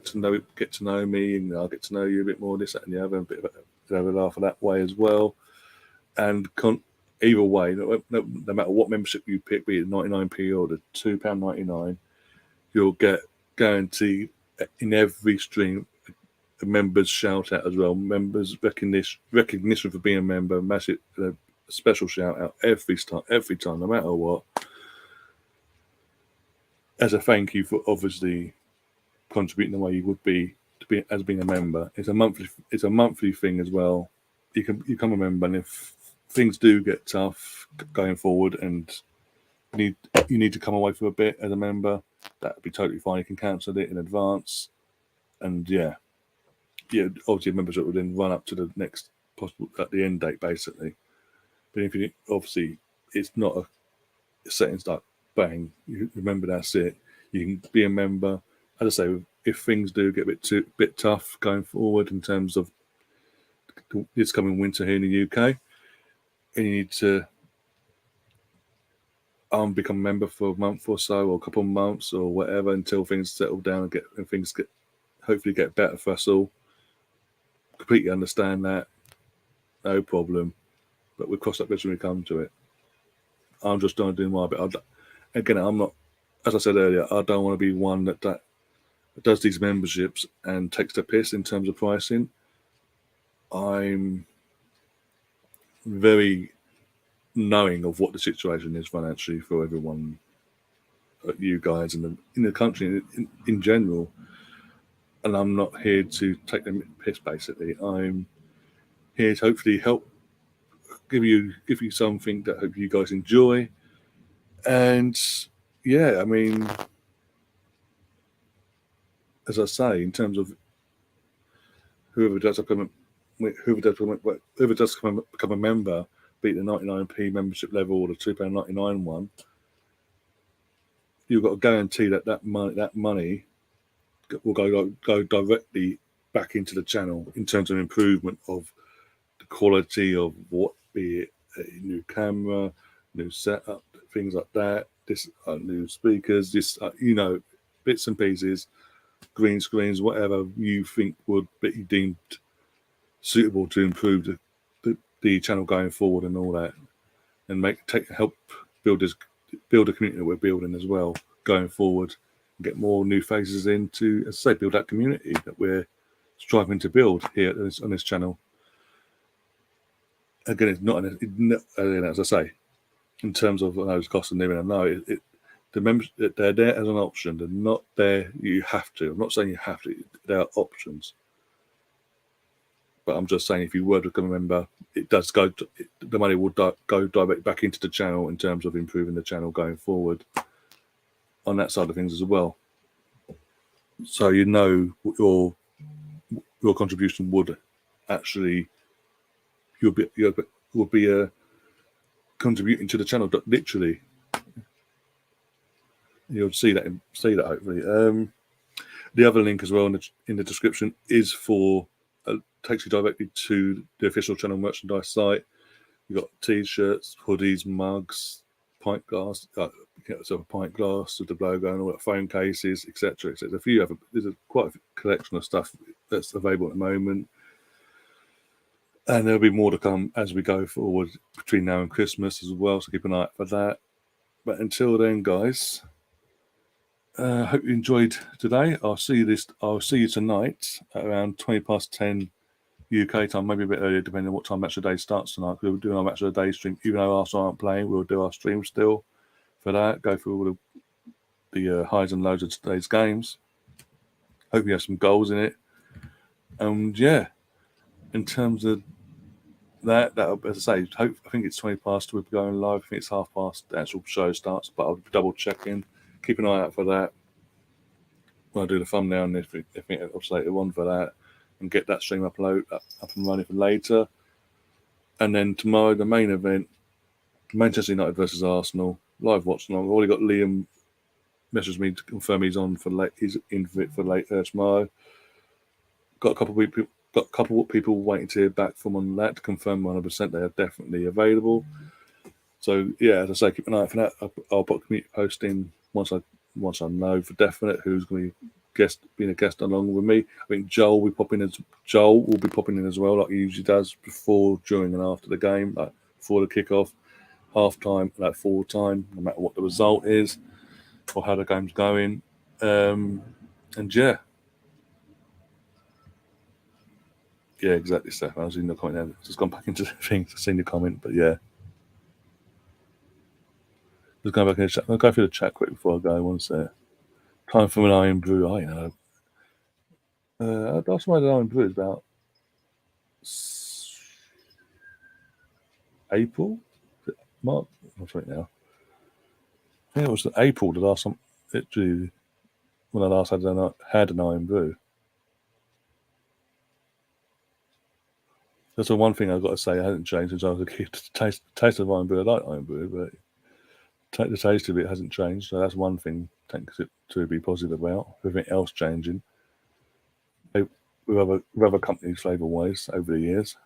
get to know me, and I'll get to know you a bit more, this, that, and the other, and have a laugh that way as well. And either way, no matter what membership you pick, be it 99p or the £2.99, you'll get guaranteed in every stream a members shout out as well. Members recognition for being a member, massive special shout out every time, no matter what. As a thank you for obviously contributing the way you would be as being a member. It's a monthly thing as well. You become a member, and if things do get tough going forward and you need to come away for a bit as a member, that would be totally fine. You can cancel it in advance, and obviously a membership would then run up to the next possible at the end date basically. But if you obviously it's not a setting start bang. You remember that's it. You can be a member. As I say, if things do get a bit tough going forward in terms of this coming winter here in the UK, and you need to become a member for a month or so, or a couple of months, or whatever, until things settle down and things hopefully get better for us all. Completely understand that, no problem. But we'll cross that bridge when we come to it. I'm just trying to do my bit. Again, I'm not, as I said earlier, I don't want to be one that does these memberships and takes the piss in terms of pricing. I'm very knowing of what the situation is financially for everyone, you guys in the country in general, and I'm not here to take the piss. Basically, I'm here to hopefully help give you something that I hope you guys enjoy. And yeah, I mean, as I say, in terms of whoever does become a member, be it the 99p membership level or the £2.99 one, you've got to guarantee that money will go directly back into the channel in terms of improvement of the quality of what, be it a new camera, new setup, things like that. This new speakers, this bits and pieces, green screens, whatever you think would be deemed suitable to improve the channel going forward and all that, and help build a community that we're building as well going forward, and get more new faces in to, as I say, build that community that we're striving to build here on this channel. Again, it's not, as I say, in terms of those costs and living, I know the members, they're there as an option. They're not there you have to. I'm not saying you have to. There are options. But I'm just saying, if you were to become a member, it does go. The money will go direct back into the channel in terms of improving the channel going forward on that side of things as well. So your contribution would actually you'll be contributing to the channel literally. You'll see that hopefully. The other link as well in the description is for. Takes you directly to the official channel merchandise site. You've got t-shirts, hoodies, mugs, pint glass, a pint glass with the logo and all that, phone cases, etc. etc. There's quite a collection of stuff that's available at the moment, and there'll be more to come as we go forward between now and Christmas as well. So keep an eye out for that. But until then, guys, hope you enjoyed today. I'll see you tonight at around 10:20 UK time, maybe a bit earlier, depending on what time match of the day starts tonight. We'll do our match of the day stream, even though Arsenal aren't playing. We'll do our stream still for that. Go through all the highs and lows of today's games. Hope you have some goals in it. And yeah, in terms of that, as I say, I think it's 20 past. We'll be going live. I think it's 30:30. The actual show starts, but I'll be double checking. Keep an eye out for that. When I do the thumbnail and if it's later on for that, and get that stream up and running for later. And then tomorrow, the main event, Manchester United versus Arsenal, live watch-along. I've already got Liam messaged me to confirm he's on for late. He's in for late tomorrow. Got a couple of people waiting to hear back from on that to confirm 100% they are definitely available. So yeah, as I say, keep an eye out for that. I'll put a community post in once I know for definite who's going to be being a guest along with me. I think Joel will be popping in as well, like he usually does, before, during, and after the game, like before the kickoff, half time, like full time, no matter what the result is or how the game's going. And yeah, exactly, Steph. I was in the comment now. Just gone back into the thing, seen your comment, but yeah. Just going back in the chat. I'll go through the chat quick before I go. One sec. Time for an iron brew. I know. Last time I had an iron brew is about April, March. What's right now? I think it was April the last time. Literally, when I last had an iron brew. That's the one thing I've got to say hasn't changed since I was a kid. The taste of iron brew, I like iron brew, but the taste of it hasn't changed. So that's one thing to be positive about. Everything else changing with other companies flavour-wise over the years.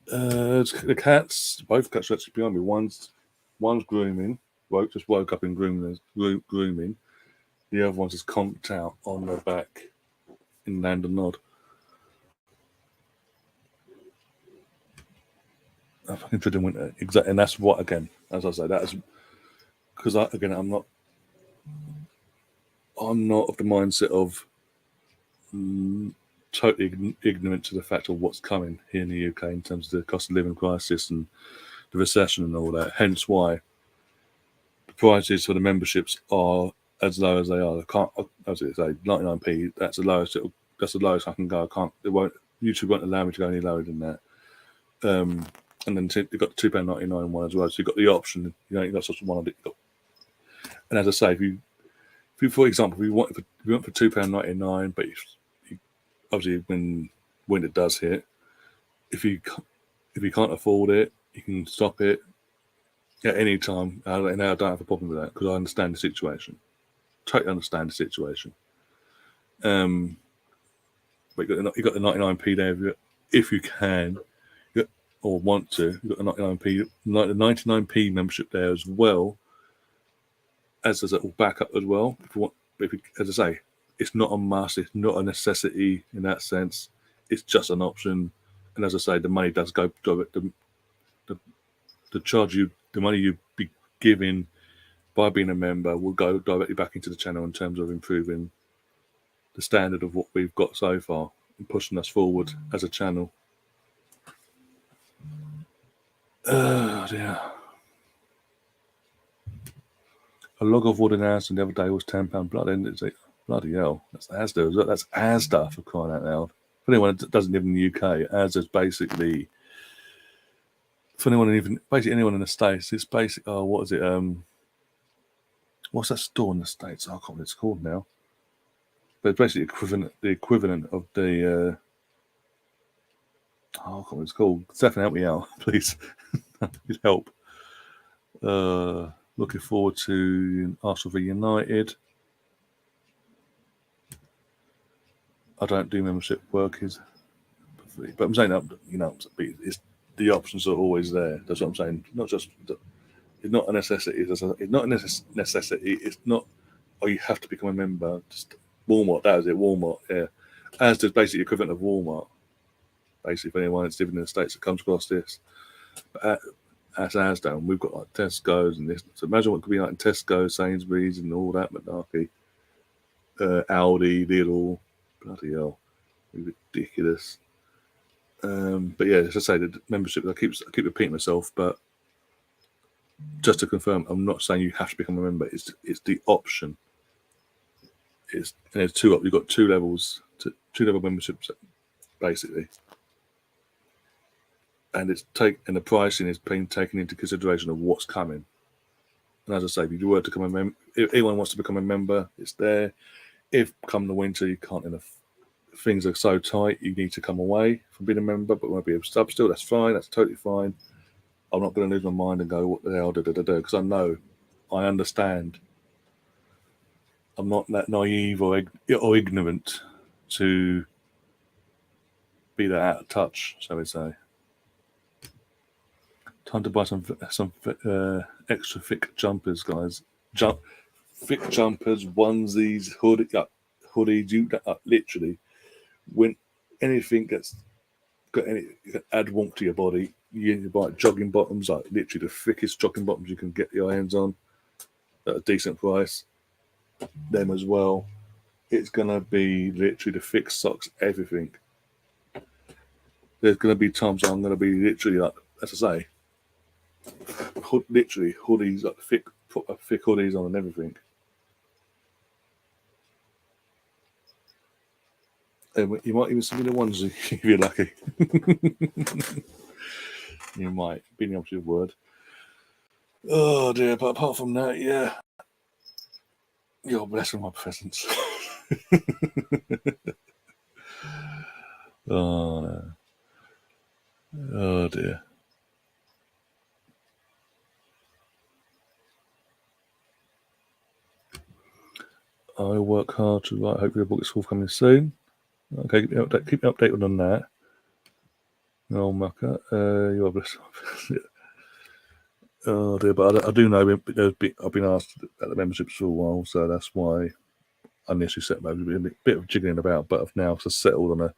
The cats, both cats are actually behind me. One's grooming. Just woke up in grooming. The other one's just conked out on their back in land and nod. I fucking dreading winter. Exactly, and that's what, again, as I say, that is because I'm not of the mindset of totally ignorant to the fact of what's coming here in the UK in terms of the cost of living crisis and the recession and all that. Hence why the prices for the memberships are as low as they are. I can't, as I say, 99p. That's the lowest. That's the lowest I can go. I can't. YouTube won't allow me to go any lower than that. And then you've got the £2.99 one as well. So you've got the option. You've got such a one. And as I say, if you for example, if you went for £2.99, but obviously when winter does hit, if you can't afford it, you can stop it at any time. And I don't have a problem with that because I understand the situation. Totally understand the situation. But you've got the 99p there if you can or want to. You've got the 99p membership there as well. As a little backup as well. If you want, as I say, it's not a must. It's not a necessity in that sense. It's just an option. And as I say, the money does go direct. The charge the money you be giving by being a member will go directly back into the channel in terms of improving the standard of what we've got so far and pushing us forward as a channel. Oh dear. A log of wood in Asda the other day was £10 bloody hell. That's Asda. That's Asda for crying out loud. For anyone that doesn't live in the UK, Asda's basically for anyone in the States, it's basic. Oh, what is it? What's that store in the States? I can't remember what it's called now. But it's basically the equivalent of the. I can't remember what it's called. Stefan, help me out, please. Please help. Looking forward to Arsenal v United. I don't do membership work, but I'm saying that it's the options are always there. That's what I'm saying. It's not a necessity. It's not a necessity. It's not. Oh, you have to become a member. Just Walmart. That was it. Walmart. Yeah. As is basically equivalent of Walmart. Basically, for anyone that's living in the States that comes across this. But at Asda, we've got like Tesco's and this. So imagine what it could be like in Tesco, Sainsbury's, and all that malarkey. Aldi, Lidl, bloody hell, ridiculous. But yeah, as I say, the membership. I keep repeating myself, but just to confirm, I'm not saying you have to become a member. It's the option. And there's two up. You've got two level memberships, basically. And the pricing is being taken into consideration of what's coming. And as I say, if you were to become a member, if anyone wants to become a member, it's there. If come the winter you can't things are so tight, you need to come away from being a member, but won't be a sub still. That's fine. That's totally fine. I'm not going to lose my mind and go, what the hell, because I understand. I'm not that naive or ignorant to be that out of touch, shall we say. Time to buy some extra thick jumpers, guys. Thick jumpers, onesies, hoodies. Literally, when anything gets got any add warmth to your body, you buy jogging bottoms, like literally the thickest jogging bottoms you can get your hands on at a decent price. Them as well. It's gonna be literally the thick socks, everything. There's gonna be times I'm gonna be literally like, as I say, literally hoodies, like thick hoodies on and everything. And you might even see me in a onesie if you're lucky. You might, be the opposite word. Oh dear, but apart from that, yeah. You're blessed with my presence. Oh, no. Oh, dear. I work hard to write. Hopefully, the book is forthcoming soon. Okay, keep me updated on that. No, mucker. You are blessed. Oh dear, but I do know I've been asked at the memberships for a while, so that's why I initially set about a bit of jiggling about, but I've now just settled on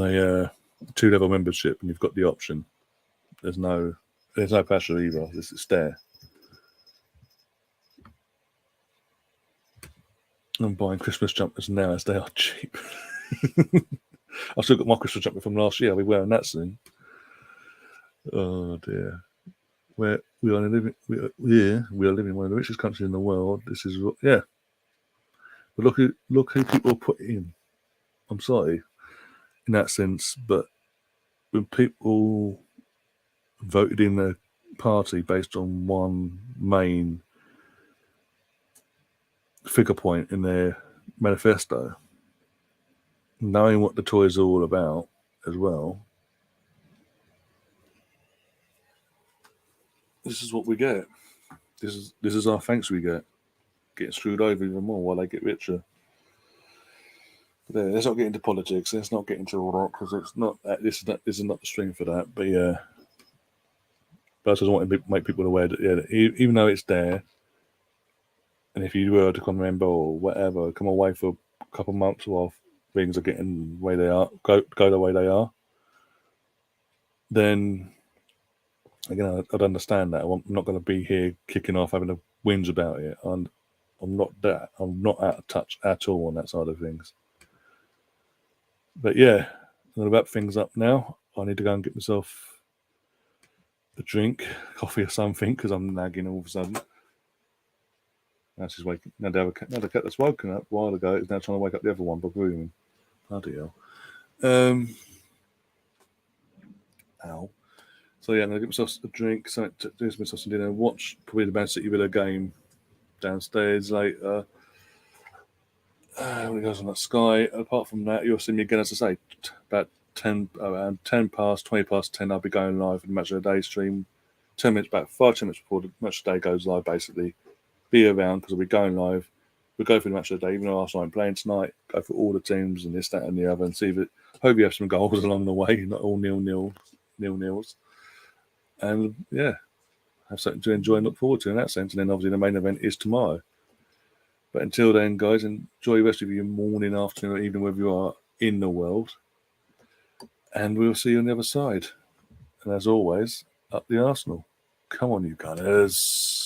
a 2-level membership, and you've got the option. There's no pressure either. It's there. I'm buying Christmas jumpers now as they are cheap. I've still got my Christmas jumper from last year. I'll be wearing that soon. Oh dear. We are living in one of the richest countries in the world. This is But look who people put in. I'm sorry, in that sense, but when people voted in a party based on one main figure point in their manifesto, knowing what the toys are all about as well, this is what we get. This is our thanks we get. Getting screwed over even more while they get richer. But let's not get into politics. Let's not get into all that because it's not. This is not the string for that. But yeah, but I just want to make people aware that even though it's there, and if you were to come member or whatever, come away for a couple of months while things are getting the way they are, go the way they are, then again I'd understand that. I'm not going to be here kicking off having a whinge about it. I'm not that. I'm not out of touch at all on that side of things. But yeah, I'm going to wrap things up now. I need to go and get myself a drink, coffee or something, because I'm nagging all of a sudden. Now she's waking. Now the cat that's woken up a while ago is now trying to wake up the other one by grooming. Bloody hell. Ow. So yeah, I'm gonna get myself a drink, do myself some dinner, watch probably the Man City Villa game downstairs later. When it goes on that Sky. Apart from that, you'll see me again, as I say, about around 20 past 10. I'll be going live for the Match of the Day stream. 10 minutes, about 5-10 minutes before the Match of the Day goes live, basically. Be around because we'll be going live. We'll go through the Match of the Day, even though Arsenal aren't playing tonight. Go through all the teams and this, that, and the other, and see if it. Hope you have some goals along the way, not all nil-nils. And yeah, have something to enjoy and look forward to in that sense. And then obviously the main event is tomorrow. But until then, guys, enjoy the rest of your morning, afternoon, or evening, wherever you are in the world. And we'll see you on the other side. And as always, up the Arsenal. Come on, you Gunners.